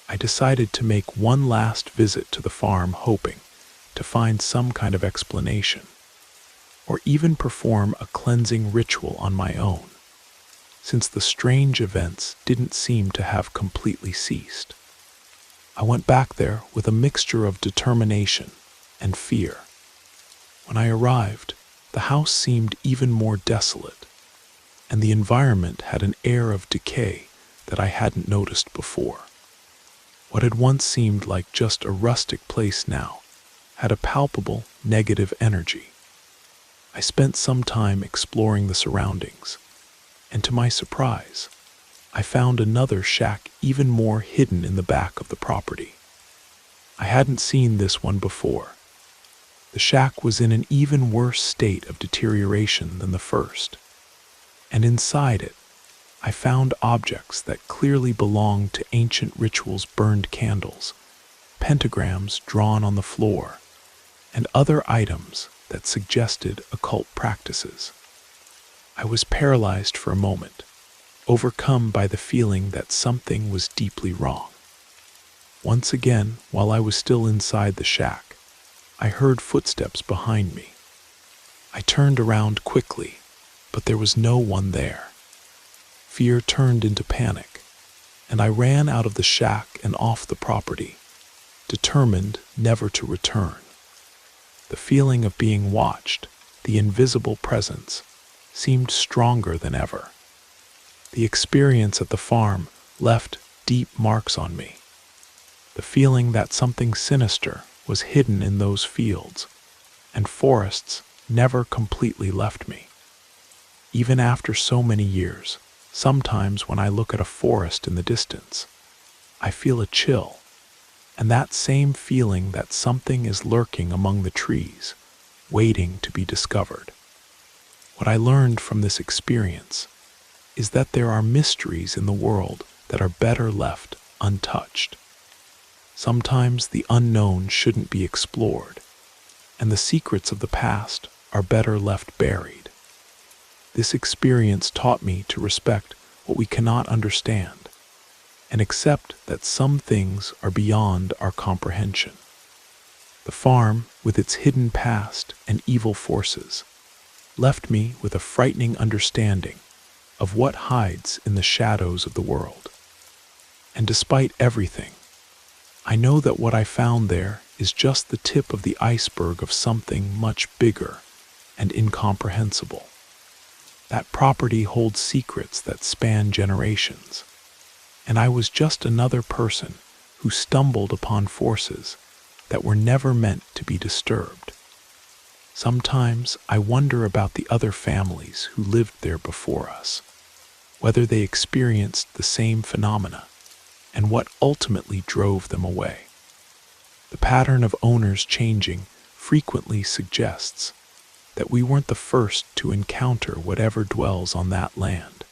I decided to make one last visit to the farm, hoping to find some kind of explanation, or even perform a cleansing ritual on my own, since the strange events didn't seem to have completely ceased. I went back there with a mixture of determination and fear. When I arrived, the house seemed even more desolate, and the environment had an air of decay that I hadn't noticed before. What had once seemed like just a rustic place now had a palpable negative energy. I spent some time exploring the surroundings, and to my surprise, I found another shack even more hidden in the back of the property. I hadn't seen this one before. The shack was in an even worse state of deterioration than the first, and inside it, I found objects that clearly belonged to ancient rituals: burned candles, pentagrams drawn on the floor, and other items that suggested occult practices. I was paralyzed for a moment, overcome by the feeling that something was deeply wrong. Once again, while I was still inside the shack, I heard footsteps behind me. I turned around quickly, but there was no one there. Fear turned into panic, and I ran out of the shack and off the property, determined never to return. The feeling of being watched, the invisible presence, seemed stronger than ever. The experience at the farm left deep marks on me. The feeling that something sinister was hidden in those fields and forests never completely left me. Even after so many years, sometimes when I look at a forest in the distance, I feel a chill, and that same feeling that something is lurking among the trees, waiting to be discovered. What I learned from this experience is that there are mysteries in the world that are better left untouched. Sometimes the unknown shouldn't be explored, and the secrets of the past are better left buried. This experience taught me to respect what we cannot understand, and accept that some things are beyond our comprehension. The farm, with its hidden past and evil forces, left me with a frightening understanding of what hides in the shadows of the world. And despite everything, I know that what I found there is just the tip of the iceberg of something much bigger and incomprehensible. That property holds secrets that span generations, and I was just another person who stumbled upon forces that were never meant to be disturbed. Sometimes I wonder about the other families who lived there before us, whether they experienced the same phenomena, and what ultimately drove them away. The pattern of owners changing frequently suggests that we weren't the first to encounter whatever dwells on that land,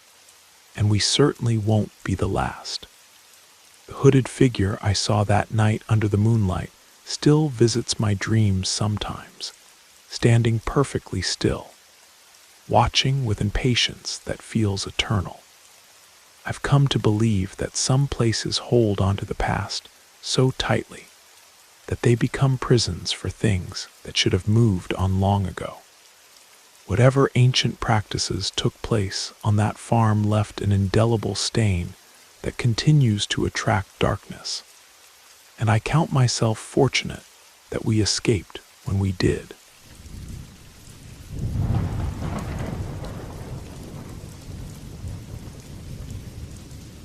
and we certainly won't be the last. The hooded figure I saw that night under the moonlight still visits my dreams sometimes, standing perfectly still, watching with impatience that feels eternal. I've come to believe that some places hold onto the past so tightly that they become prisons for things that should have moved on long ago. Whatever ancient practices took place on that farm left an indelible stain that continues to attract darkness, and I count myself fortunate that we escaped when we did.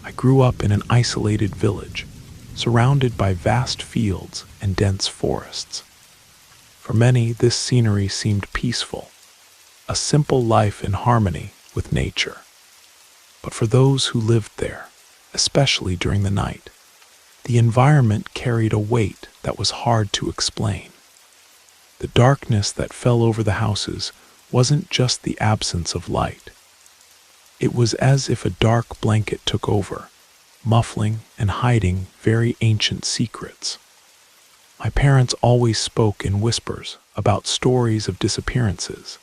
I grew up in an isolated village, surrounded by vast fields and dense forests. For many, this scenery seemed peaceful, a simple life in harmony with nature. But for those who lived there, especially during the night, the environment carried a weight that was hard to explain. The darkness that fell over the houses wasn't just the absence of light. It was as if a dark blanket took over, muffling and hiding very ancient secrets. My parents always spoke in whispers about stories of disappearances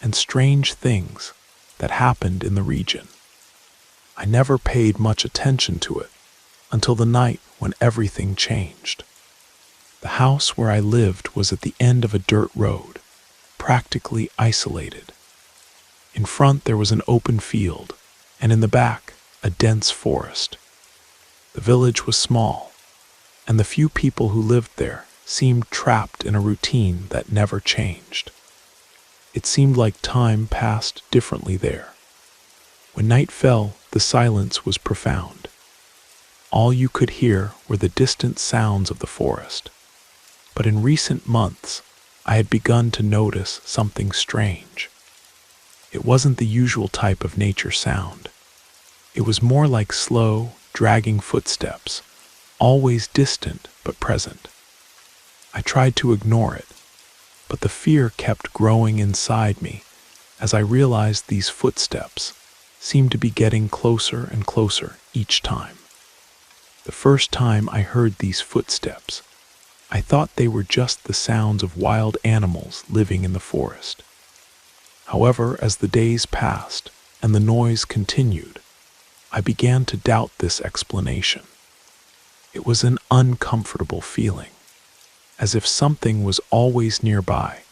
and strange things that happened in the region. I never paid much attention to it until the night when everything changed. The house where I lived was at the end of a dirt road, practically isolated. In front there was an open field, and in the back, a dense forest. The village was small, and the few people who lived there seemed trapped in a routine that never changed. It seemed like time passed differently there. When night fell, the silence was profound. All you could hear were the distant sounds of the forest. But in recent months, I had begun to notice something strange. It wasn't the usual type of nature sound. It was more like slow, dragging footsteps, always distant but present. I tried to ignore it, but the fear kept growing inside me as I realized these footsteps seemed to be getting closer and closer each time. The first time I heard these footsteps, I thought they were just the sounds of wild animals living in the forest. However, as the days passed and the noise continued, I began to doubt this explanation. It was an uncomfortable feeling, as if something was always nearby,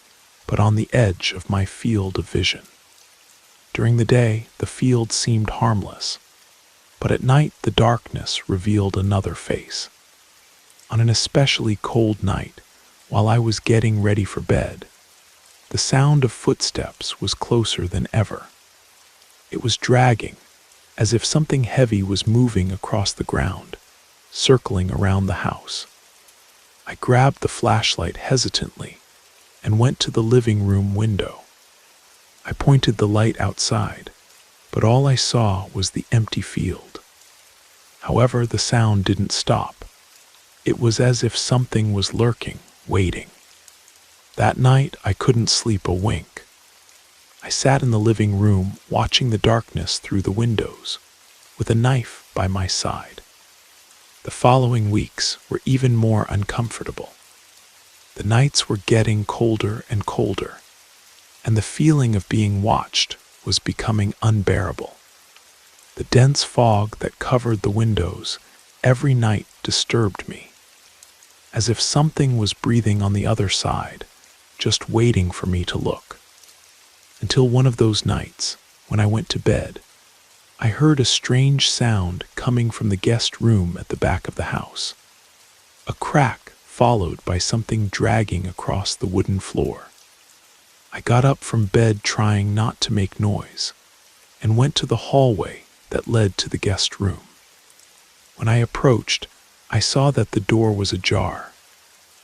but on the edge of my field of vision. During the day, the field seemed harmless, but at night the darkness revealed another face. On an especially cold night, while I was getting ready for bed, the sound of footsteps was closer than ever. It was dragging, as if something heavy was moving across the ground, circling around the house. I grabbed the flashlight hesitantly and went to the living room window. I pointed the light outside, but all I saw was the empty field. However, the sound didn't stop. It was as if something was lurking, waiting. That night, I couldn't sleep a wink. I sat in the living room watching the darkness through the windows, with a knife by my side. The following weeks were even more uncomfortable. The nights were getting colder and colder, and the feeling of being watched was becoming unbearable. The dense fog that covered the windows every night disturbed me, as if something was breathing on the other side, just waiting for me to look. Until one of those nights, when I went to bed, I heard a strange sound coming from the guest room at the back of the house. A crack followed by something dragging across the wooden floor. I got up from bed trying not to make noise, and went to the hallway that led to the guest room. When I approached, I saw that the door was ajar,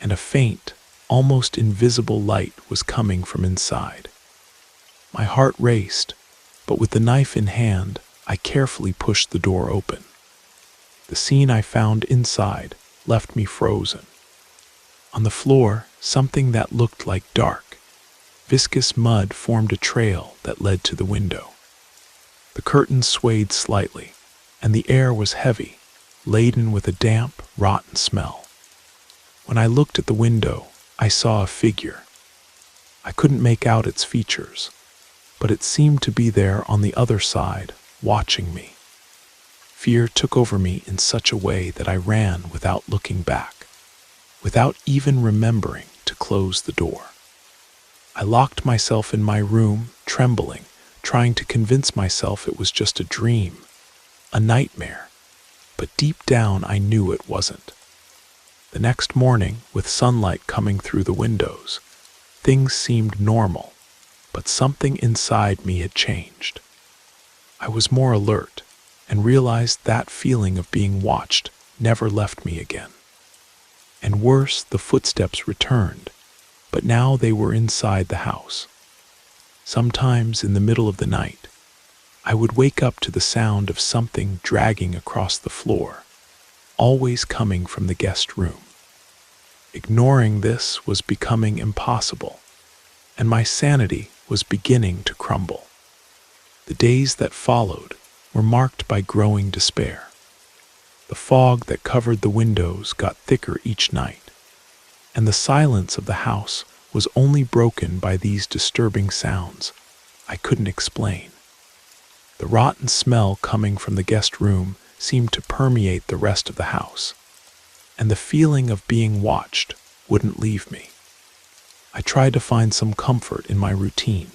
and a faint, almost invisible light was coming from inside. My heart raced, but with the knife in hand, I carefully pushed the door open. The scene I found inside left me frozen. On the floor, something that looked like dark, viscous mud formed a trail that led to the window. The curtains swayed slightly, and the air was heavy, laden with a damp, rotten smell. When I looked at the window, I saw a figure. I couldn't make out its features, but it seemed to be there on the other side, watching me. Fear took over me in such a way that I ran without looking back, without even remembering to close the door. I locked myself in my room, trembling, trying to convince myself it was just a dream, a nightmare, but deep down I knew it wasn't. The next morning, with sunlight coming through the windows, things seemed normal, but something inside me had changed. I was more alert and realized that feeling of being watched never left me again. And worse, the footsteps returned, but now they were inside the house. Sometimes in the middle of the night, I would wake up to the sound of something dragging across the floor, always coming from the guest room. Ignoring this was becoming impossible, and my sanity was beginning to crumble. The days that followed were marked by growing despair. The fog that covered the windows got thicker each night, and the silence of the house was only broken by these disturbing sounds I couldn't explain. The rotten smell coming from the guest room seemed to permeate the rest of the house, and the feeling of being watched wouldn't leave me. I tried to find some comfort in my routine,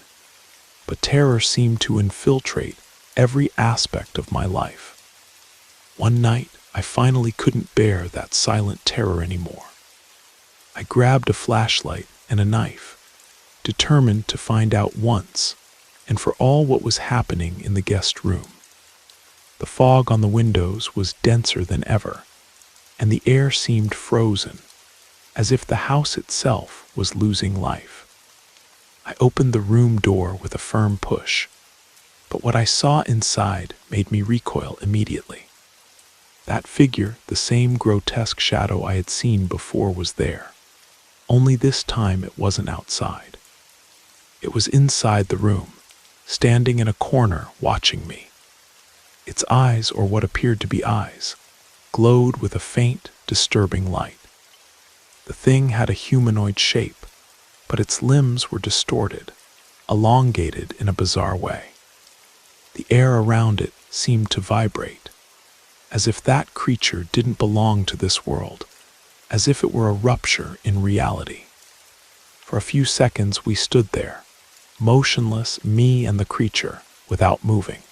but terror seemed to infiltrate every aspect of my life. One night, I finally couldn't bear that silent terror anymore. I grabbed a flashlight and a knife, determined to find out once and for all what was happening in the guest room. The fog on the windows was denser than ever, and the air seemed frozen, as if the house itself was losing life. I opened the room door with a firm push, but what I saw inside made me recoil immediately. That figure, the same grotesque shadow I had seen before, was there. Only this time it wasn't outside. It was inside the room, standing in a corner watching me. Its eyes, or what appeared to be eyes, glowed with a faint, disturbing light. The thing had a humanoid shape, but its limbs were distorted, elongated in a bizarre way. The air around it seemed to vibrate, as if that creature didn't belong to this world, as if it were a rupture in reality. For a few seconds we stood there, motionless, me and the creature, without moving.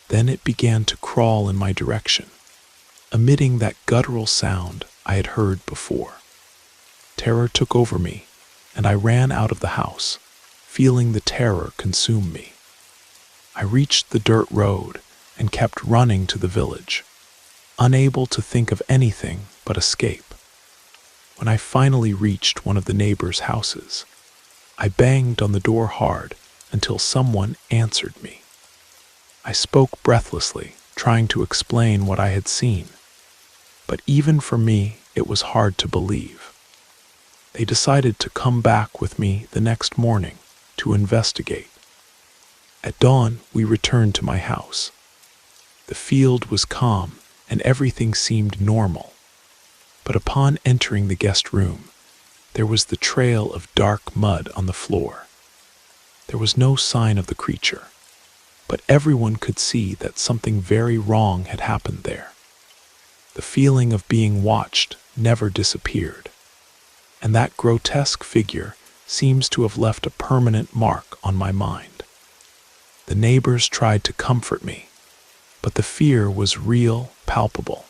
Then it began to crawl in my direction, emitting that guttural sound I had heard before. Terror took over me, and I ran out of the house, feeling the terror consume me. I reached the dirt road and kept running to the village, unable to think of anything but escape. When I finally reached one of the neighbors' houses, I banged on the door hard until someone answered me. I spoke breathlessly, trying to explain what I had seen, but even for me, it was hard to believe. They decided to come back with me the next morning to investigate. At dawn, we returned to my house. The field was calm and everything seemed normal. But upon entering the guest room, there was the trail of dark mud on the floor. There was no sign of the creature, but everyone could see that something very wrong had happened there. The feeling of being watched never disappeared, and that grotesque figure seems to have left a permanent mark on my mind. The neighbors tried to comfort me, but the fear was real, palpable.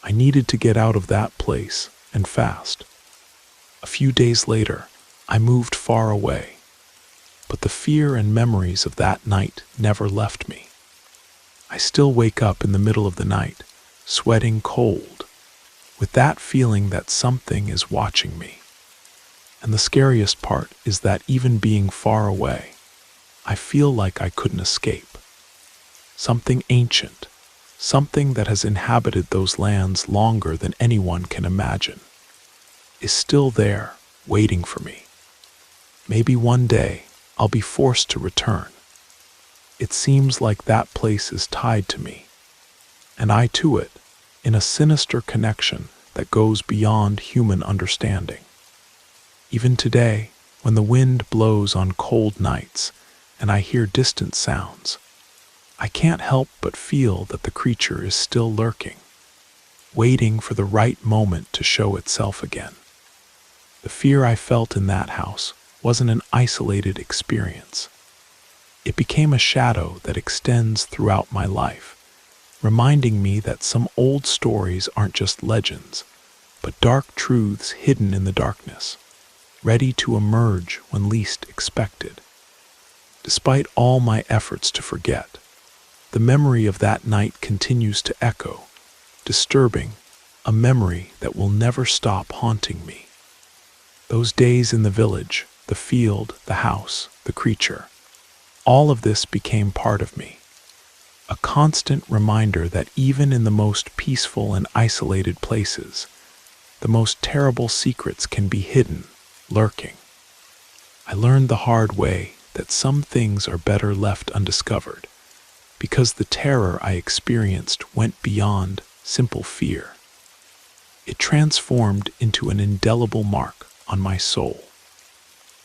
I needed to get out of that place, and fast. A few days later, I moved far away, but the fear and memories of that night never left me. I still wake up in the middle of the night, sweating cold, with that feeling that something is watching me. And the scariest part is that even being far away, I feel like I couldn't escape. Something ancient, something that has inhabited those lands longer than anyone can imagine, is still there, waiting for me. Maybe one day I'll be forced to return. It seems like that place is tied to me, and I to it, in a sinister connection that goes beyond human understanding. Even today, when the wind blows on cold nights and I hear distant sounds, I can't help but feel that the creature is still lurking, waiting for the right moment to show itself again. The fear I felt in that house wasn't an isolated experience. It became a shadow that extends throughout my life, reminding me that some old stories aren't just legends, but dark truths hidden in the darkness, ready to emerge when least expected. Despite all my efforts to forget, the memory of that night continues to echo, disturbing, a memory that will never stop haunting me. Those days in the village, the field, the house, the creature, all of this became part of me. A constant reminder that even in the most peaceful and isolated places, the most terrible secrets can be hidden, lurking. I learned the hard way that some things are better left undiscovered, because the terror I experienced went beyond simple fear. It transformed into an indelible mark on my soul.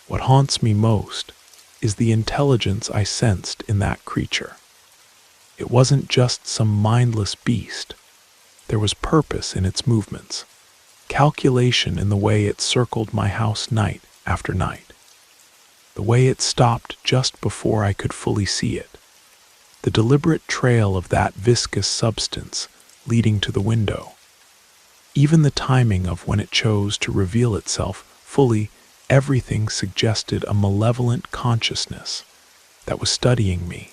What haunts me most is the intelligence I sensed in that creature. It wasn't just some mindless beast. There was purpose in its movements, calculation in the way it circled my house night after night, the way it stopped just before I could fully see it, the deliberate trail of that viscous substance leading to the window. Even the timing of when it chose to reveal itself fully, everything suggested a malevolent consciousness that was studying me,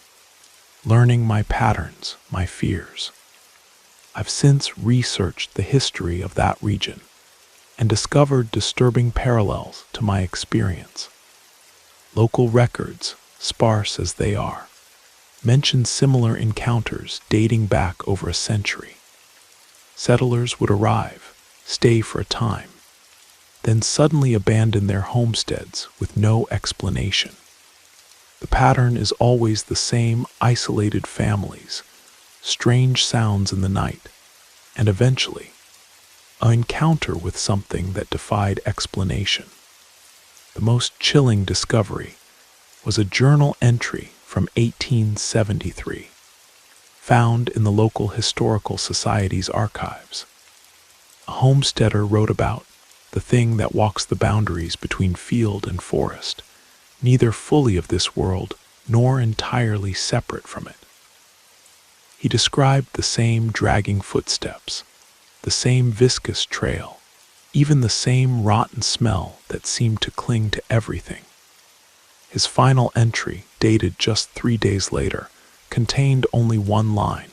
learning my patterns, my fears. I've since researched the history of that region and discovered disturbing parallels to my experience. Local records, sparse as they are, mention similar encounters dating back over a century. Settlers would arrive, stay for a time, then suddenly abandon their homesteads with no explanation. The pattern is always the same: isolated families, strange sounds in the night, and eventually, an encounter with something that defied explanation. The most chilling discovery was a journal entry from 1873, found in the local historical society's archives. A homesteader wrote about the thing that walks the boundaries between field and forest, neither fully of this world nor entirely separate from it. He described the same dragging footsteps, the same viscous trail, even the same rotten smell that seemed to cling to everything. His final entry, dated just 3 days later, contained only one line: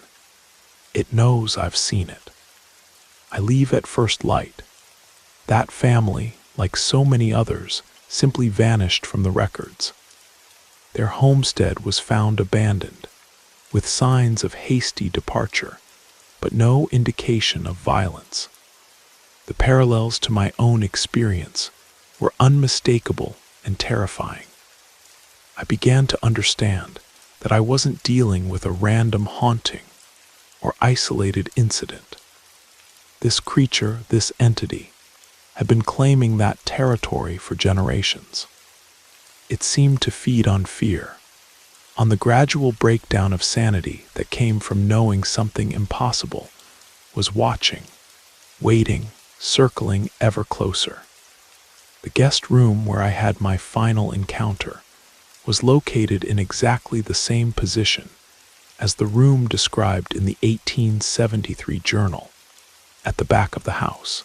"It knows I've seen it. I leave at first light." That family, like so many others, simply vanished from the records. Their homestead was found abandoned, with signs of hasty departure, but no indication of violence. The parallels to my own experience were unmistakable and terrifying. I began to understand that I wasn't dealing with a random haunting or isolated incident. This creature, this entity, had been claiming that territory for generations. It seemed to feed on fear, on the gradual breakdown of sanity that came from knowing something impossible was watching, waiting, circling ever closer. The guest room where I had my final encounter was located in exactly the same position as the room described in the 1873 journal, at the back of the house,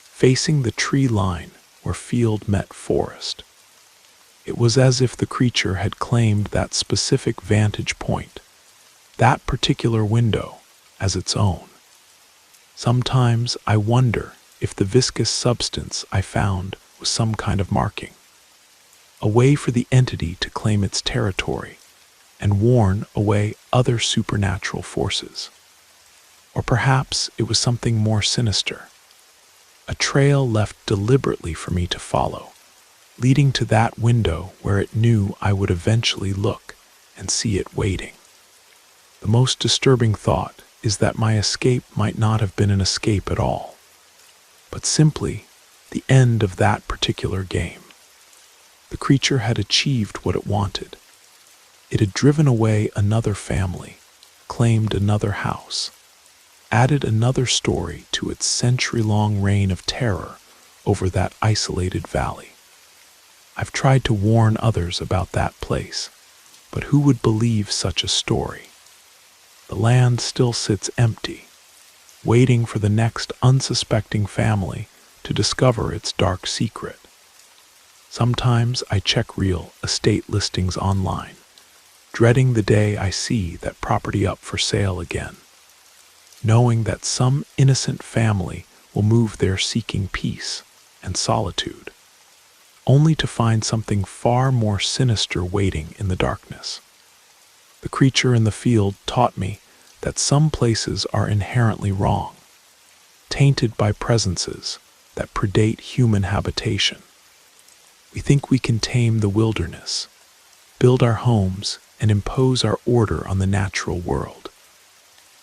facing the tree line where field met forest. It was as if the creature had claimed that specific vantage point, that particular window, as its own. Sometimes I wonder if the viscous substance I found was some kind of marking, a way for the entity to claim its territory and warn away other supernatural forces. Or perhaps it was something more sinister, a trail left deliberately for me to follow, leading to that window where it knew I would eventually look and see it waiting. The most disturbing thought is that my escape might not have been an escape at all, but simply the end of that particular game. The creature had achieved what it wanted. It had driven away another family, claimed another house, added another story to its century-long reign of terror over that isolated valley. I've tried to warn others about that place, but who would believe such a story? The land still sits empty, waiting for the next unsuspecting family to discover its dark secret. Sometimes I check real estate listings online, dreading the day I see that property up for sale again, knowing that some innocent family will move there seeking peace and solitude, only to find something far more sinister waiting in the darkness. The creature in the field taught me that some places are inherently wrong, tainted by presences that predate human habitation. We think we can tame the wilderness, build our homes, and impose our order on the natural world.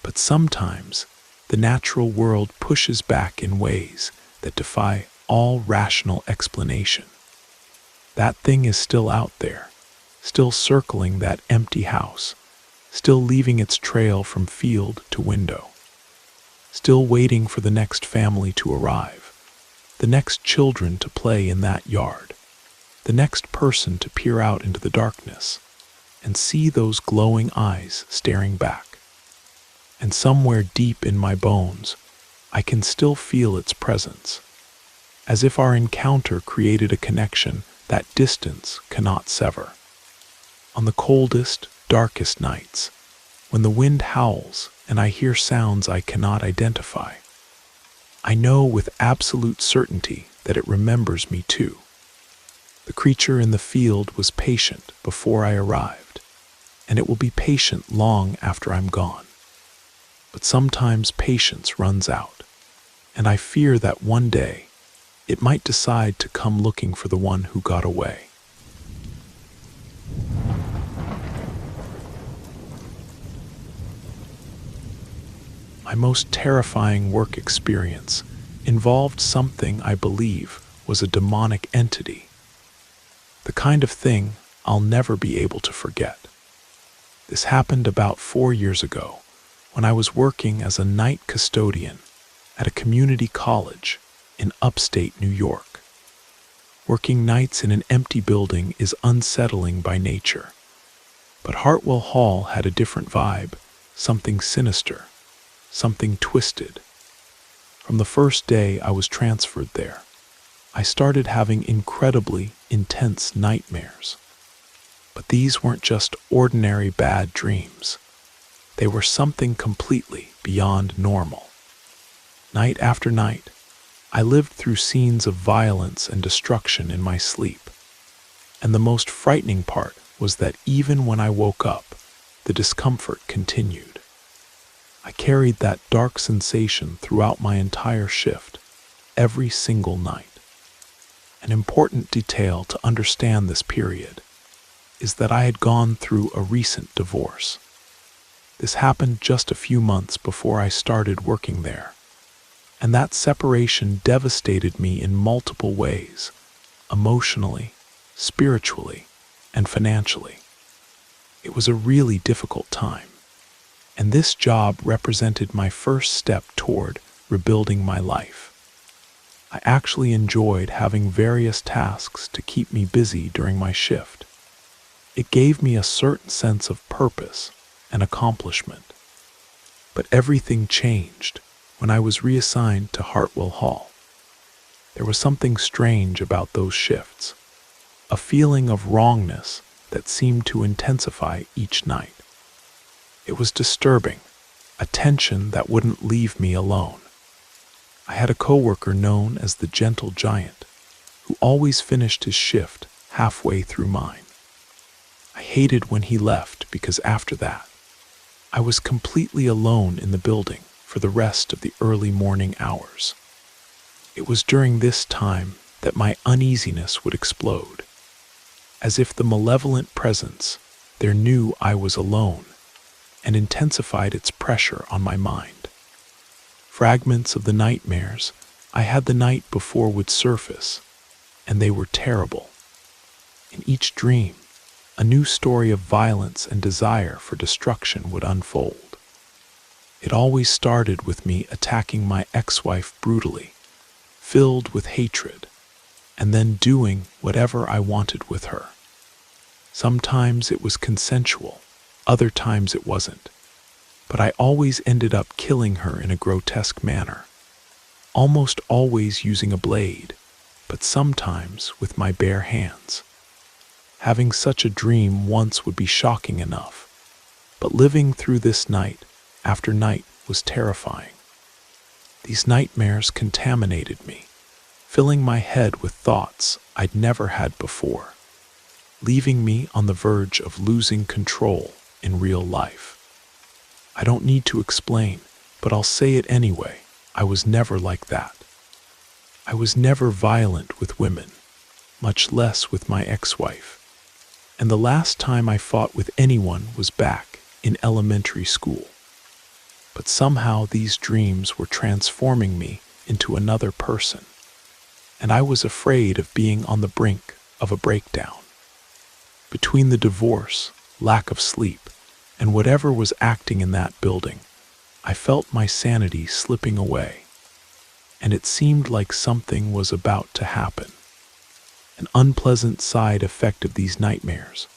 But sometimes the natural world pushes back in ways that defy all rational explanation. That thing is still out there, still circling that empty house, still leaving its trail from field to window, still waiting for the next family to arrive, the next children to play in that yard, the next person to peer out into the darkness and see those glowing eyes staring back. And somewhere deep in my bones, I can still feel its presence, as if our encounter created a connection that distance cannot sever. On the coldest, darkest nights, when the wind howls and I hear sounds I cannot identify, I know with absolute certainty that it remembers me too. The creature in the field was patient before I arrived, and it will be patient long after I'm gone. But sometimes patience runs out, and I fear that one day it might decide to come looking for the one who got away. My most terrifying work experience involved something I believe was a demonic entity, the kind of thing I'll never be able to forget. This happened about 4 years ago when I was working as a night custodian at a community college in upstate New York. Working nights in an empty building is unsettling by nature, but Hartwell Hall had a different vibe, something sinister, something twisted. From the first day I was transferred there, I started having incredibly intense nightmares. But these weren't just ordinary bad dreams. They were something completely beyond normal. Night after night, I lived through scenes of violence and destruction in my sleep. And the most frightening part was that even when I woke up, the discomfort continued. I carried that dark sensation throughout my entire shift, every single night. An important detail to understand this period is that I had gone through a recent divorce. This happened just a few months before I started working there, and that separation devastated me in multiple ways, emotionally, spiritually, and financially. It was a really difficult time, and this job represented my first step toward rebuilding my life. I actually enjoyed having various tasks to keep me busy during my shift. It gave me a certain sense of purpose and accomplishment. But everything changed when I was reassigned to Hartwell Hall. There was something strange about those shifts, a feeling of wrongness that seemed to intensify each night. It was disturbing, a tension that wouldn't leave me alone. I had a coworker known as the Gentle Giant, who always finished his shift halfway through mine. I hated when he left because after that, I was completely alone in the building for the rest of the early morning hours. It was during this time that my uneasiness would explode, as if the malevolent presence there knew I was alone and intensified its pressure on my mind. Fragments of the nightmares I had the night before would surface, and they were terrible. In each dream, a new story of violence and desire for destruction would unfold. It always started with me attacking my ex-wife brutally, filled with hatred, and then doing whatever I wanted with her. Sometimes it was consensual, other times it wasn't. But I always ended up killing her in a grotesque manner, almost always using a blade, but sometimes with my bare hands. Having such a dream once would be shocking enough, but living through this night after night was terrifying. These nightmares contaminated me, filling my head with thoughts I'd never had before, leaving me on the verge of losing control in real life. I don't need to explain, but I'll say it anyway. I was never like that. I was never violent with women, much less with my ex-wife. And the last time I fought with anyone was back in elementary school. But somehow these dreams were transforming me into another person, and I was afraid of being on the brink of a breakdown. Between the divorce, lack of sleep, and whatever was acting in that building, I felt my sanity slipping away, and it seemed like something was about to happen. An unpleasant side effect of these nightmares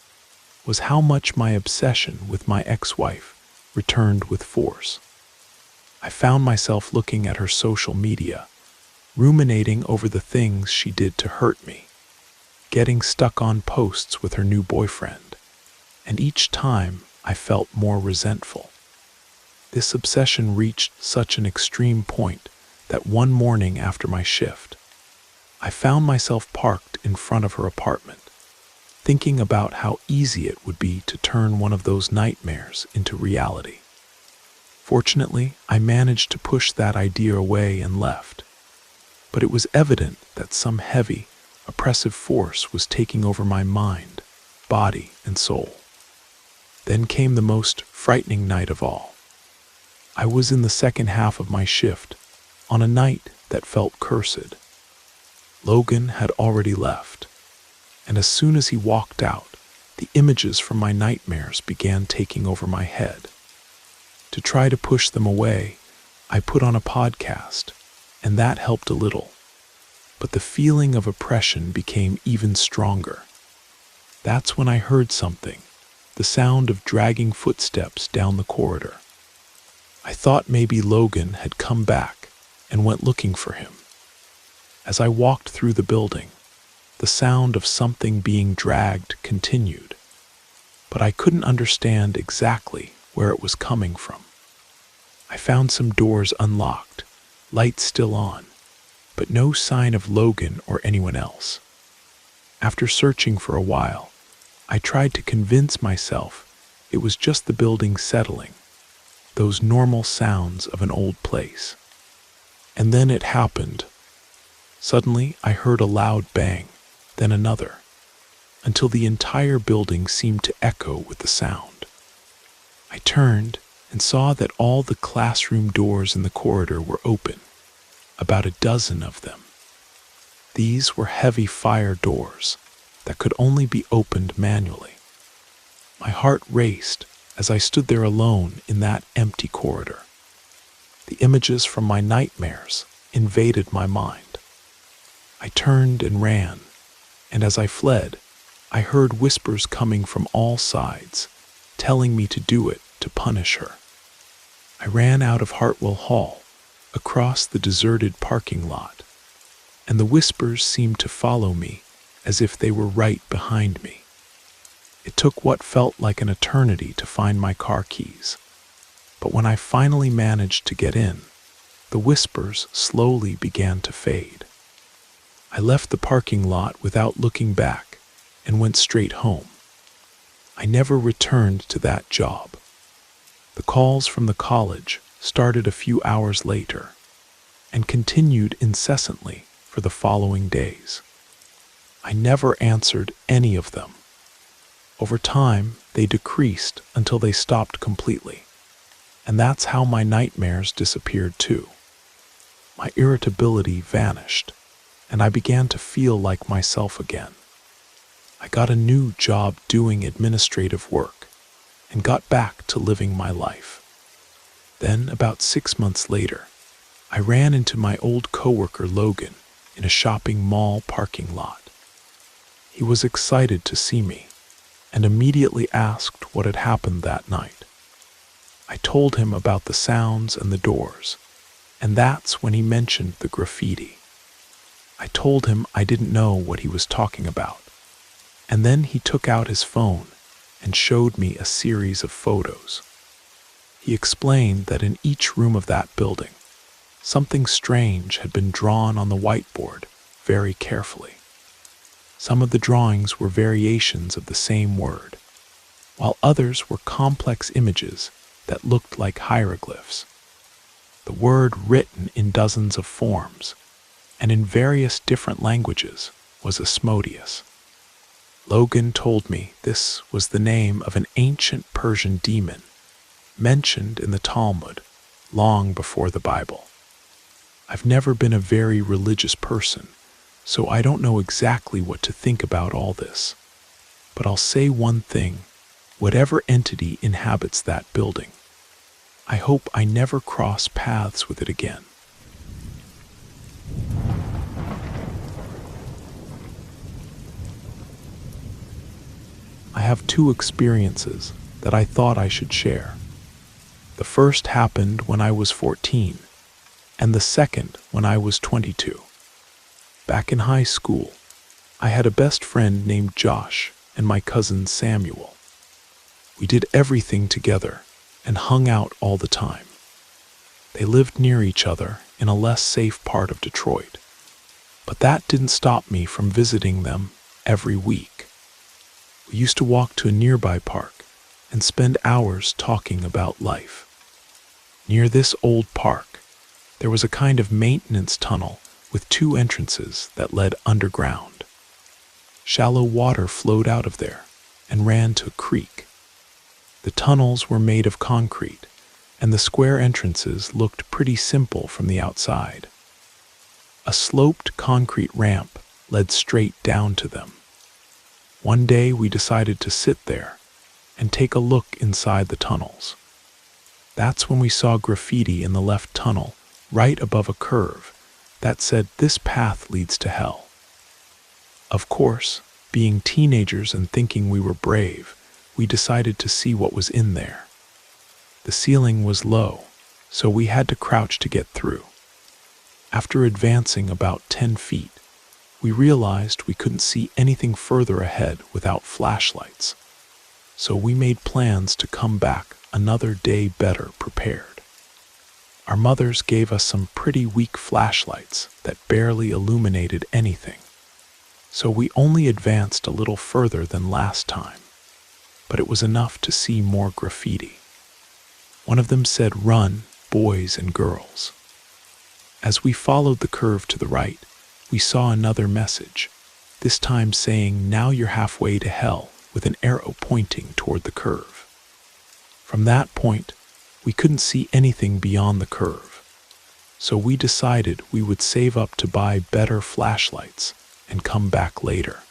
was how much my obsession with my ex-wife returned with force. I found myself looking at her social media, ruminating over the things she did to hurt me, getting stuck on posts with her new boyfriend, and each time I felt more resentful. This obsession reached such an extreme point that one morning after my shift, I found myself parked in front of her apartment, thinking about how easy it would be to turn one of those nightmares into reality. Fortunately, I managed to push that idea away and left, but it was evident that some heavy, oppressive force was taking over my mind, body, and soul. Then came the most frightening night of all. I was in the second half of my shift, on a night that felt cursed. Logan had already left, and as soon as he walked out, the images from my nightmares began taking over my head. To try to push them away, I put on a podcast, and that helped a little. But the feeling of oppression became even stronger. That's when I heard something, the sound of dragging footsteps down the corridor. I thought maybe Logan had come back and went looking for him. As I walked through the building, the sound of something being dragged continued, but I couldn't understand exactly where it was coming from. I found some doors unlocked, lights still on, but no sign of Logan or anyone else. After searching for a while, I tried to convince myself it was just the building settling, those normal sounds of an old place. And then it happened. Suddenly, I heard a loud bang, then another, until the entire building seemed to echo with the sound. I turned and saw that all the classroom doors in the corridor were open, about a dozen of them. These were heavy fire doors that could only be opened manually. My heart raced as I stood there alone in that empty corridor. The images from my nightmares invaded my mind. I turned and ran, and as I fled, I heard whispers coming from all sides, telling me to do it to punish her. I ran out of Hartwell Hall, across the deserted parking lot, and the whispers seemed to follow me as if they were right behind me. It took what felt like an eternity to find my car keys, but when I finally managed to get in, the whispers slowly began to fade. I left the parking lot without looking back and went straight home. I never returned to that job. The calls from the college started a few hours later and continued incessantly for the following days. I never answered any of them. Over time, they decreased until they stopped completely, and that's how my nightmares disappeared too. My irritability vanished, and I began to feel like myself again. I got a new job doing administrative work and got back to living my life. Then, about 6 months later, I ran into my old coworker Logan in a shopping mall parking lot. He was excited to see me and immediately asked what had happened that night. I told him about the sounds and the doors, and that's when he mentioned the graffiti. I told him I didn't know what he was talking about, and then he took out his phone and showed me a series of photos. He explained that in each room of that building, something strange had been drawn on the whiteboard very carefully. Some of the drawings were variations of the same word, while others were complex images that looked like hieroglyphs. The word written in dozens of forms, and in various different languages, was Asmodeus. Logan told me this was the name of an ancient Persian demon mentioned in the Talmud long before the Bible. I've never been a very religious person, so I don't know exactly what to think about all this. But I'll say one thing, whatever entity inhabits that building. I hope I never cross paths with it again. I have two experiences that I thought I should share. The first happened when I was 14, and the second when I was 22. Back in high school, I had a best friend named Josh and my cousin Samuel. We did everything together and hung out all the time. They lived near each other in a less safe part of Detroit, but that didn't stop me from visiting them every week. We used to walk to a nearby park and spend hours talking about life. Near this old park, there was a kind of maintenance tunnel with two entrances that led underground. Shallow water flowed out of there and ran to a creek. The tunnels were made of concrete, and the square entrances looked pretty simple from the outside. A sloped concrete ramp led straight down to them. One day we decided to sit there and take a look inside the tunnels. That's when we saw graffiti in the left tunnel, right above a curve, that said, "This path leads to hell." Of course, being teenagers and thinking we were brave, we decided to see what was in there. The ceiling was low, so we had to crouch to get through. After advancing about 10 feet, we realized we couldn't see anything further ahead without flashlights, so we made plans to come back another day better prepared. Our mothers gave us some pretty weak flashlights that barely illuminated anything, so we only advanced a little further than last time, but it was enough to see more graffiti. One of them said, "Run, boys and girls." As we followed the curve to the right, we saw another message, this time saying, "Now you're halfway to hell," with an arrow pointing toward the curve. From that point, we couldn't see anything beyond the curve, so we decided we would save up to buy better flashlights and come back later.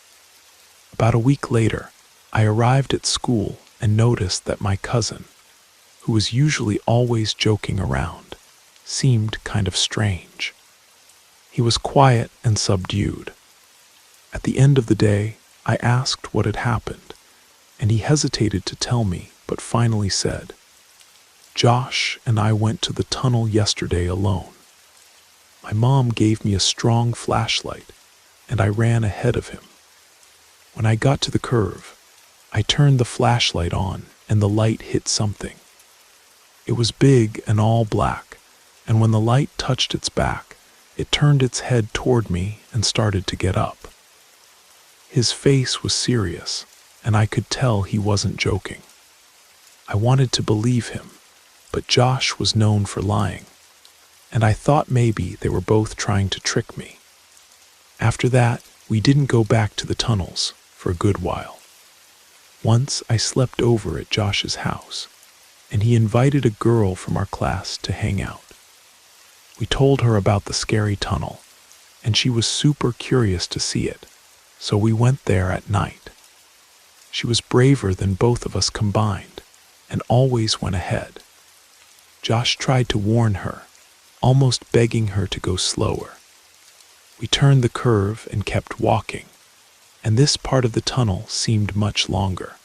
About a week later, I arrived at school and noticed that my cousin, who was usually always joking around, seemed kind of strange. He was quiet and subdued. At the end of the day, I asked what had happened, and he hesitated to tell me, but finally said, "Josh and I went to the tunnel yesterday alone. My mom gave me a strong flashlight, and I ran ahead of him. When I got to the curve, I turned the flashlight on, and the light hit something. It was big and all black, and when the light touched its back, it turned its head toward me and started to get up. His face was serious, and I could tell he wasn't joking. I wanted to believe him, but Josh was known for lying, and I thought maybe they were both trying to trick me. After that, we didn't go back to the tunnels for a good while. Once I slept over at Josh's house, and he invited a girl from our class to hang out. We told her about the scary tunnel, and she was super curious to see it, so we went there at night. She was braver than both of us combined, and always went ahead. Josh tried to warn her, almost begging her to go slower. We turned the curve and kept walking, and this part of the tunnel seemed much longer.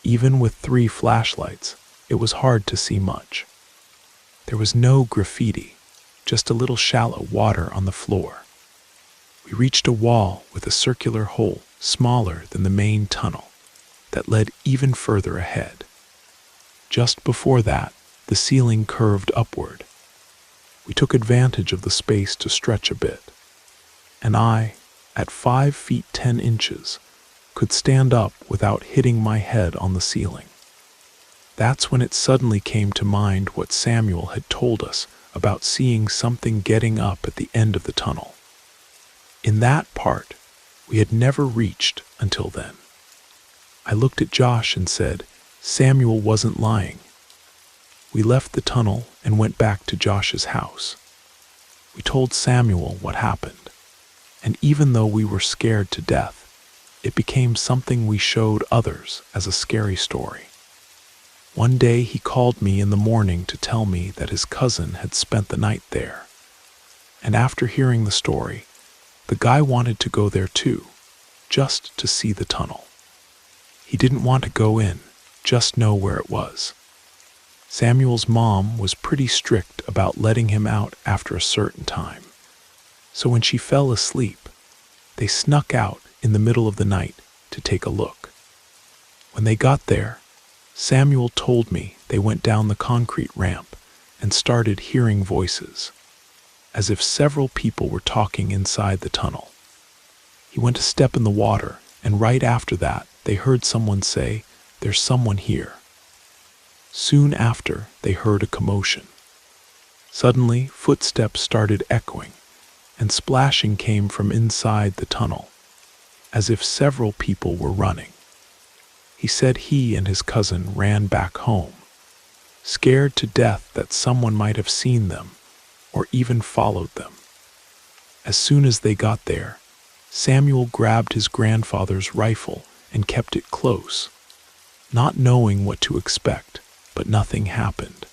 Even with 3 flashlights, it was hard to see much. There was no graffiti, just a little shallow water on the floor. We reached a wall with a circular hole smaller than the main tunnel that led even further ahead. Just before that, the ceiling curved upward. We took advantage of the space to stretch a bit, and I, at 5 feet 10 inches, could stand up without hitting my head on the ceiling. That's when it suddenly came to mind what Samuel had told us about seeing something getting up at the end of the tunnel. In that part, we had never reached until then. I looked at Josh and said, Samuel wasn't lying. We left the tunnel and went back to Josh's house. We told Samuel what happened, and even though we were scared to death, it became something we showed others as a scary story. One day he called me in the morning to tell me that his cousin had spent the night there. And after hearing the story, the guy wanted to go there too, just to see the tunnel. He didn't want to go in, just know where it was. Samuel's mom was pretty strict about letting him out after a certain time. So when she fell asleep, they snuck out in the middle of the night to take a look. When they got there, Samuel told me they went down the concrete ramp and started hearing voices, as if several people were talking inside the tunnel. He went to step in the water, and right after that, they heard someone say, "There's someone here." Soon after, they heard a commotion. Suddenly, footsteps started echoing, and splashing came from inside the tunnel, as if several people were running. He said he and his cousin ran back home, scared to death that someone might have seen them or even followed them. As soon as they got there, Samuel grabbed his grandfather's rifle and kept it close, not knowing what to expect, but nothing happened.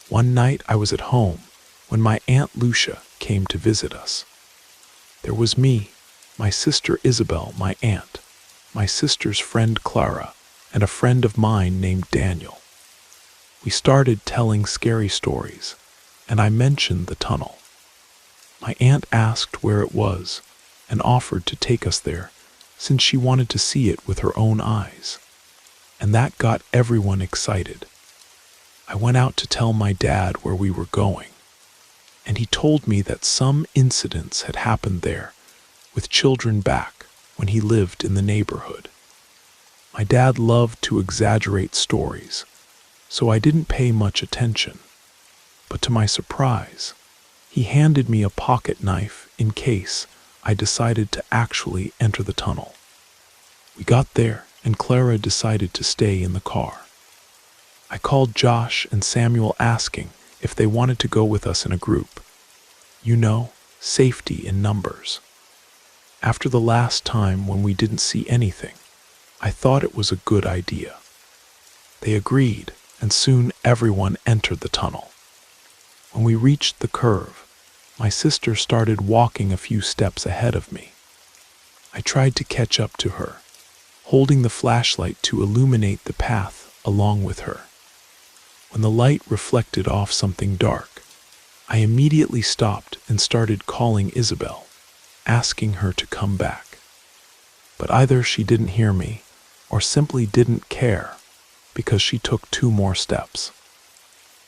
One night I was at home when my Aunt Lucia came to visit us. There was me, my sister Isabel, my aunt, my sister's friend Clara, and a friend of mine named Daniel. We started telling scary stories, and I mentioned the tunnel. My aunt asked where it was and offered to take us there since she wanted to see it with her own eyes. And that got everyone excited. I went out to tell my dad where we were going, and he told me that some incidents had happened there with children back when he lived in the neighborhood. My dad loved to exaggerate stories, so I didn't pay much attention. But to my surprise, he handed me a pocket knife in case I decided to actually enter the tunnel. We got there, and Clara decided to stay in the car. I called Josh and Samuel asking if they wanted to go with us in a group. You know, safety in numbers. After the last time when we didn't see anything, I thought it was a good idea. They agreed, and soon everyone entered the tunnel. When we reached the curve, my sister started walking a few steps ahead of me. I tried to catch up to her, holding the flashlight to illuminate the path along with her. When the light reflected off something dark, I immediately stopped and started calling Isabel, asking her to come back. But either she didn't hear me or simply didn't care because she took 2 more steps.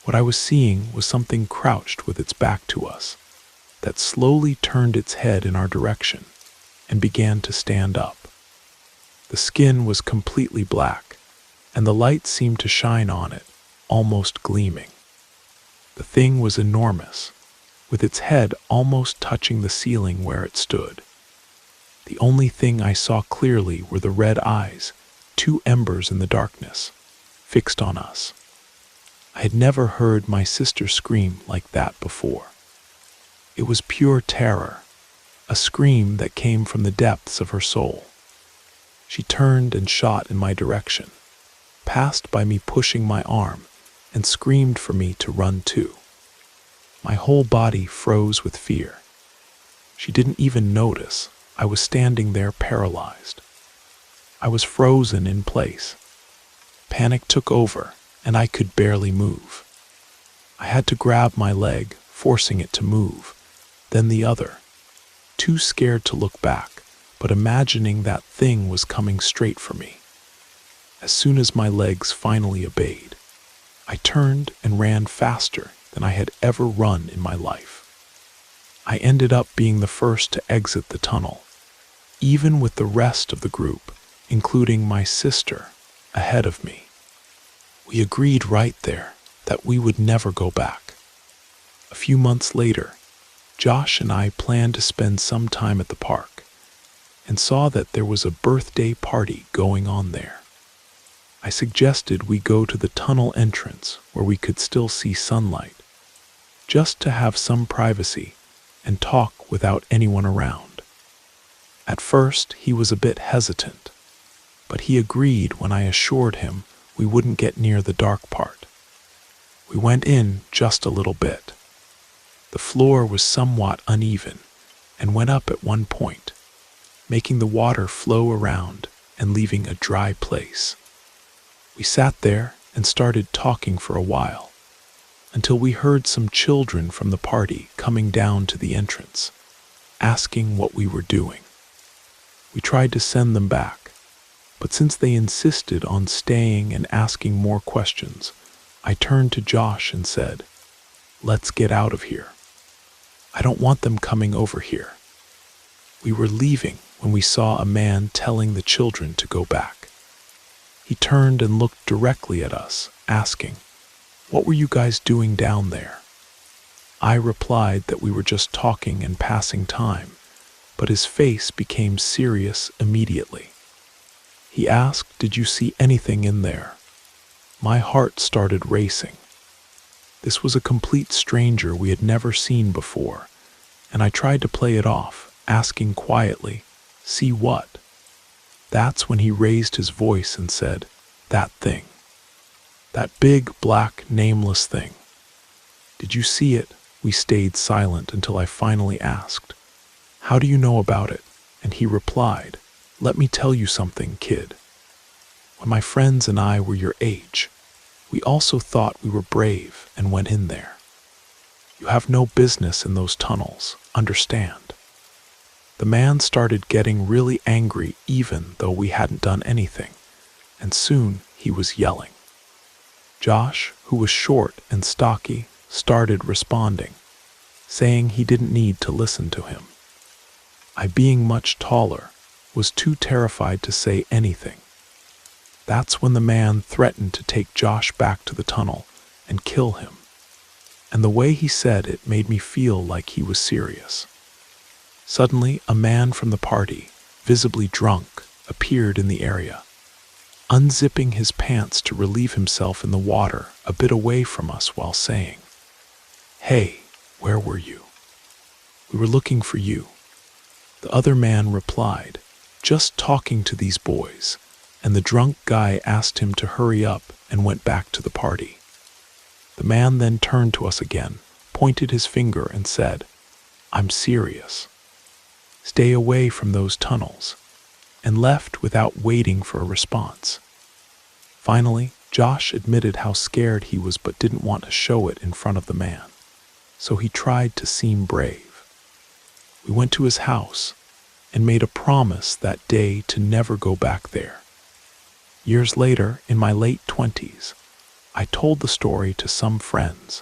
What I was seeing was something crouched with its back to us that slowly turned its head in our direction and began to stand up. The skin was completely black, and the light seemed to shine on it, almost gleaming. The thing was enormous, with its head almost touching the ceiling where it stood. The only thing I saw clearly were the red eyes, 2 embers in the darkness, fixed on us. I had never heard my sister scream like that before. It was pure terror, a scream that came from the depths of her soul. She turned and shot in my direction, passed by me pushing my arm, and screamed for me to run too. My whole body froze with fear. She didn't even notice I was standing there paralyzed. I was frozen in place. Panic took over, and I could barely move. I had to grab my leg, forcing it to move, then the other, too scared to look back, but imagining that thing was coming straight for me. As soon as my legs finally obeyed, I turned and ran faster than I had ever run in my life. I ended up being the first to exit the tunnel, even with the rest of the group, including my sister, ahead of me. We agreed right there that we would never go back. A few months later, Josh and I planned to spend some time at the park and saw that there was a birthday party going on there. I suggested we go to the tunnel entrance where we could still see sunlight, just to have some privacy and talk without anyone around. At first, he was a bit hesitant, but he agreed when I assured him we wouldn't get near the dark part. We went in just a little bit. The floor was somewhat uneven and went up at one point, making the water flow around and leaving a dry place. We sat there and started talking for a while, until we heard some children from the party coming down to the entrance, asking what we were doing. We tried to send them back, but since they insisted on staying and asking more questions, I turned to Josh and said, "Let's get out of here. I don't want them coming over here." We were leaving when we saw a man telling the children to go back. He turned and looked directly at us, asking, "What were you guys doing down there?" I replied that we were just talking and passing time, but his face became serious immediately. He asked, "Did you see anything in there?" My heart started racing. This was a complete stranger we had never seen before, and I tried to play it off, asking quietly, "See what?" That's when he raised his voice and said, "That thing. That big, black, nameless thing. Did you see it?" We stayed silent until I finally asked, "How do you know about it?" And he replied, "Let me tell you something, kid. When my friends and I were your age, we also thought we were brave and went in there. You have no business in those tunnels, understand?" The man started getting really angry even though we hadn't done anything, and soon he was yelling. Josh, who was short and stocky, started responding, saying he didn't need to listen to him. I, being much taller, was too terrified to say anything. That's when the man threatened to take Josh back to the tunnel and kill him, and the way he said it made me feel like he was serious. Suddenly, a man from the party, visibly drunk, appeared in the area, unzipping his pants to relieve himself in the water a bit away from us while saying, "Hey, where were you? We were looking for you." The other man replied, "Just talking to these boys," and the drunk guy asked him to hurry up and went back to the party. The man then turned to us again, pointed his finger and said, "I'm serious. Stay away from those tunnels," and left without waiting for a response. Finally, Josh admitted how scared he was but didn't want to show it in front of the man, so he tried to seem brave. We went to his house and made a promise that day to never go back there. Years later, in my late 20s, I told the story to some friends,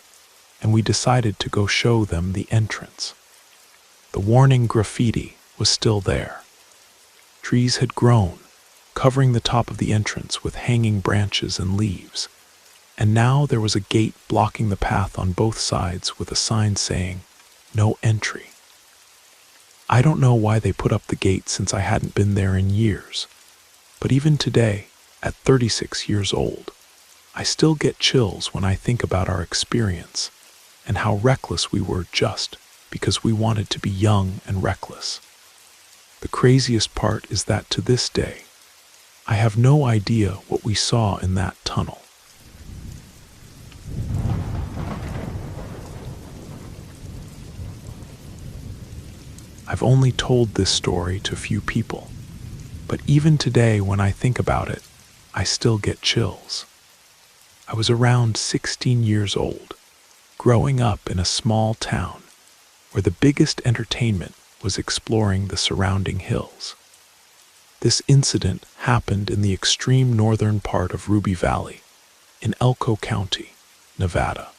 and we decided to go show them the entrance. The warning graffiti was still there. Trees had grown, covering the top of the entrance with hanging branches and leaves, and now there was a gate blocking the path on both sides with a sign saying, "No entry." I don't know why they put up the gate since I hadn't been there in years, but even today, at 36 years old, I still get chills when I think about our experience and how reckless we were just because we wanted to be young and reckless. The craziest part is that to this day, I have no idea what we saw in that tunnel. I've only told this story to a few people, but even today when I think about it, I still get chills. I was around 16 years old, growing up in a small town where the biggest entertainment was exploring the surrounding hills. This incident happened in the extreme northern part of Ruby Valley, in Elko County, Nevada.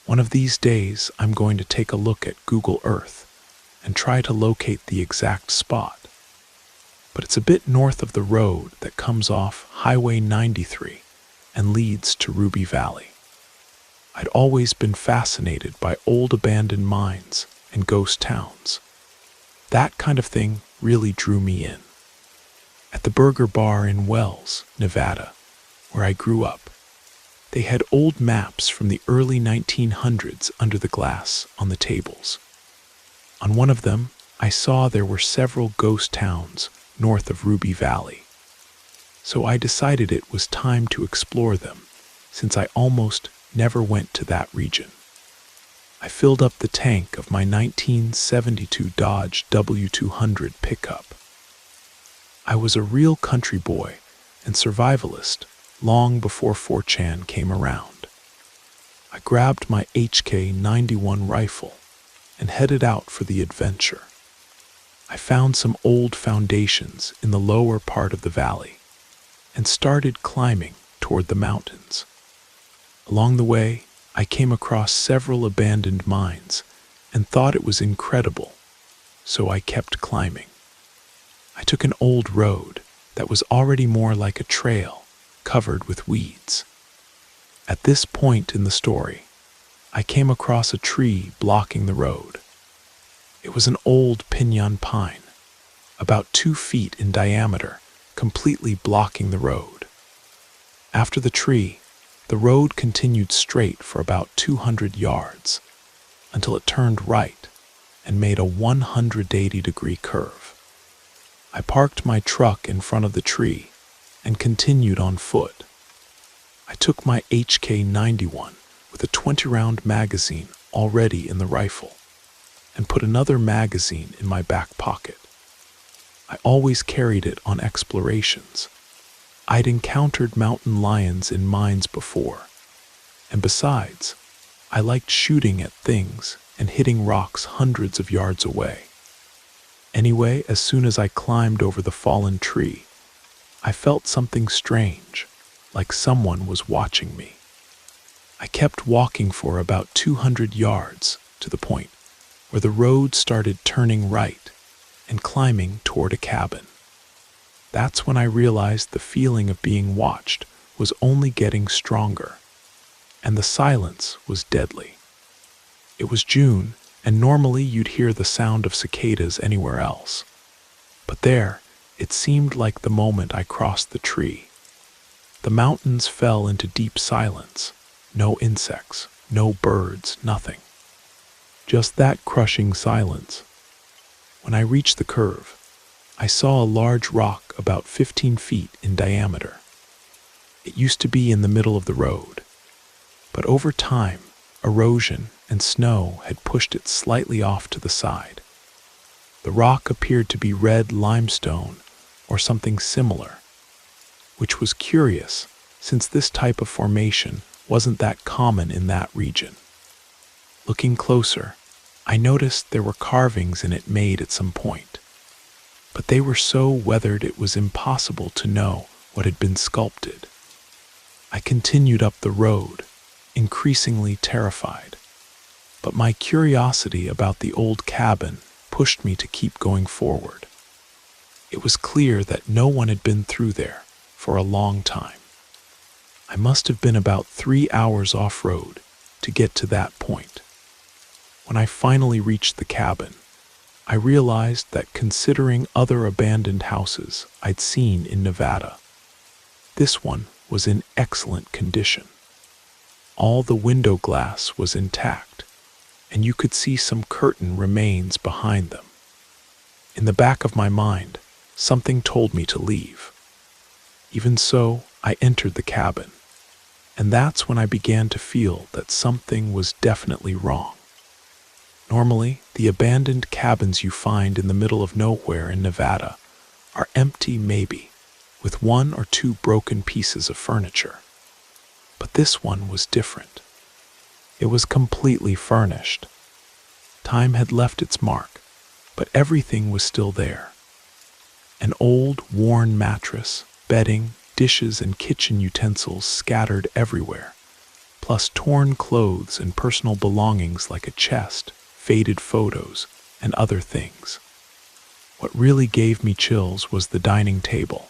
One of these days, I'm going to take a look at Google Earth and try to locate the exact spot. But it's a bit north of the road that comes off Highway 93 and leads to Ruby Valley. I'd always been fascinated by old abandoned mines and ghost towns. That kind of thing really drew me in. At the Burger Bar in Wells, Nevada, where I grew up, they had old maps from the early 1900s under the glass on the tables. On one of them, I saw there were several ghost towns north of Ruby Valley. So I decided it was time to explore them, since I almost never went to that region. I filled up the tank of my 1972 Dodge W200 pickup. I was a real country boy and survivalist long before 4chan came around. I grabbed my HK-91 rifle and headed out for the adventure. I found some old foundations in the lower part of the valley and started climbing toward the mountains. Along the way, I came across several abandoned mines and thought it was incredible, so I kept climbing. I took an old road that was already more like a trail covered with weeds. At this point in the story, I came across a tree blocking the road. It was an old pinyon pine, about 2 feet in diameter, completely blocking the road. After the tree, the road continued straight for about 200 yards until it turned right and made a 180-degree curve. I parked my truck in front of the tree and continued on foot. I took my HK-91 with a 20-round magazine already in the rifle and put another magazine in my back pocket. I always carried it on explorations. I'd encountered mountain lions in mines before, and besides, I liked shooting at things and hitting rocks hundreds of yards away. Anyway, as soon as I climbed over the fallen tree, I felt something strange, like someone was watching me. I kept walking for about 200 yards to the point where the road started turning right and climbing toward a cabin. That's when I realized the feeling of being watched was only getting stronger, and the silence was deadly. It was June, and normally you'd hear the sound of cicadas anywhere else. But there, it seemed like the moment I crossed the tree. The mountains fell into deep silence. No insects, no birds, nothing. Just that crushing silence. When I reached the curve, I saw a large rock about 15 feet in diameter. It used to be in the middle of the road, but over time, erosion and snow had pushed it slightly off to the side. The rock appeared to be red limestone or something similar, which was curious since this type of formation wasn't that common in that region. Looking closer, I noticed there were carvings in it made at some point, but they were so weathered it was impossible to know what had been sculpted. I continued up the road, increasingly terrified, but my curiosity about the old cabin pushed me to keep going forward. It was clear that no one had been through there for a long time. I must have been about 3 hours off-road to get to that point. When I finally reached the cabin, I realized that considering other abandoned houses I'd seen in Nevada, this one was in excellent condition. All the window glass was intact, and you could see some curtain remains behind them. In the back of my mind, something told me to leave. Even so, I entered the cabin, and that's when I began to feel that something was definitely wrong. Normally, the abandoned cabins you find in the middle of nowhere in Nevada are empty maybe, with 1 or 2 broken pieces of furniture. But this one was different. It was completely furnished. Time had left its mark, but everything was still there. An old, worn mattress, bedding, dishes, and kitchen utensils scattered everywhere, plus torn clothes and personal belongings like a chest, faded photos, and other things. What really gave me chills was the dining table.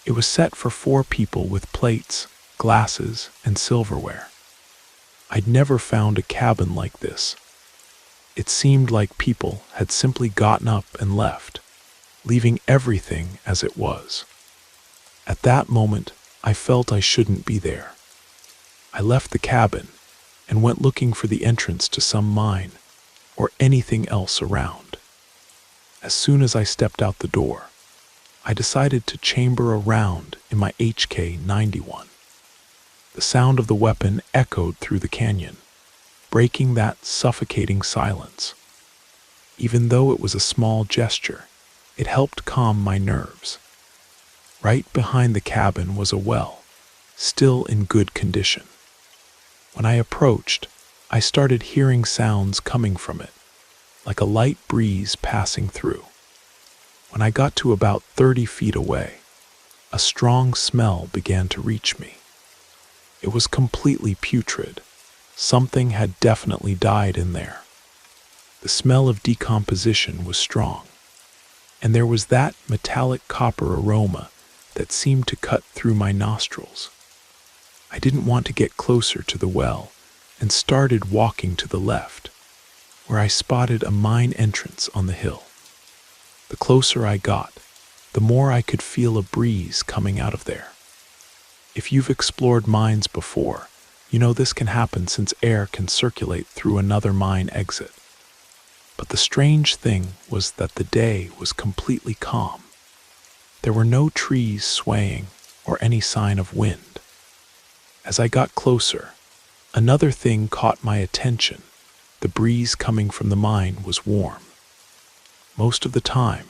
It was set for 4 people with plates, glasses, and silverware. I'd never found a cabin like this. It seemed like people had simply gotten up and left, leaving everything as it was. At that moment, I felt I shouldn't be there. I left the cabin and went looking for the entrance to some mine or anything else around. As soon as I stepped out the door, I decided to chamber a round in my HK-91. The sound of the weapon echoed through the canyon, breaking that suffocating silence. Even though it was a small gesture, it helped calm my nerves. Right behind the cabin was a well, still in good condition. When I approached, I started hearing sounds coming from it, like a light breeze passing through. When I got to about 30 feet away, a strong smell began to reach me. It was completely putrid. Something had definitely died in there. The smell of decomposition was strong, and there was that metallic copper aroma that seemed to cut through my nostrils. I didn't want to get closer to the well and started walking to the left, where I spotted a mine entrance on the hill. The closer I got, the more I could feel a breeze coming out of there. If you've explored mines before, you know this can happen since air can circulate through another mine exit. But the strange thing was that the day was completely calm. There were no trees swaying or any sign of wind. As I got closer, another thing caught my attention. The breeze coming from the mine was warm. Most of the time,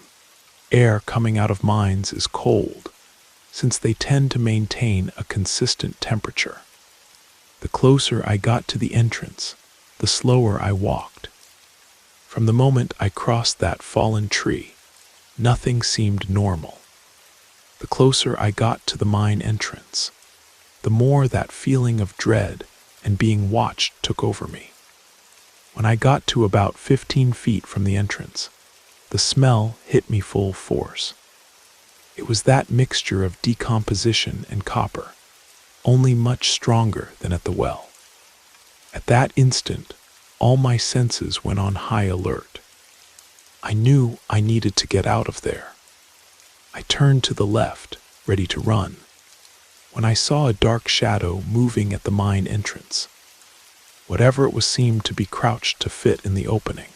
air coming out of mines is cold, since they tend to maintain a consistent temperature. The closer I got to the entrance, the slower I walked. From the moment I crossed that fallen tree, nothing seemed normal. The closer I got to the mine entrance, the more that feeling of dread and being watched took over me. When I got to about 15 feet from the entrance, the smell hit me full force. It was that mixture of decomposition and copper, only much stronger than at the well. At that instant, all my senses went on high alert. I knew I needed to get out of there. I turned to the left, ready to run, when I saw a dark shadow moving at the mine entrance. Whatever it was seemed to be crouched to fit in the opening,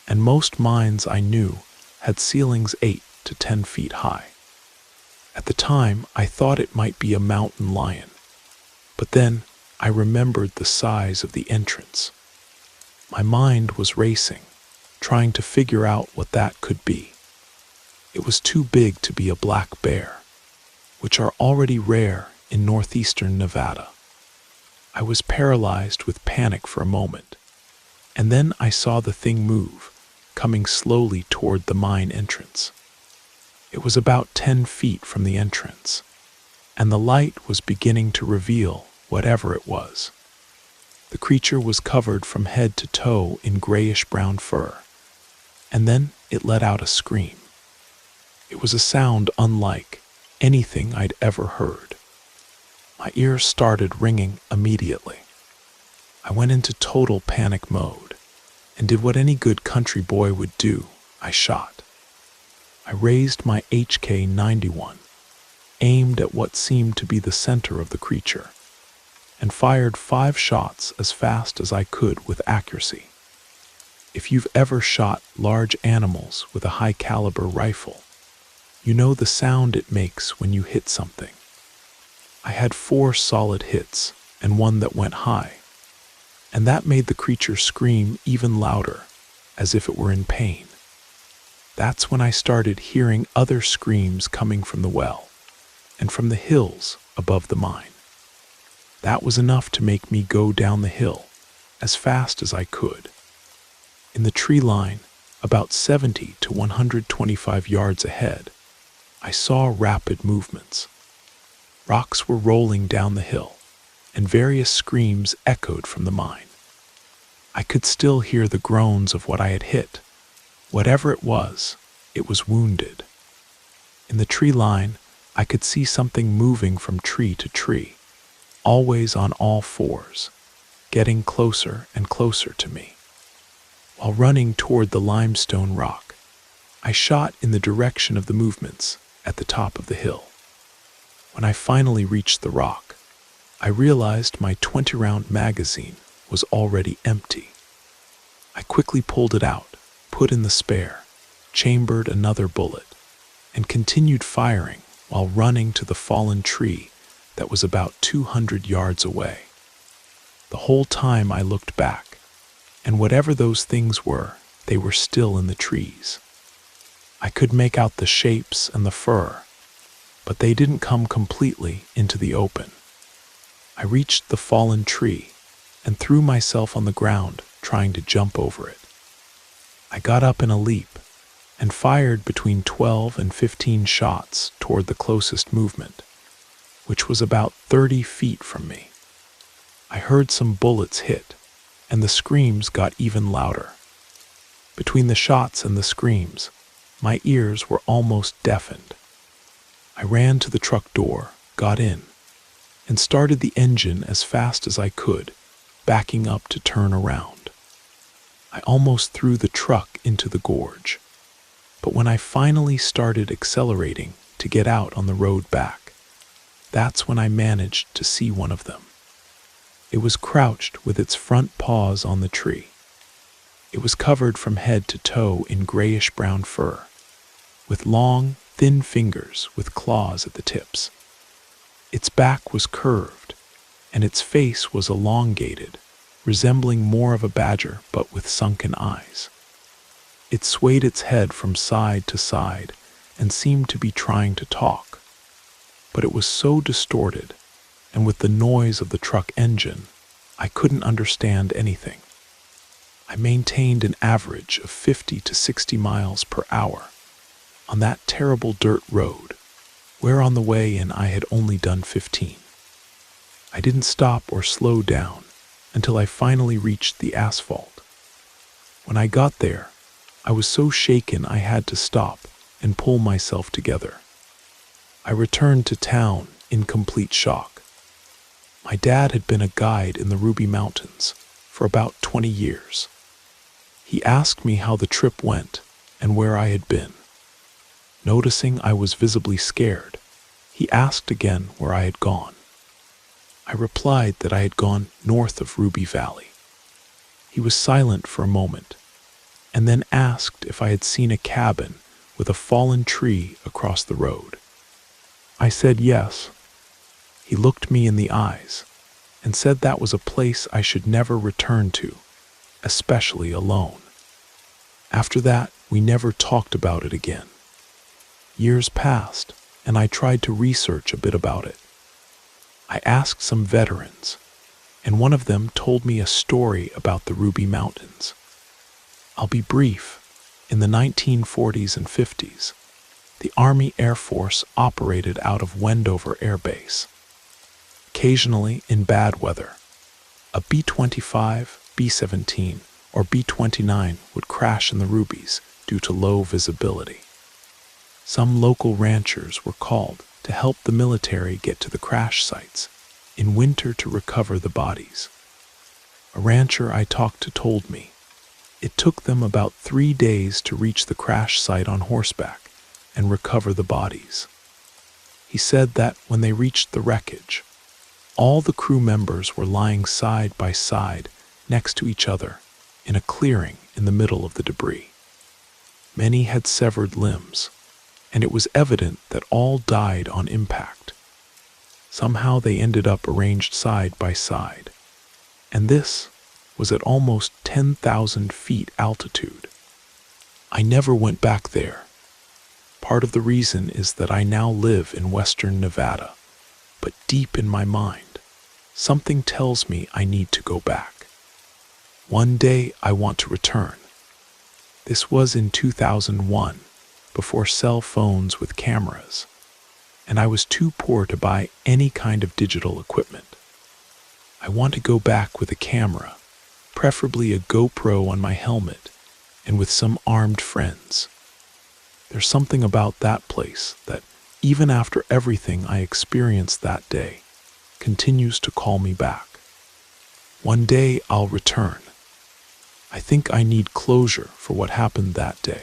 and most mines I knew had ceilings 8 to 10 feet high. At the time, I thought it might be a mountain lion, but then I remembered the size of the entrance. My mind was racing, trying to figure out what that could be. It was too big to be a black bear, which are already rare in northeastern Nevada. I was paralyzed with panic for a moment, and then I saw the thing move, coming slowly toward the mine entrance. It was about 10 feet from the entrance, and the light was beginning to reveal whatever it was. The creature was covered from head to toe in grayish-brown fur, and then it let out a scream. It was a sound unlike anything I'd ever heard. My ears started ringing immediately. I went into total panic mode and did what any good country boy would do. I shot. I raised my HK-91, aimed at what seemed to be the center of the creature, and fired 5 shots as fast as I could with accuracy. If you've ever shot large animals with a high-caliber rifle, you know the sound it makes when you hit something. I had 4 solid hits and 1 that went high, and that made the creature scream even louder, as if it were in pain. That's when I started hearing other screams coming from the well and from the hills above the mine. That was enough to make me go down the hill as fast as I could. In the tree line, about 70 to 125 yards ahead, I saw rapid movements. Rocks were rolling down the hill, and various screams echoed from the mine. I could still hear the groans of what I had hit. Whatever it was wounded. In the tree line, I could see something moving from tree to tree, always on all 4s, getting closer and closer to me. While running toward the limestone rock, I shot in the direction of the movements at the top of the hill. When I finally reached the rock, I realized my 20-round magazine was already empty. I quickly pulled it out, put in the spare, chambered another bullet, and continued firing while running to the fallen tree that was about 200 yards away. The whole time I looked back, and whatever those things were, they were still in the trees. I could make out the shapes and the fur, but they didn't come completely into the open. I reached the fallen tree and threw myself on the ground, trying to jump over it. I got up in a leap and fired between 12 and 15 shots toward the closest movement, which was about 30 feet from me. I heard some bullets hit, and the screams got even louder. Between the shots and the screams, my ears were almost deafened. I ran to the truck door, got in, and started the engine as fast as I could, backing up to turn around. I almost threw the truck into the gorge, but when I finally started accelerating to get out on the road back, that's when I managed to see one of them. It was crouched with its front paws on the tree. It was covered from head to toe in grayish-brown fur, with long, thin fingers with claws at the tips. Its back was curved, and its face was elongated, resembling more of a badger but with sunken eyes. It swayed its head from side to side and seemed to be trying to talk, but it was so distorted, and with the noise of the truck engine, I couldn't understand anything. I maintained an average of 50 to 60 miles per hour on that terrible dirt road, where on the way in I had only done 15. I didn't stop or slow down until I finally reached the asphalt. When I got there, I was so shaken I had to stop and pull myself together. I returned to town in complete shock. My dad had been a guide in the Ruby Mountains for about 20 years. He asked me how the trip went and where I had been. Noticing I was visibly scared, he asked again where I had gone. I replied that I had gone north of Ruby Valley. He was silent for a moment, and then asked if I had seen a cabin with a fallen tree across the road. I said yes. He looked me in the eyes and said that was a place I should never return to, especially alone. After that, we never talked about it again. Years passed, and I tried to research a bit about it. I asked some veterans, and one of them told me a story about the Ruby Mountains. I'll be brief. In the 1940s and 50s, the Army Air Force operated out of Wendover Air Base. Occasionally, in bad weather, a B-25, B-17, or B-29 would crash in the Rubies due to low visibility. Some local ranchers were called to help the military get to the crash sites in winter to recover the bodies. A rancher I talked to told me it took them about 3 days to reach the crash site on horseback and recover the bodies. He said that when they reached the wreckage, all the crew members were lying side by side next to each other in a clearing in the middle of the debris. Many had severed limbs, and it was evident that all died on impact. Somehow they ended up arranged side by side, and this was at almost 10,000 feet altitude. I never went back there. Part of the reason is that I now live in western Nevada, but deep in my mind, something tells me I need to go back. One day I want to return. This was in 2001, before cell phones with cameras, and I was too poor to buy any kind of digital equipment. I want to go back with a camera, preferably a GoPro on my helmet, and with some armed friends. There's something about that place that, even after everything I experienced that day, continues to call me back. One day I'll return. I think I need closure for what happened that day.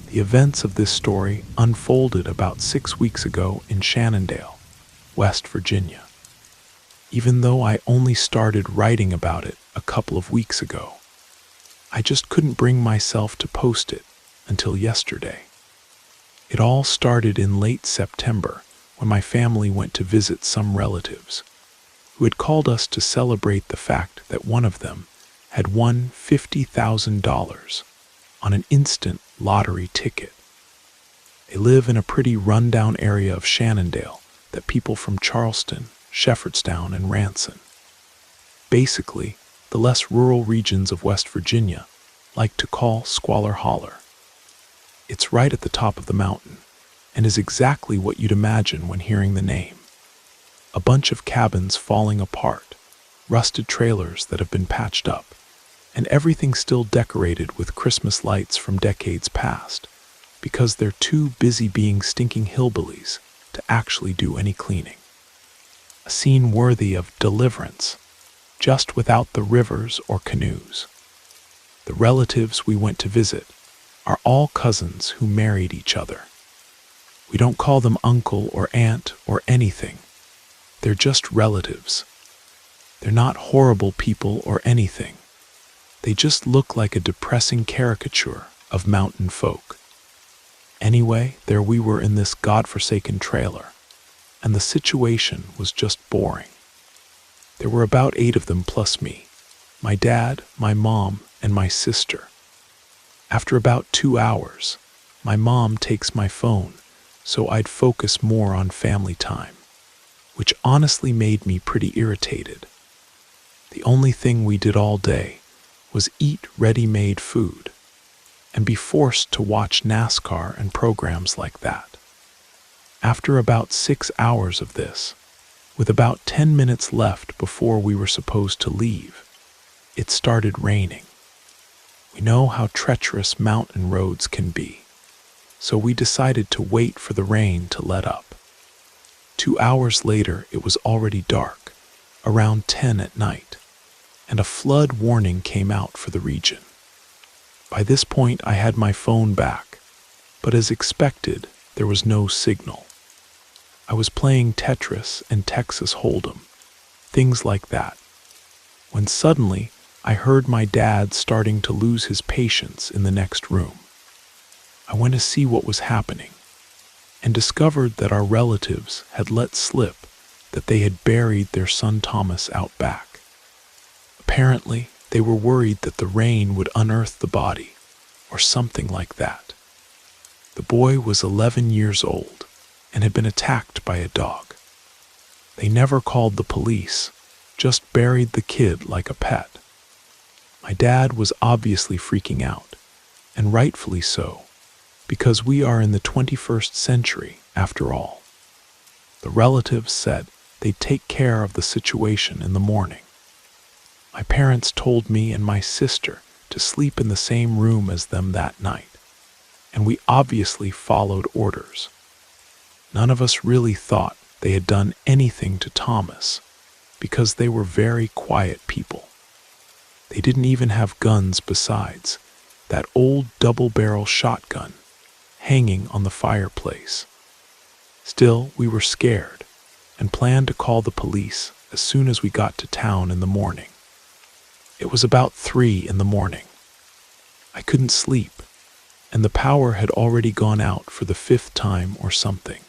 The events of this story unfolded about 6 weeks ago in Shenandoah, West Virginia. even though I only started writing about it a couple of weeks ago. I just couldn't bring myself to post it until yesterday. It all started in late September when my family went to visit some relatives who had called us to celebrate the fact that one of them had won $50,000 on an instant lottery ticket. They live in a pretty rundown area of Shannondale that people from Charleston, Shepherdstown, and Ranson, basically the less rural regions of West Virginia, like to call Squalor Holler. It's right at the top of the mountain and is exactly what you'd imagine when hearing the name. A bunch of cabins falling apart, rusted trailers that have been patched up, and everything still decorated with Christmas lights from decades past, because they're too busy being stinking hillbillies to actually do any cleaning. A scene worthy of Deliverance, just without the rivers or canoes. The relatives we went to visit are all cousins who married each other. We don't call them uncle or aunt or anything. They're just relatives. They're not horrible people or anything. They just look like a depressing caricature of mountain folk. Anyway, there we were in this godforsaken trailer, and the situation was just boring. There were about 8 of them plus me, my dad, my mom, and my sister. After about 2 hours, my mom takes my phone so I'd focus more on family time, which honestly made me pretty irritated. The only thing we did all day was eat ready-made food and be forced to watch NASCAR and programs like that. After about 6 hours of this, with about 10 minutes left before we were supposed to leave, it started raining. We know how treacherous mountain roads can be, so we decided to wait for the rain to let up. 2 hours later, it was already dark, around 10 at night, and a flood warning came out for the region. By this point, I had my phone back, but as expected, there was no signal. I was playing Tetris and Texas Hold'em, things like that, when suddenly I heard my dad starting to lose his patience in the next room. I went to see what was happening and discovered that our relatives had let slip that they had buried their son Thomas out back. Apparently, they were worried that the rain would unearth the body, or something like that. The boy was 11 years old and had been attacked by a dog. They never called the police, just buried the kid like a pet. My dad was obviously freaking out, and rightfully so, because we are in the 21st century after all. The relatives said they'd take care of the situation in the morning. My parents told me and my sister to sleep in the same room as them that night, and we obviously followed orders. None of us really thought they had done anything to Thomas, because they were very quiet people. They didn't even have guns besides that old double-barrel shotgun hanging on the fireplace. Still, we were scared and planned to call the police as soon as we got to town in the morning. It was about 3 in the morning. I couldn't sleep, and the power had already gone out for the 5th time or something.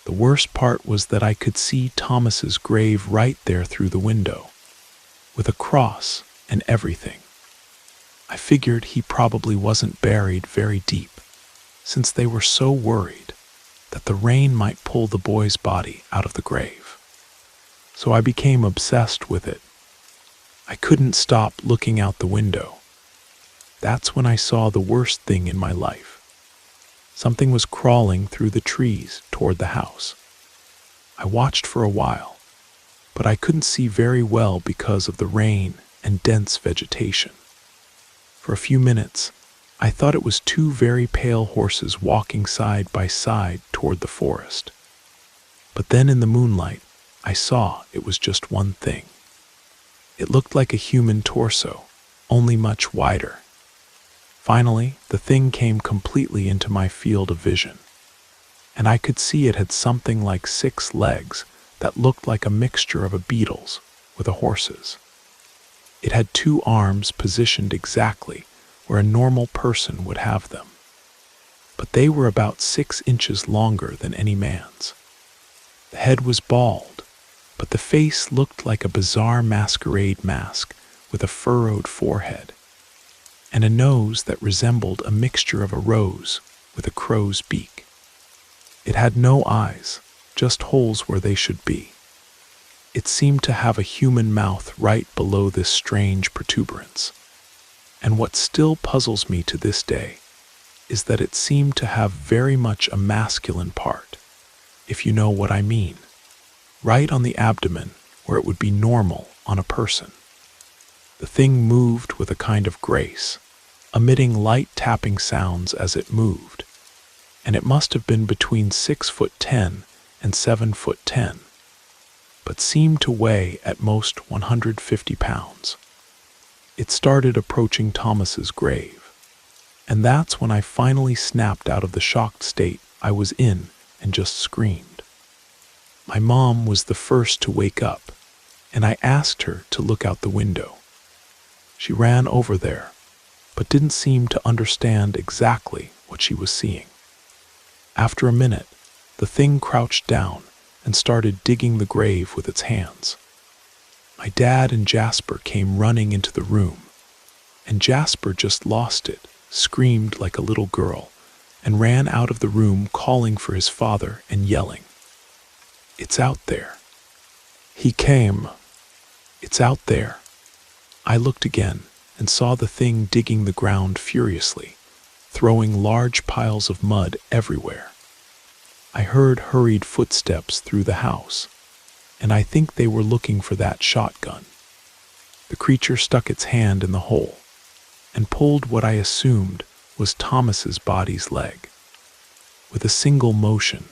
The worst part was that I could see Thomas's grave right there through the window, with a cross and everything. I figured he probably wasn't buried very deep, since they were so worried that the rain might pull the boy's body out of the grave. So I became obsessed with it. I couldn't stop looking out the window. That's when I saw the worst thing in my life. Something was crawling through the trees toward the house. I watched for a while, but I couldn't see very well because of the rain and dense vegetation. For a few minutes, I thought it was 2 very pale horses walking side by side toward the forest. But then in the moonlight, I saw it was just one thing. It looked like a human torso, only much wider. Finally, the thing came completely into my field of vision, and I could see it had something like 6 legs that looked like a mixture of a beetle's with a horse's. It had two arms positioned exactly where a normal person would have them, but they were about 6 inches longer than any man's. The head was bald, but the face looked like a bizarre masquerade mask with a furrowed forehead, and a nose that resembled a mixture of a rose with a crow's beak. It had no eyes, just holes where they should be. It seemed to have a human mouth right below this strange protuberance. And what still puzzles me to this day is that it seemed to have very much a masculine part, if you know what I mean, right on the abdomen where it would be normal on a person. The thing moved with a kind of grace, emitting light tapping sounds as it moved, and it must have been between 6'10" and 7'10", but seemed to weigh at most 150 pounds. It started approaching Thomas's grave, and that's when I finally snapped out of the shocked state I was in and just screamed. My mom was the first to wake up, and I asked her to look out the window. She ran over there, but didn't seem to understand exactly what she was seeing. After a minute, the thing crouched down and started digging the grave with its hands. My dad and Jasper came running into the room, and Jasper just lost it, screamed like a little girl, and ran out of the room calling for his father and yelling, "It's out there." He came. "It's out there." I looked again and saw the thing digging the ground furiously, throwing large piles of mud everywhere. I heard hurried footsteps through the house, and I think they were looking for that shotgun. The creature stuck its hand in the hole and pulled what I assumed was Thomas's body's leg. With a single motion,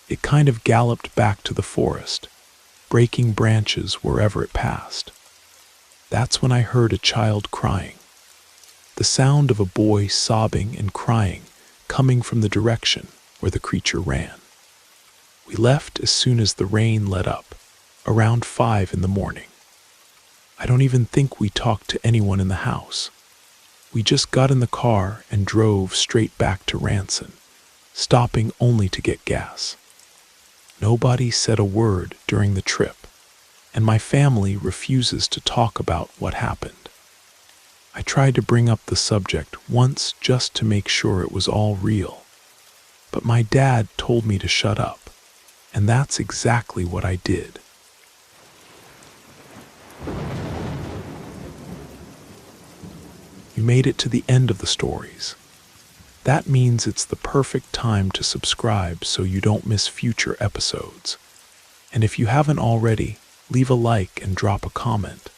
it kind of galloped back to the forest, breaking branches wherever it passed. That's when I heard a child crying, the sound of a boy sobbing and crying coming from the direction where the creature ran. We left as soon as the rain let up, around 5 in the morning. I don't even think we talked to anyone in the house. We just got in the car and drove straight back to Ranson, stopping only to get gas. Nobody said a word during the trip, and my family refuses to talk about what happened. I tried to bring up the subject once just to make sure it was all real, but my dad told me to shut up, and that's exactly what I did. You made it to the end of the stories. That means it's the perfect time to subscribe so you don't miss future episodes. And if you haven't already, leave a like and drop a comment.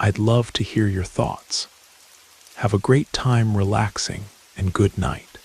I'd love to hear your thoughts. Have a great time relaxing, and good night.